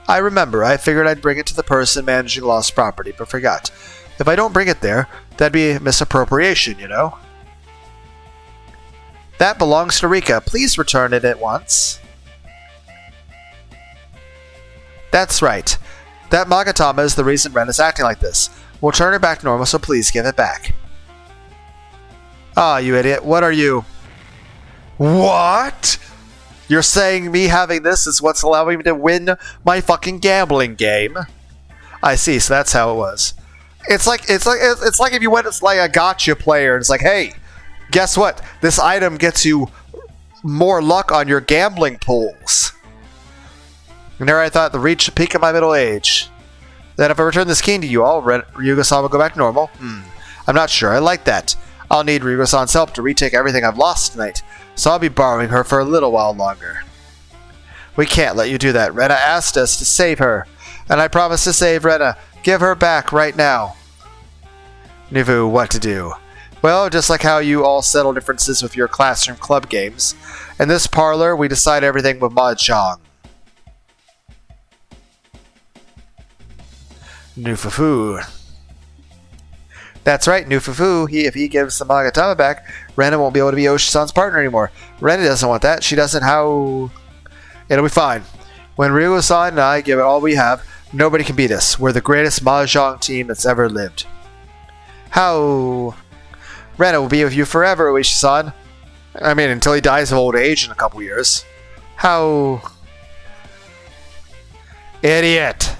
I remember, I figured I'd bring it to the person managing lost property, but forgot. If I don't bring it there, that'd be misappropriation, you know? That belongs to Rika. Please return it at once. That's right. That magatama is the reason Ren is acting like this. We'll turn her back to normal, so please give it back. Ah, you idiot. What are you? What? You're saying me having this is what's allowing me to win my fucking gambling game? I see, so that's how it was. It's like if you went as like a gotcha player and it's like, hey, guess what? This item gets you more luck on your gambling pools. And there I thought the peak of my middle age. Then if I return this key to you all, Ryuga-san will go back to normal? I'm not sure. I like that. I'll need Ryuga-san's help to retake everything I've lost tonight, so I'll be borrowing her for a little while longer. We can't let you do that. Rena asked us to save her, and I promised to save Rena. Give her back right now. Nivu, what to do? Well, just like how you all settle differences with your classroom club games, in this parlor we decide everything with mahjong. Nufufu. That's right, Nufufu. If he gives the magatama back, Rena won't be able to be Oishi-san's partner anymore. Rena doesn't want that. She doesn't. How? It'll be fine. When Ryuga-san and I give it all we have, nobody can beat us. We're the greatest mahjong team that's ever lived. How? Rena will be with you forever, Oishi-san. I mean, until he dies of old age in a couple years. How? Idiot.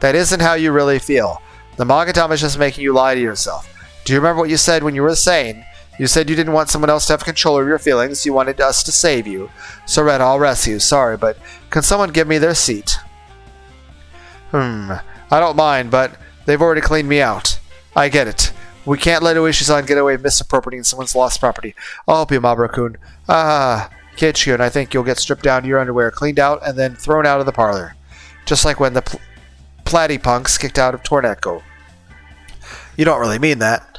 That isn't how you really feel. The magatama is just making you lie to yourself. Do you remember what you said when you were sane? You said you didn't want someone else to have control of your feelings. You wanted us to save you. So Rena, I'll rescue. Sorry, but can someone give me their seat? I don't mind, but they've already cleaned me out. I get it. We can't let Oishi-san get away with misappropriating someone's lost property. I'll help you, Mamoru-kun. Kichiko, I think you'll get stripped down to your underwear, cleaned out, and then thrown out of the parlor. Just like when the platypunks kicked out of Torneko. You don't really mean that.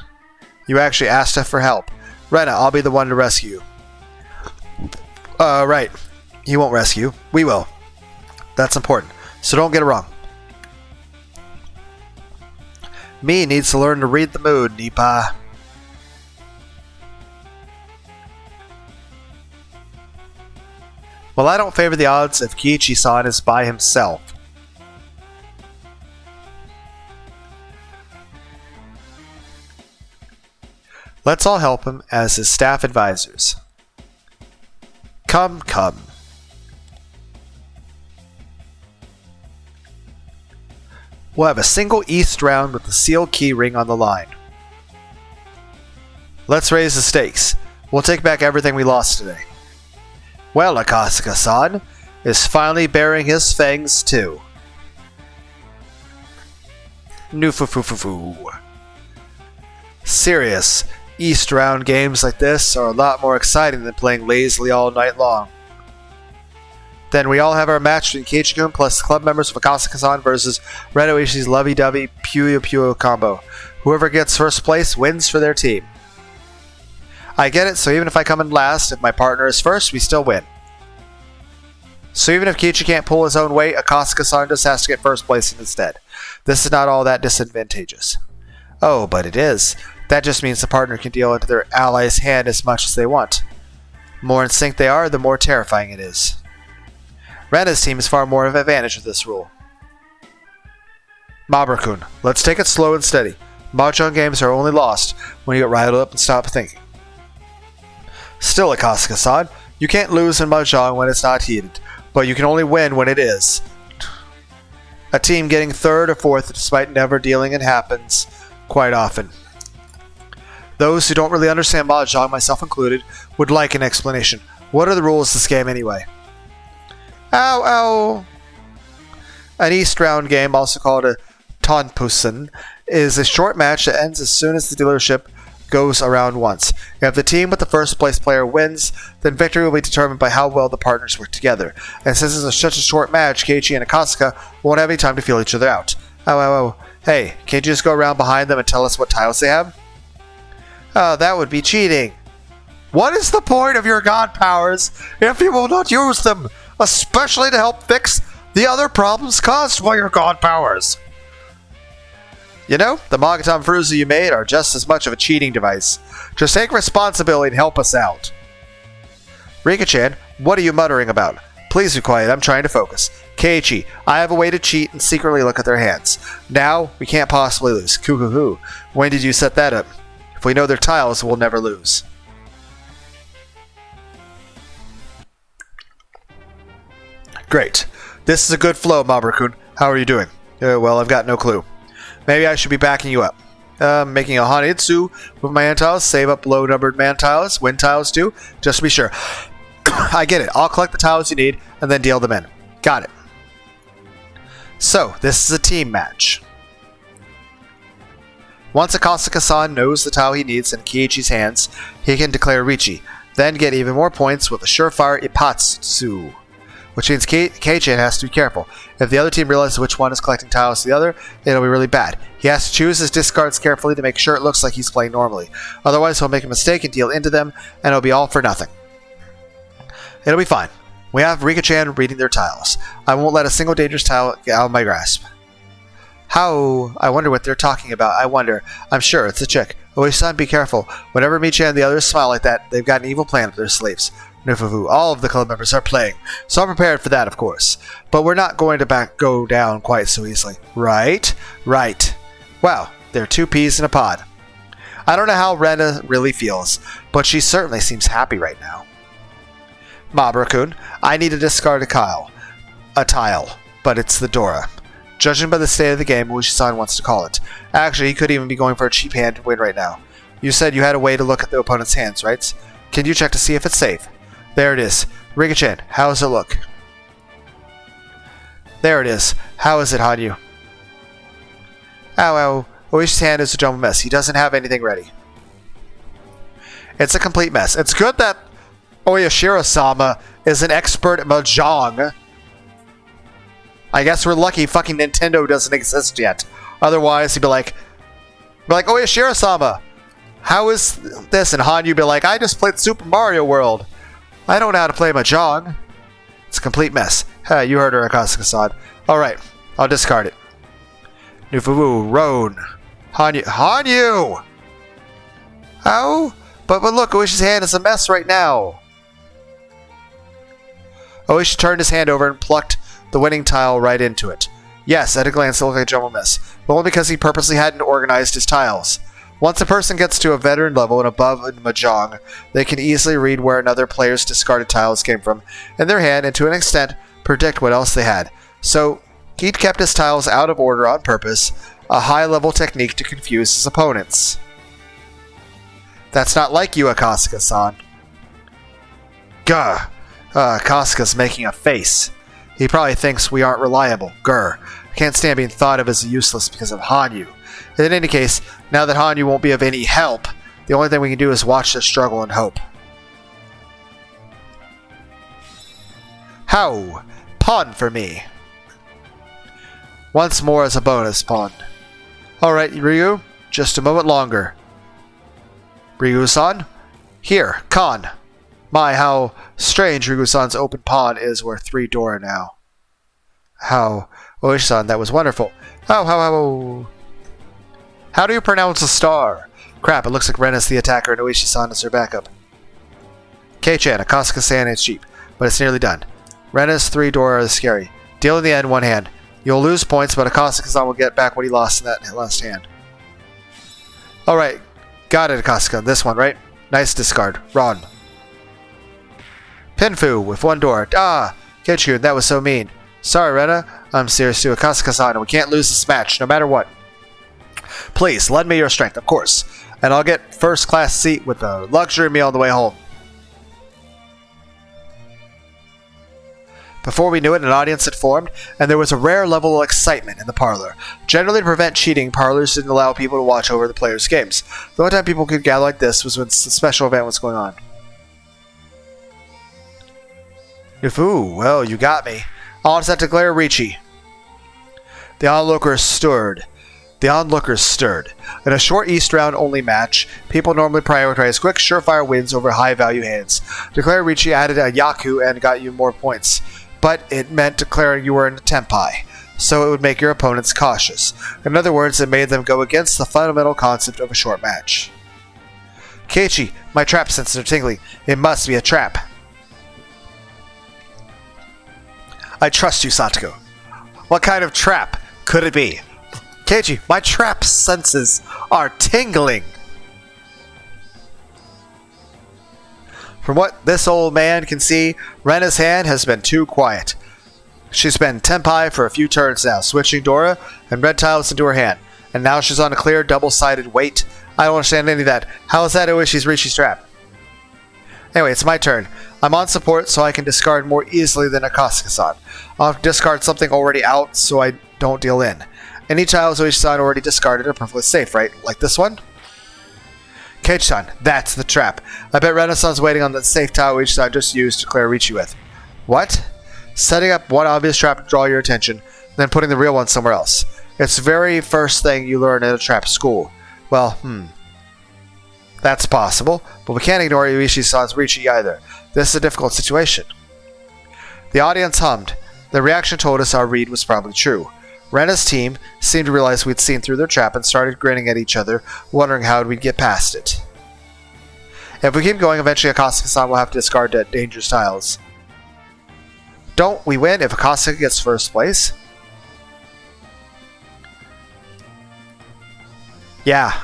You actually asked us for help. Rena, I'll be the one to rescue you. Right. He won't rescue. We will. That's important. So don't get it wrong. Me needs to learn to read the mood, Nipa. Well, I don't favor the odds if Kiichi-san is by himself. Let's all help him as his staff advisors. Come, come. We'll have a single East round with the sealed key ring on the line. Let's raise the stakes. We'll take back everything we lost today. Well, Akasaka-san is finally baring his fangs too. Noo-foo-foo-foo-foo. Serious. East round games like this are a lot more exciting than playing lazily all night long. Then we all have our match between Keiichi-kun plus club members of Akasaka-san versus Red Oishi's lovey-dovey Puyo Puyo combo. Whoever gets first place wins for their team. I get it, so even if I come in last, if my partner is first, we still win. So even if Keiichi can't pull his own weight, Akasaka-san just has to get first place instead. This is not all that disadvantageous. Oh, but it is. That just means the partner can deal into their ally's hand as much as they want. The more in sync they are, the more terrifying it is. Rena's team is far more of an advantage with this rule. Mamoru-kun, let's take it slow and steady. Mahjong games are only lost when you get riled up and stop thinking. Still, Akasaka-san, you can't lose in Mahjong when it's not heated, but you can only win when it is. A team getting third or fourth despite never dealing in happens quite often. Those who don't really understand Mahjong, myself included, would like an explanation. What are the rules of this game anyway? Ow, ow! An East round game, also called a Tonpusen, is a short match that ends as soon as the dealership goes around once. If the team with the first place player wins, then victory will be determined by how well the partners work together. And since it's such a short match, Keiichi and Akasaka won't have any time to feel each other out. Ow, ow, ow. Hey, can't you just go around behind them and tell us what tiles they have? Oh, that would be cheating. What is the point of your god powers if you will not use them, especially to help fix the other problems caused by your god powers? You know, the magatama fuwarazu you made are just as much of a cheating device. Just take responsibility and help us out. Rika-chan, what are you muttering about? Please be quiet, I'm trying to focus. Keiichi, I have a way to cheat and secretly look at their hands. Now, we can't possibly lose. Coo-hoo-hoo. When did you set that up? If we know their tiles, we'll never lose. Great. This is a good flow, Mamoru-kun. How are you doing? Well, I've got no clue. Maybe I should be backing you up. Making a Hanitsu with my hand tiles, save up low-numbered man tiles, wind tiles too, just to be sure. I get it. I'll collect the tiles you need and then deal them in. Got it. So, this is a team match. Once Akasaka-san knows the tile he needs in Kiichi's hands, he can declare Richi, then get even more points with a surefire Ipatsu, which means Keiichi has to be careful. If the other team realizes which one is collecting tiles to the other, it'll be really bad. He has to choose his discards carefully to make sure it looks like he's playing normally. Otherwise, he'll make a mistake and deal into them, and it'll be all for nothing. It'll be fine. We have Rika-chan reading their tiles. I won't let a single dangerous tile get out of my grasp. How? I wonder what they're talking about. I wonder. I'm sure it's a chick. Oishi-san, be careful. Whenever Michan and the others smile like that, they've got an evil plan up their sleeves. Nufufu, all of the club members are playing, so I'm prepared for that, of course. But we're not going to go down quite so easily. Right? Right. Wow, they're two peas in a pod. I don't know how Rena really feels, but she certainly seems happy right now. Mamoru-kun, I need to discard a tile, but it's the Dora. Judging by the state of the game, Oishi-san wants to call it. Actually, he could even be going for a cheap hand to win right now. You said you had a way to look at the opponent's hands, right? Can you check to see if it's safe? There it is. Rika-chan, how does it look? There it is. How is it, Hanyu? Ow, ow. Oishi's hand is a jumbled mess. He doesn't have anything ready. It's a complete mess. It's good that Oyashiro-sama is an expert at Mahjong. I guess we're lucky fucking Nintendo doesn't exist yet. Otherwise, he'd be like, oh yeah, Shirasama, how is this? And Hanyu be like, I just played Super Mario World. I don't know how to play Mahjong. It's a complete mess. Hey, you heard her, Akasaka-san. Alright, I'll discard it. Nufuwu, Roan. Hanyu! How? But look, Oishi's hand is a mess right now. Oishi turned his hand over and plucked the winning tile right into it. Yes, at a glance it looked like a jumbled mess, but only because he purposely hadn't organized his tiles. Once a person gets to a veteran level and above in Mahjong, they can easily read where another player's discarded tiles came from in their hand and to an extent predict what else they had. So, he'd kept his tiles out of order on purpose, a high-level technique to confuse his opponents. That's not like you, Akasaka-san. Gah! Akasaka's making a face. He probably thinks we aren't reliable. Grr. I can't stand being thought of as useless because of Hanyu. In any case, now that Hanyu won't be of any help, the only thing we can do is watch the struggle and hope. How? Pawn for me. Once more as a bonus pawn. Alright, Ryu, just a moment longer. Ryu-san? Here, Kan. My, how strange Ryu-san's open pawn is worth 3 Dora now. How? Oishi-san, that was wonderful. How do you pronounce a star? Crap, it looks like Ren is the attacker and Oishi-san is her backup. Keychain, Akasaka-san is cheap, but it's nearly done. Rena's 3 Dora is scary. Deal in the end, one hand. You'll lose points, but Akasaka-san will get back what he lost in that last hand. Alright, got it, Akasaka. This one, right? Nice discard. Ron. Pinfu with 1 Dora. Ah! Keichun, that was so mean. Sorry, Rena. I'm serious too. Akasaka-san, and we can't lose this match, no matter what. Please, lend me your strength, of course. And I'll get first-class seat with a luxury meal on the way home. Before we knew it, an audience had formed, and there was a rare level of excitement in the parlor. Generally, to prevent cheating, parlors didn't allow people to watch over the players' games. The only time people could gather like this was when the special event was going on. Ooh, well, you got me. I'll just declare Ricci. The onlookers stirred. In a short East round only match, people normally prioritize quick, surefire wins over high-value hands. Declare Ricci added a Yaku and got you more points, but it meant declaring you were in a Tenpai, so it would make your opponents cautious. In other words, it made them go against the fundamental concept of a short match. Keiichi, my trap senses are tingling. It must be a trap. I trust you, Satoko. What kind of trap could it be? Keiichi, my trap senses are tingling. From what this old man can see, Rena's hand has been too quiet. She's been Tenpai for a few turns now, switching Dora and red tiles into her hand. And now she's on a clear, double-sided wait. I don't understand any of that. How is that Oishi's Ricci's trap? Anyway, it's my turn. I'm on support, so I can discard more easily than Akasaka-san. I'll discard something already out, so I don't deal in. Any tiles Oishi-san already discarded are perfectly safe, right? Like this one? Keiichi-san, that's the trap. I bet Renaissance waiting on the safe tile Oishi-san just used to clear Ricci with. What? Setting up one obvious trap to draw your attention, then putting the real one somewhere else. It's the very first thing you learn in a trap school. Well, that's possible, but we can't ignore Oishi-san's Ricci either. This is a difficult situation. The audience hummed. The reaction told us our read was probably true. Rena's team seemed to realize we'd seen through their trap and started grinning at each other, wondering how we'd get past it. If we keep going, eventually Akasaka-san will have to discard dangerous tiles. Don't we win if Akasaka gets first place? Yeah,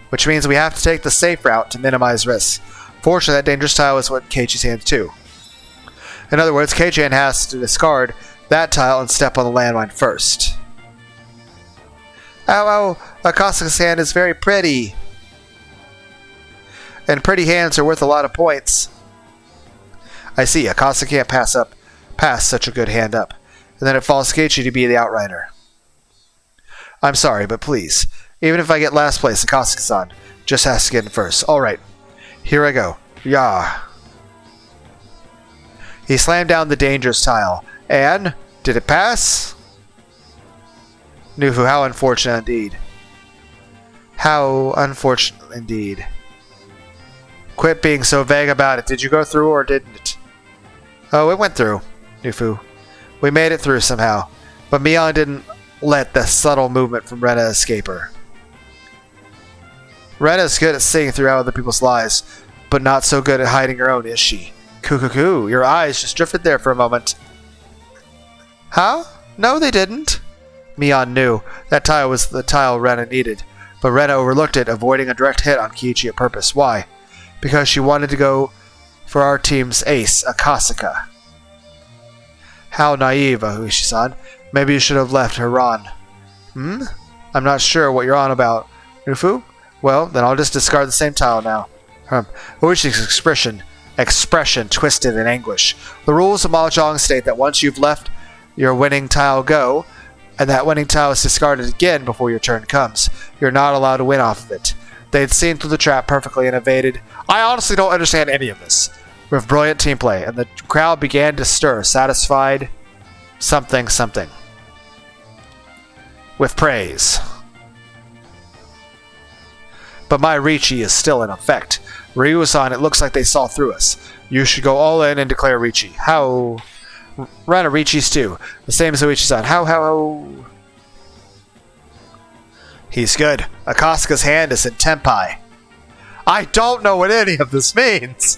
which means we have to take the safe route to minimize risks. Fortunately, that dangerous tile is what Keiichi's hands too. In other words, Keiichi has to discard that tile and step on the landmine first. Ow, Akasaka's hand is very pretty. And pretty hands are worth a lot of points. I see, Akasaka can't pass such a good hand up. And then it falls to Keiichi to be the outrider. I'm sorry, but please, even if I get last place, Akasaka-san just has to get in first. Alright, here I go. Yah. He slammed down the dangerous tile. And, did it pass? Nufu, how unfortunate indeed. How unfortunate indeed. Quit being so vague about it. Did you go through or didn't it? Oh, it went through, Nufu. We made it through somehow. But Mion didn't let the subtle movement from Rena escape her. Rena is good at seeing through other people's lies, but not so good at hiding her own, is she? Cuckoo, your eyes just drifted there for a moment. Huh? No, they didn't. Mion knew that tile was the tile Rena needed, but Rena overlooked it, avoiding a direct hit on Kiichi at purpose. Why? Because she wanted to go for our team's ace, Akasaka. How naive, Ahuishi-san. Maybe you should have left her on. I'm not sure what you're on about. Nufu? Well, then I'll just discard the same tile now. Ahuishi's expression twisted in anguish. The rules of Mahjong state that once you've left your winning tile go, and that winning tile is discarded again before your turn comes, you're not allowed to win off of it. They'd seen through the trap perfectly and evaded. I honestly don't understand any of this. With brilliant team play, and the crowd began to stir, satisfied something. With praise. But my Riichi is still in effect. Ryu-san, it looks like they saw through us. You should go all in and declare Riichi. How? Run a Riichi's too. The same as Uichi-san. How? He's good. Akasaka's hand is in Tenpai. I don't know what any of this means.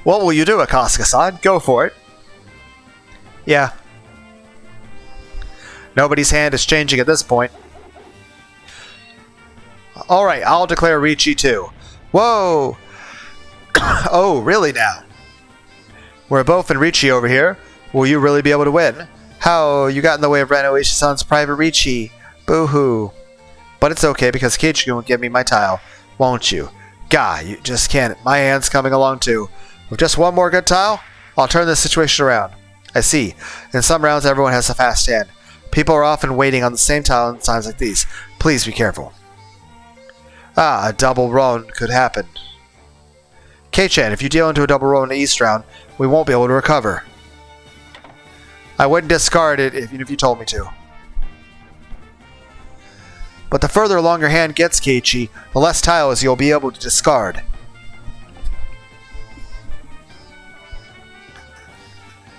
What will you do, Akasaka-san? Go for it. Yeah. Nobody's hand is changing at this point. Alright, I'll declare Riichi too. Whoa! Oh, really now? We're both in Riichi over here. Will you really be able to win? How? You got in the way of Reno Uichi-san's private Riichi. Boo-hoo. But it's okay because Keiichi will give me my tile. Won't you? Gah, you just can't. My hand's coming along too. With just one more good tile, I'll turn this situation around. I see. In some rounds, everyone has a fast hand. People are often waiting on the same tile in times like these. Please be careful. A double roll could happen. Keychain, if you deal into a double roll in the East round, we won't be able to recover. I wouldn't discard it even if you told me to. But the further along your hand gets, Keiichi, the less tiles you'll be able to discard.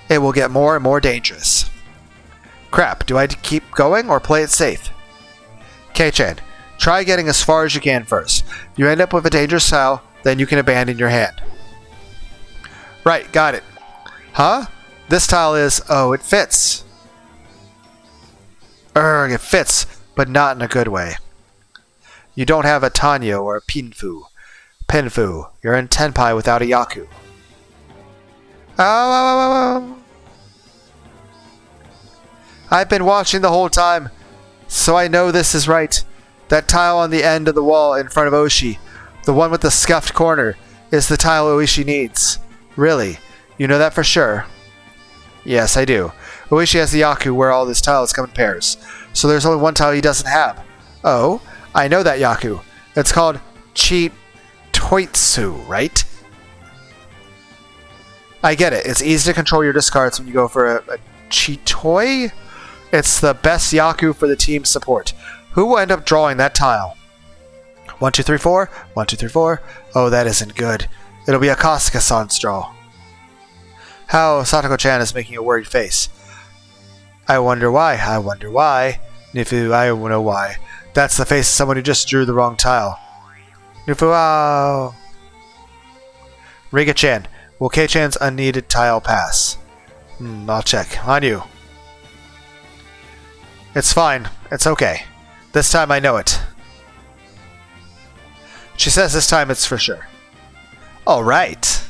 It will get more and more dangerous. Crap, do I keep going or play it safe? Keiichi, try getting as far as you can first. If you end up with a dangerous tile, then you can abandon your hand. Right, got it. Huh? This tile is... Oh, it fits. It fits, but not in a good way. You don't have a Tanyo or a Pinfu. Pinfu, you're in Tenpai without a Yaku. Oh. I've been watching the whole time, so I know this is right. That tile on the end of the wall in front of Oshi, the one with the scuffed corner, is the tile Oishi needs. Really? You know that for sure? Yes, I do. Oishi has the Yaku where all his tiles come in pairs, so there's only one tile he doesn't have. Oh, I know that Yaku. It's called Toitsu, right? I get it. It's easy to control your discards when you go for a Chitoi. It's the best Yaku for the team support. Who will end up drawing that tile? 1, 2, 3, 4. 1, 2, 3, 4. Oh, that isn't good. It'll be Akasaka-san's draw. How? Satoko-chan is making a worried face. I wonder why. Nufu, I know why. That's the face of someone who just drew the wrong tile. Nufu, oh. Riga-chan, will Kei-chan's unneeded tile pass? I'll check. On you. It's fine. It's okay. This time I know it. She says this time it's for sure. Alright.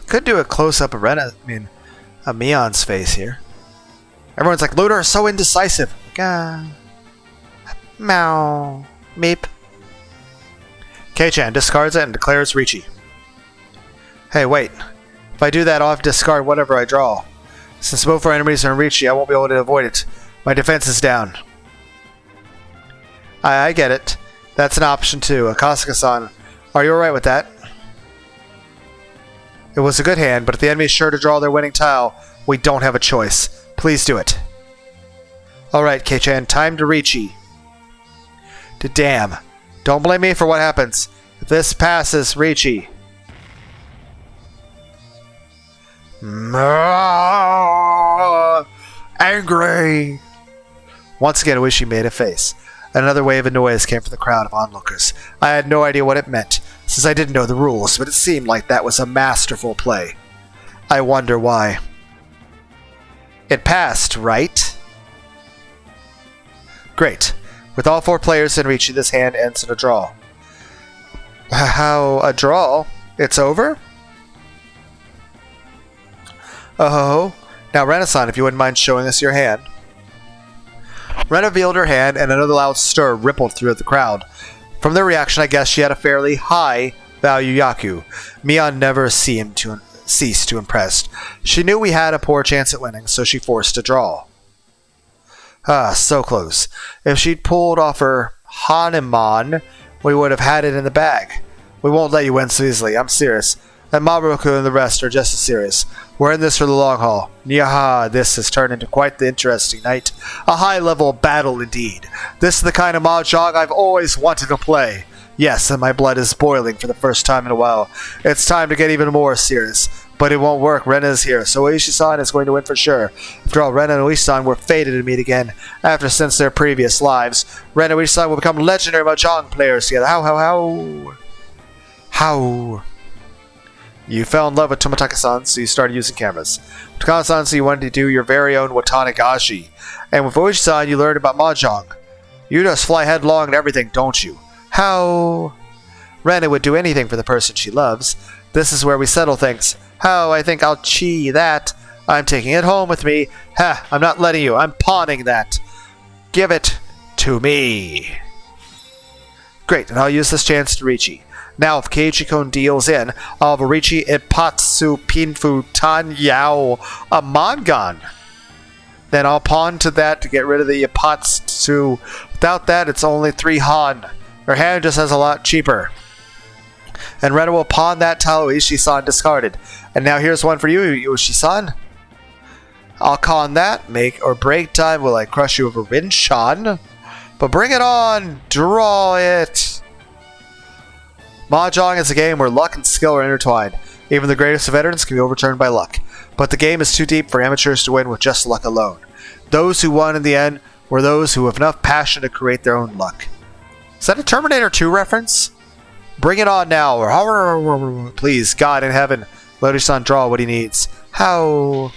Could do a close-up of Mion's face here. Everyone's like, Lunar is so indecisive. Like, meow. Meep. Kei-chan discards it and declares Riichi. Hey, wait. If I do that, I'll have to discard whatever I draw. Since both our enemies are in Riichi, I won't be able to avoid it. My defense is down. I get it. That's an option too. Akasaka-san, are you alright with that? It was a good hand, but if the enemy is sure to draw their winning tile, we don't have a choice. Please do it. Alright, Keychain, time to Riichi. Damn. Don't blame me for what happens. If this passes, Riichi. Angry! Once again, Oishi made a face. Another wave of noise came from the crowd of onlookers. I had no idea what it meant, since I didn't know the rules, but it seemed like that was a masterful play. I wonder why. It passed, right? Great. With all 4 players in Riichi, this hand ends in a draw. How, a draw? It's over? Oh, now Renaissance, if you wouldn't mind showing us your hand. Ren revealed her hand, and another loud stir rippled through the crowd. From their reaction, I guess she had a fairly high value Yaku. Mion never seemed to cease to impress. She knew we had a poor chance at winning, so she forced a draw. Ah, so close. If she'd pulled off her Hanuman, we would have had it in the bag. We won't let you win so easily, I'm serious. And Maburoku and the rest are just as serious. We're in this for the long haul. Nyaha, this has turned into quite the interesting night. A high-level battle indeed. This is the kind of mahjong I've always wanted to play. Yes, and my blood is boiling for the first time in a while. It's time to get even more serious. But it won't work. Rena is here, so Oishi-san is going to win for sure. After all, Rena and Oishi-san were fated to meet again since their previous lives. Rena and Oishi-san will become legendary mahjong players together. How? You fell in love with Tomitaka-san, so you started using cameras. Tomitaka-san, so you wanted to do your very own Watanagashi. And with Oishi-san, you learned about mahjong. You just fly headlong and everything, don't you? How? Rena would do anything for the person she loves. This is where we settle things. How? I think I'll chi that. I'm taking it home with me. Ha! I'm not letting you. I'm pawning that. Give it to me. Great, and I'll use this chance to Riichi. Now, if Keiichi-kun deals in, I'll have a Riichi Ipatsu Pinfu Tan Yao a Mangan. Then I'll pawn to that to get rid of the Ipatsu. Without that, it's only 3 Han. Her hand just has a lot cheaper. And Rena will pawn that tile Oishi-san discarded. And now here's one for you, Oishi-san. I'll con that. Make or break time. Will I crush you over Rinshan? But bring it on! Draw it! Mahjong is a game where luck and skill are intertwined. Even the greatest of veterans can be overturned by luck. But the game is too deep for amateurs to win with just luck alone. Those who won in the end were those who have enough passion to create their own luck. Is that a Terminator 2 reference? Bring it on now, or please, God in heaven, let Oishi-san draw what he needs. How?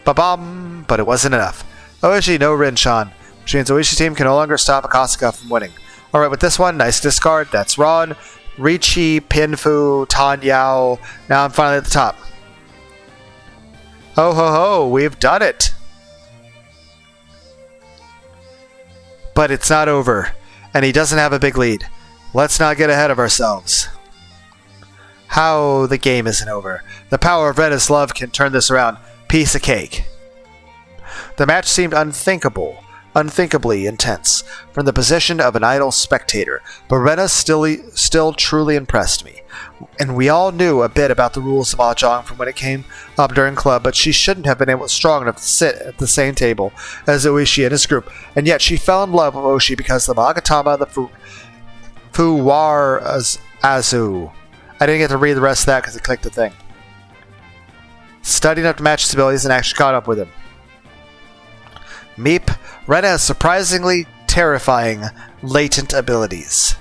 Ba-bum! But it wasn't enough. Oishi, no Rinshan, which means Oishi's team can no longer stop Akasaka from winning. Alright, with this one, nice discard, that's Ron, Riichi, Pinfu, Tan Yao. Now I'm finally at the top. Ho ho ho, we've done it! But it's not over. And he doesn't have a big lead. Let's not get ahead of ourselves. How the game isn't over. The power of Rena's love can turn this around. Piece of cake. The match seemed unthinkably intense, from the position of an idle spectator, but Rena still truly impressed me. And we all knew a bit about the rules of mahjong from when it came up during club, but she shouldn't have been strong enough to sit at the same table as Oishi and his group, and yet she fell in love with Oishi because the magatama, the fuwarazu. I didn't get to read the rest of that because I clicked the thing. Studying up to match his abilities and actually caught up with him. Meep, Rena has surprisingly terrifying latent abilities.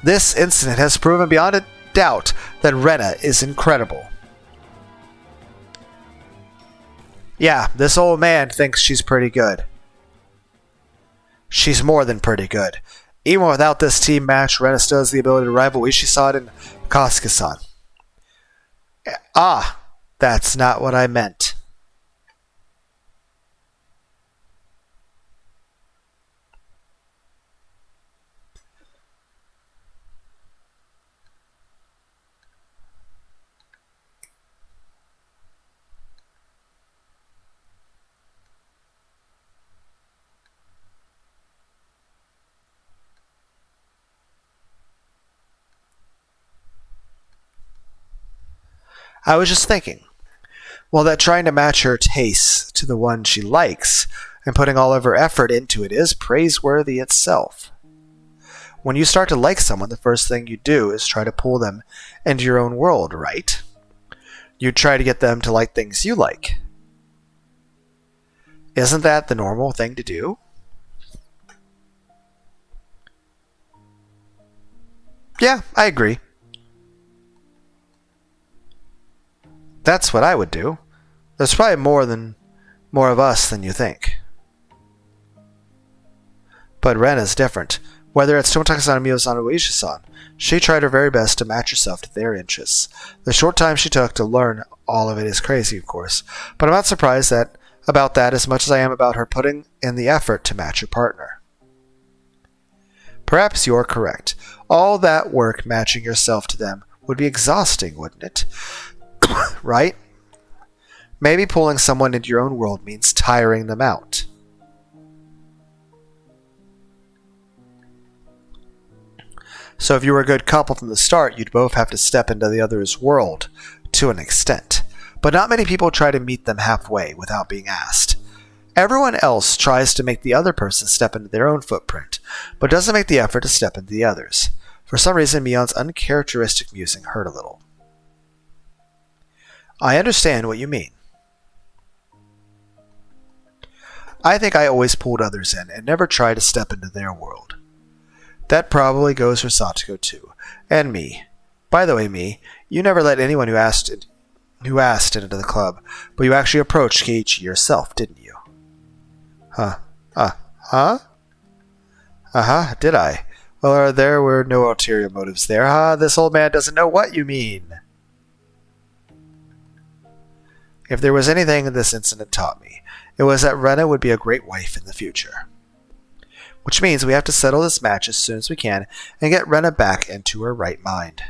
This incident has proven beyond a doubt that Rena is incredible. Yeah, this old man thinks she's pretty good. She's more than pretty good. Even without this team match, Rena still has the ability to rival Oishi-san and Akasaka-san. Ah, that's not what I meant. I was just thinking, well, that trying to match her tastes to the one she likes and putting all of her effort into it is praiseworthy itself. When you start to like someone, the first thing you do is try to pull them into your own world, right? You try to get them to like things you like. Isn't that the normal thing to do? Yeah, I agree. That's what I would do. There's probably more of us than you think. But Ren is different. Whether it's Tomotaku-san or Miyo-san or Uishi-san, she tried her very best to match herself to their interests. The short time she took to learn all of it is crazy, of course, but I'm not surprised about that as much as I am about her putting in the effort to match her partner. Perhaps you're correct. All that work matching yourself to them would be exhausting, wouldn't it? Right? Maybe pulling someone into your own world means tiring them out. So if you were a good couple from the start, you'd both have to step into the other's world, to an extent. But not many people try to meet them halfway without being asked. Everyone else tries to make the other person step into their own footprint, but doesn't make the effort to step into the others. For some reason, Mion's uncharacteristic musing hurt a little. I understand what you mean. I think I always pulled others in and never tried to step into their world. That probably goes for Satoko too. And me. By the way, me, you never let anyone who asked into the club, but you actually approached Keiichi yourself, didn't you? Huh? Did I? Well, there were no ulterior motives there. This old man doesn't know what you mean. If there was anything this incident taught me, it was that Rena would be a great wife in the future. Which means we have to settle this match as soon as we can and get Rena back into her right mind.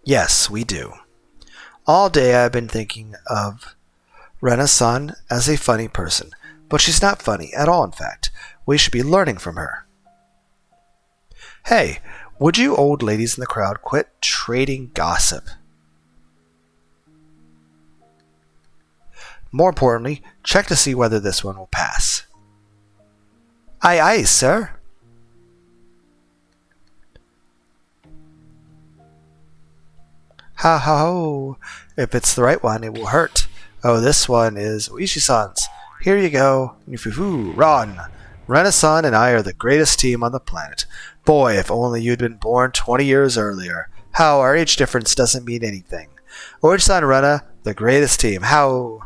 Yes, we do. All day I've been thinking of Rena-san as a funny person, but she's not funny at all, in fact. We should be learning from her. Hey, would you old ladies in the crowd quit trading gossip? More importantly, check to see whether this one will pass. Aye, aye, sir. Ha ha ho! If it's the right one, it will hurt. Oh, this one is Uishi-san's. Here you go. Nufufu, Ron. Rena-san and I are the greatest team on the planet. Boy, if only you'd been born 20 years earlier. How our age difference doesn't mean anything. Uishi-san and Rena, the greatest team. How?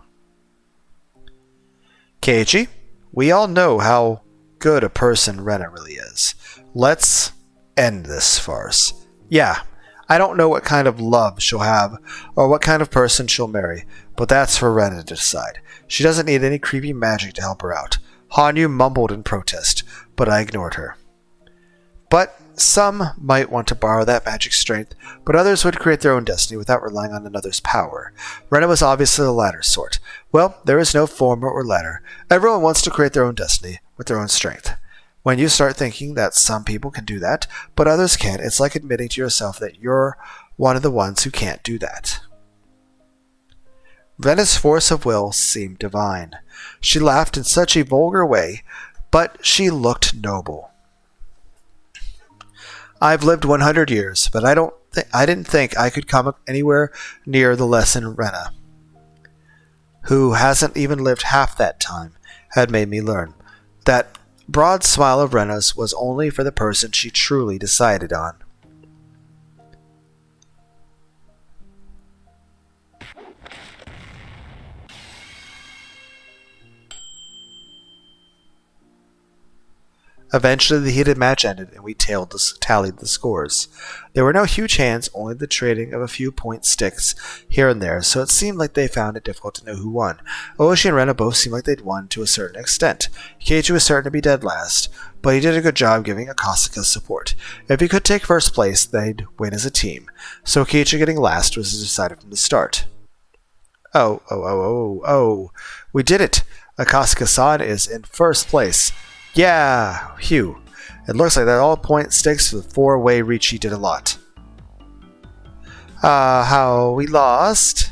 Keiichi, we all know how good a person Rena really is. Let's end this farce. Yeah. I don't know what kind of love she'll have or what kind of person she'll marry, but that's for Rena to decide. She doesn't need any creepy magic to help her out. Hanyu mumbled in protest, but I ignored her. But some might want to borrow that magic strength, but others would create their own destiny without relying on another's power. Rena was obviously the latter sort. Well, there is no former or latter. Everyone wants to create their own destiny with their own strength. When you start thinking that some people can do that, but others can't, it's like admitting to yourself that you're one of the ones who can't do that. Rena's force of will seemed divine. She laughed in such a vulgar way, but she looked noble. I've lived 100 years, but I didn't think I could come anywhere near the lesson Rena, who hasn't even lived half that time, had made me learn. That broad smile of Rena's was only for the person she truly decided on. Eventually, the heated match ended, and we tallied the scores. There were no huge hands, only the trading of a few point sticks here and there, so it seemed like they found it difficult to know who won. Oishi and Rena both seemed like they'd won to a certain extent. Keiichi was certain to be dead last, but he did a good job giving Akasaka support. If he could take first place, they'd win as a team, so Keiichi getting last was decided from the start. Oh, we did it! Akasaka-san is in first place. Yeah, phew. It looks like that all point sticks for the four-way Ricci did a lot. How we lost?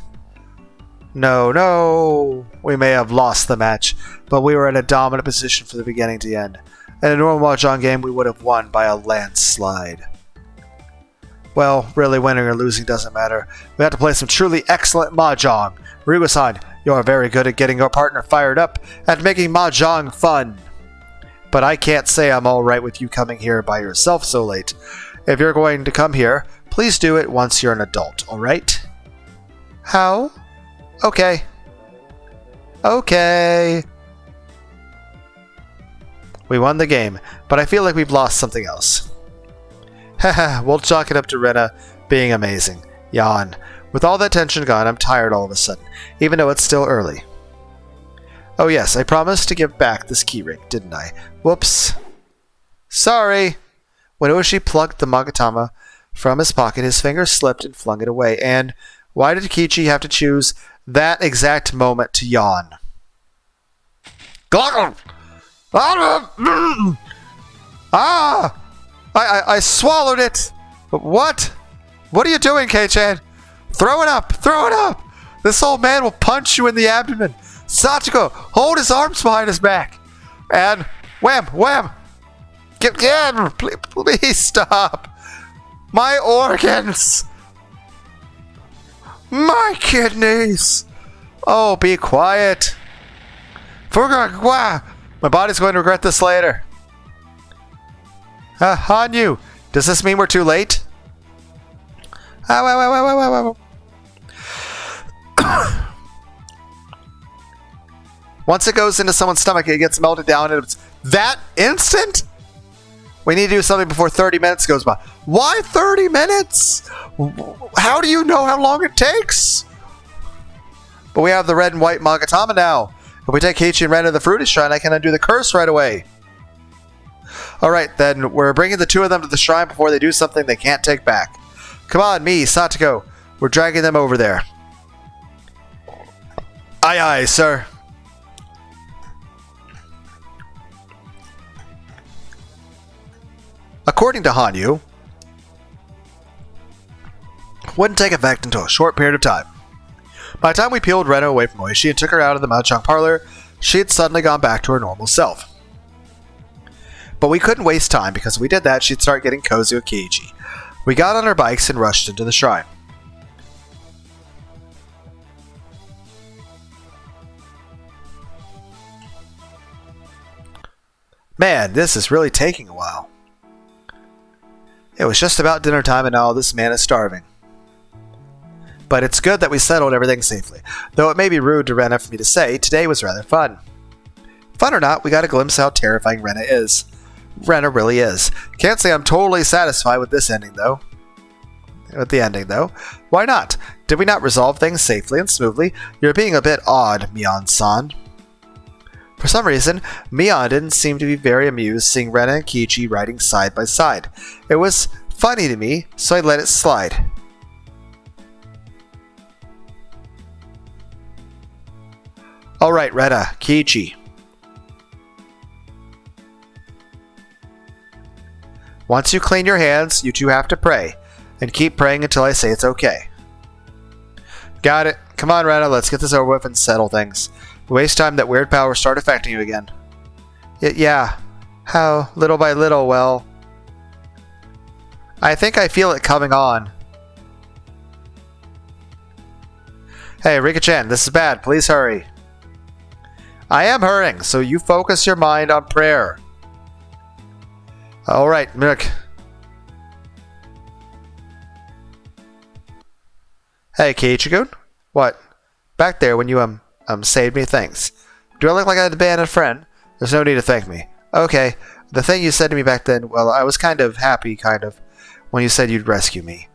No. We may have lost the match, but we were in a dominant position from the beginning to the end. In a normal Mahjong game, we would have won by a landslide. Well, really winning or losing doesn't matter. We have to play some truly excellent Mahjong. Ryuga-san, you are very good at getting your partner fired up and making Mahjong fun. But I can't say I'm alright with you coming here by yourself so late. If you're going to come here, please do it once you're an adult, alright? How? Okay. We won the game, but I feel like we've lost something else. Haha, we'll chalk it up to Rena being amazing. Yawn. With all that tension gone, I'm tired all of a sudden, even though it's still early. Oh yes, I promised to give back this keyring, didn't I? Whoops. Sorry. When Oishi plucked the magatama from his pocket, his finger slipped and flung it away. And why did Keiichi have to choose that exact moment to yawn? I swallowed it! What? What are you doing, Keychain? Throw it up! This old man will punch you in the abdomen. Sachiko, hold his arms behind his back. And wham! Get him! Please stop! My organs! My kidneys! Oh, be quiet. My body's going to regret this later. Hanyu, does this mean we're too late? Once it goes into someone's stomach, it gets melted down, and it's that instant? We need to do something before 30 minutes goes by. Why 30 minutes? How do you know how long it takes? But we have the red and white magatama now. If we take Keiichi and Ren to the Fruity Shrine, I can undo the curse right away. Alright, then we're bringing the two of them to the shrine before they do something they can't take back. Come on, me, Satoko. We're dragging them over there. Aye, sir. According to Hanyu, wouldn't take effect until a short period of time. By the time we peeled Rena away from Oishi and took her out of the Mahjong parlor, she had suddenly gone back to her normal self. But we couldn't waste time, because if we did that, she'd start getting cozy with Keiichi. We got on our bikes and rushed into the shrine. Man, this is really taking a while. It was just about dinner time and now this man is starving. But it's good that we settled everything safely. Though it may be rude to Rena for me to say, today was rather fun. Fun or not, we got a glimpse of how terrifying Rena is. Rena really is. Can't say I'm totally satisfied with this ending though. Why not? Did we not resolve things safely and smoothly? You're being a bit odd, Mion-san. For some reason, Mion didn't seem to be very amused seeing Rena and Keiichi riding side by side. It was funny to me, so I let it slide. Alright, Rena, Keiichi. Once you clean your hands, you two have to pray. And keep praying until I say it's okay. Got it. Come on, Rena, let's get this over with and settle things. Waste time, that weird power start affecting you again. Yeah. How? Little by little, well... I think I feel it coming on. Hey, Rika-chan, this is bad. Please hurry. I am hurrying, so you focus your mind on prayer. Alright, Mick. Hey, Keiichi-kun? What? Back there when you, saved me, thanks. Do I look like I had abandoned a friend? There's no need to thank me. Okay, The thing you said to me back then, well, I was kind of happy, when you said you'd rescue me.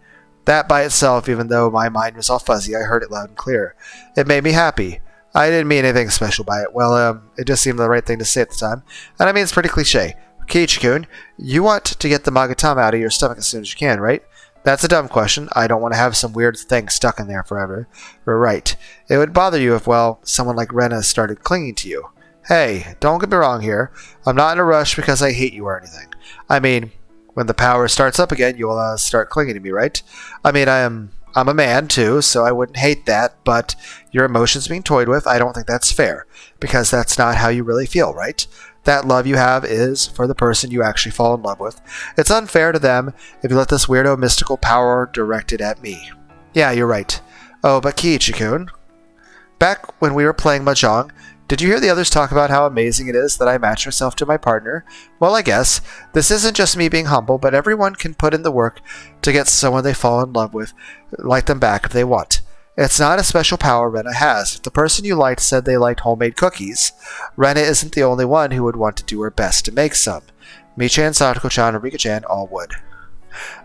That by itself, even though my mind was all fuzzy, I heard it loud and clear. It made me happy. I didn't mean anything special by it. Well, it just seemed the right thing to say at the time. And I mean, it's pretty cliche. Keiichi-kun, you want to get the magatama out of your stomach as soon as you can, right? That's a dumb question. I don't want to have some weird thing stuck in there forever. Right. It would bother you if, well, someone like Rena started clinging to you. Hey, don't get me wrong here. I'm not in a rush because I hate you or anything. I mean, when the power starts up again, you'll start clinging to me, right? I mean, I'm a man too, so I wouldn't hate that, but your emotions being toyed with, I don't think that's fair, because that's not how you really feel, right? That love you have is for the person you actually fall in love with. It's unfair to them if you let this weirdo mystical power direct it at me. Yeah, you're right. Oh, but Keiichi-kun, back when we were playing Mahjong, did you hear the others talk about how amazing it is that I match myself to my partner? Well, I guess this isn't just me being humble, but everyone can put in the work to get someone they fall in love with, like them back if they want. It's not a special power Rena has. If the person you liked said they liked homemade cookies, Rena isn't the only one who would want to do her best to make some. Mi-chan, Satoko-chan, and Rika-chan all would.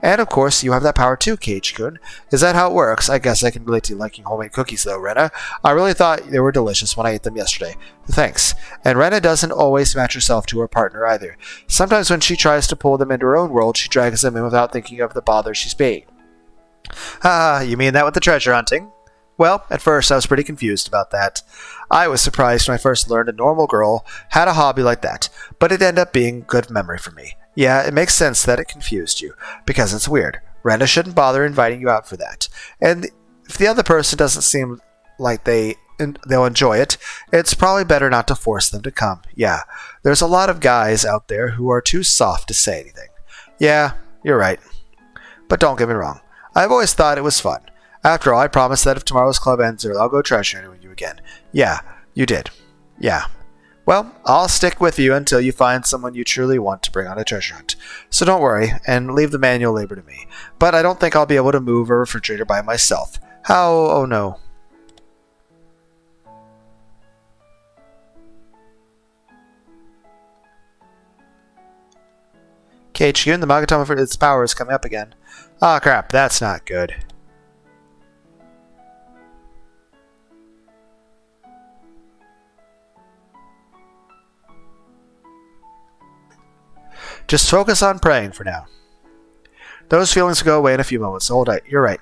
And of course, you have that power too, Keiichi-kun. Is that how it works? I guess I can relate to you liking homemade cookies though, Rena. I really thought they were delicious when I ate them yesterday. Thanks. And Rena doesn't always match herself to her partner either. Sometimes when she tries to pull them into her own world, she drags them in without thinking of the bother she's being. Ah, you mean that with the treasure hunting? Well, at first I was pretty confused about that. I was surprised when I first learned a normal girl had a hobby like that, but it ended up being good memory for me. Yeah, it makes sense that it confused you, because it's weird. Rena shouldn't bother inviting you out for that. And if the other person doesn't seem like they'll enjoy it, it's probably better not to force them to come. Yeah, there's a lot of guys out there who are too soft to say anything. Yeah, you're right. But don't get me wrong. I've always thought it was fun. After all, I promised that if tomorrow's club ends early, I'll go treasure hunting with you again. Yeah, you did. Yeah. Well, I'll stick with you until you find someone you truly want to bring on a treasure hunt. So don't worry, and leave the manual labor to me. But I don't think I'll be able to move a refrigerator by myself. How? Oh no. Keiichi-kun, the magatama for its power is coming up again. Ah, crap, that's not good. Just focus on praying for now. Those feelings will go away in a few moments. Hold on, you're right.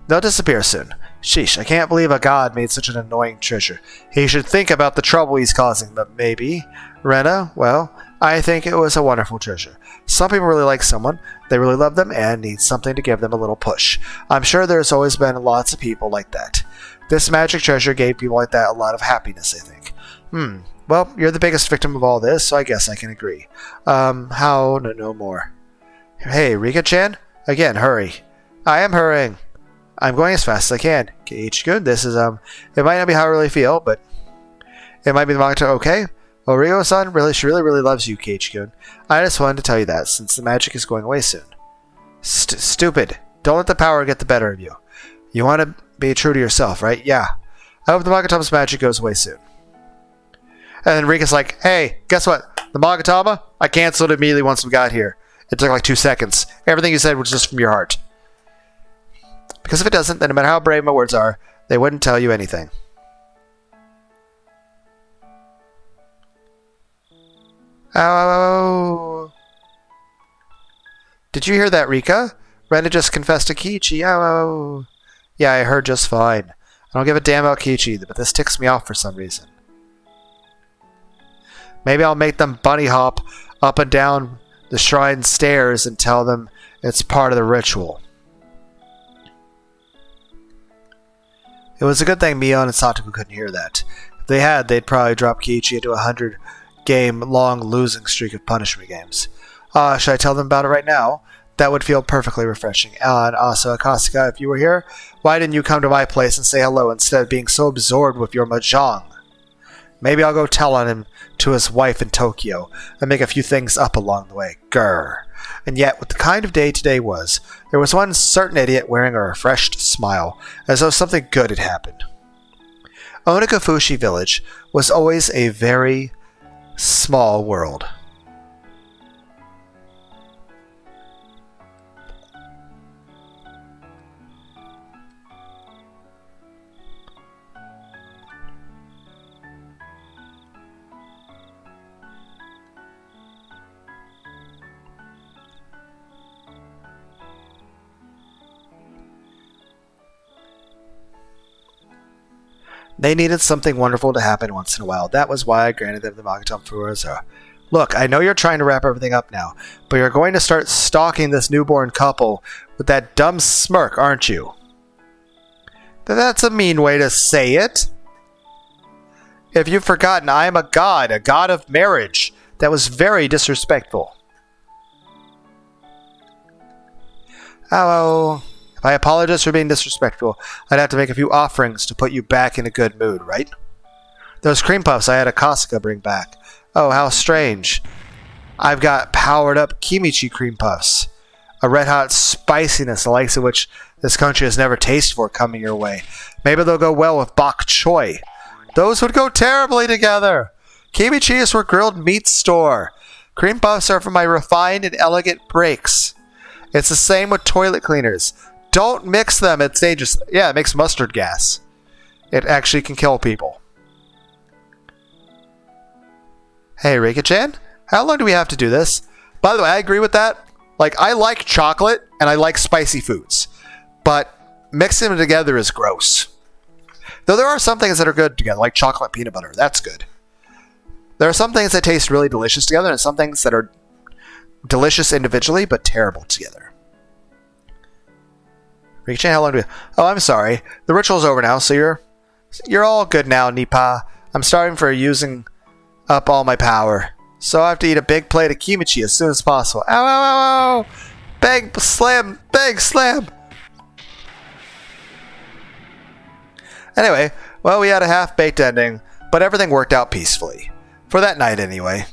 They'll disappear soon. Sheesh, I can't believe a god made such an annoying treasure. He should think about the trouble he's causing, but maybe. Rena, well, I think it was a wonderful treasure. Some people really like someone, they really love them, and need something to give them a little push. I'm sure there's always been lots of people like that. This magic treasure gave people like that a lot of happiness, I think. Well, you're the biggest victim of all this, so I guess I can agree. How? No more. Hey, Rika-chan? Again, hurry. I am hurrying. I'm going as fast as I can. Keiichi-kun, this is, it might not be how I really feel, but it might be the manga, okay? Well, Ryo-san, she really loves you, Keiichi-kun. I just wanted to tell you that, since the magic is going away soon. Stupid. Don't let the power get the better of you. You want to be true to yourself, right? Yeah. I hope the Magatama's magic goes away soon. And then Rika's like, hey, guess what? The Magatama? I canceled it immediately once we got here. It took like 2 seconds. Everything you said was just from your heart. Because if it doesn't, then no matter how brave my words are, they wouldn't tell you anything. Oh. Did you hear that, Rika? Rena just confessed to Kichi. Oh. Yeah, I heard just fine. I don't give a damn about Kichi, but this ticks me off for some reason. Maybe I'll make them bunny hop up and down the shrine stairs and tell them it's part of the ritual. It was a good thing Mion and Satoku couldn't hear that. If they had, they'd probably drop Kiichi into a 100-game-long losing streak of punishment games. Should I tell them about it right now? That would feel perfectly refreshing. And also, Akasaka, if you were here, why didn't you come to my place and say hello instead of being so absorbed with your mahjong? Maybe I'll go tell on him to his wife in Tokyo and make a few things up along the way. Grr. And yet, with the kind of day today was, there was one certain idiot wearing a refreshed smile, as though something good had happened. Onikafushi village was always a very small world. They needed something wonderful to happen once in a while. That was why I granted them the magatama fuwarazu. Look, I know you're trying to wrap everything up now, but you're going to start stalking this newborn couple with that dumb smirk, aren't you? That's a mean way to say it. If you've forgotten, I am a god of marriage. That was very disrespectful. Oh, if I apologize for being disrespectful, I'd have to make a few offerings to put you back in a good mood, right? Those cream puffs I had a Kasuga bring back. Oh, how strange. I've got powered up kimchi cream puffs. A red-hot spiciness, the likes of which this country has never tasted before, coming your way. Maybe they'll go well with bok choy. Those would go terribly together. Kimchi is for grilled meat store. Cream puffs are for my refined and elegant breaks. It's the same with toilet cleaners. Don't mix them, it's dangerous. Yeah, it makes mustard gas. It actually can kill people. Hey, Rika-chan, how long do we have to do this? By the way, I agree with that. Like, I like chocolate and I like spicy foods, but mixing them together is gross. Though there are some things that are good together, like chocolate peanut butter. That's good. There are some things that taste really delicious together, and some things that are delicious individually, but terrible together. Rika-chan, how long do we... Oh, I'm sorry. The ritual's over now, so you're all good now, Nipa. I'm starving for using up all my power. So I have to eat a big plate of kimchi as soon as possible. Ow, ow, ow, ow! Bang, slam! Bang, slam! Anyway, well, we had a half-baked ending, but everything worked out peacefully. For that night, anyway.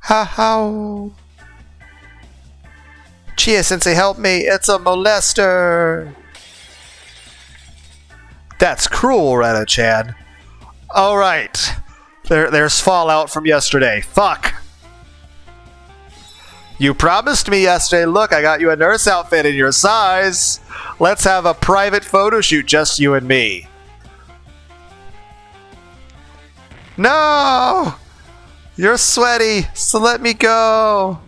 Ha-ha! Chia-sensei, help me! It's a molester! That's cruel, Rena-chan. Alright. There's fallout from yesterday. Fuck! You promised me yesterday, look, I got you a nurse outfit in your size. Let's have a private photo shoot, just you and me. No! You're sweaty, so let me go.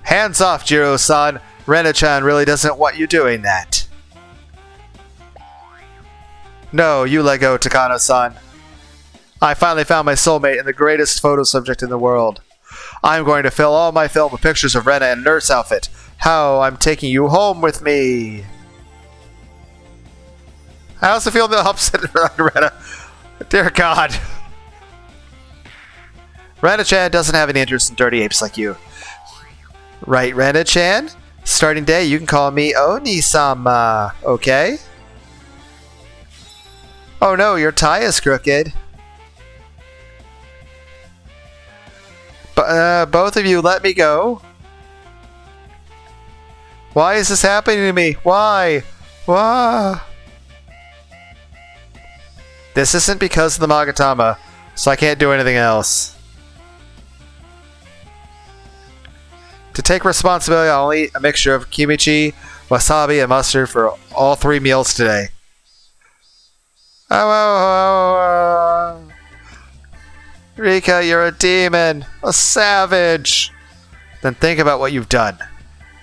Hands off, Jiro-san. Rena-chan really doesn't want you doing that. No, you let go, Takano-san. I finally found my soulmate and the greatest photo subject in the world. I'm going to fill all my film with pictures of Rena in a nurse outfit. How I'm taking you home with me. I also feel the opposite around Rena. Dear God. Rena-chan doesn't have any interest in dirty apes like you. Right, Rena-chan? Starting day, you can call me Oni-sama, okay? Oh no, your tie is crooked. Both of you, let me go. Why is this happening to me? Why? Why? This isn't because of the magatama, so I can't do anything else. To take responsibility, I'll eat a mixture of kimchi, wasabi, and mustard for all 3 meals today. Oh. Rika, you're a demon. A savage. Then think about what you've done.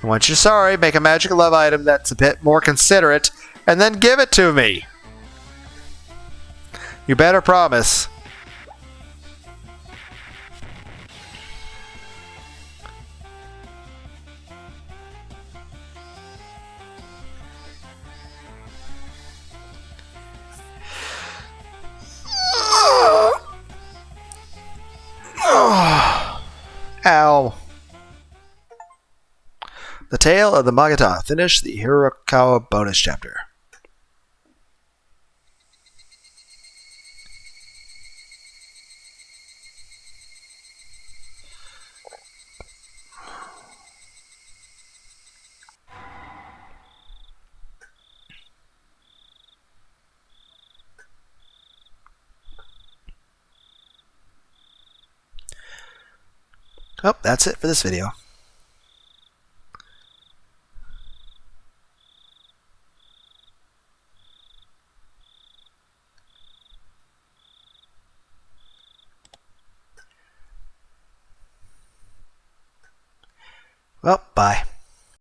And once you're sorry, make a magic love item that's a bit more considerate, and then give it to me. You better promise. Ow. The Tale of the Magatama. Finish the Hirukowashi bonus chapter. Oh, that's it for this video. Well, bye.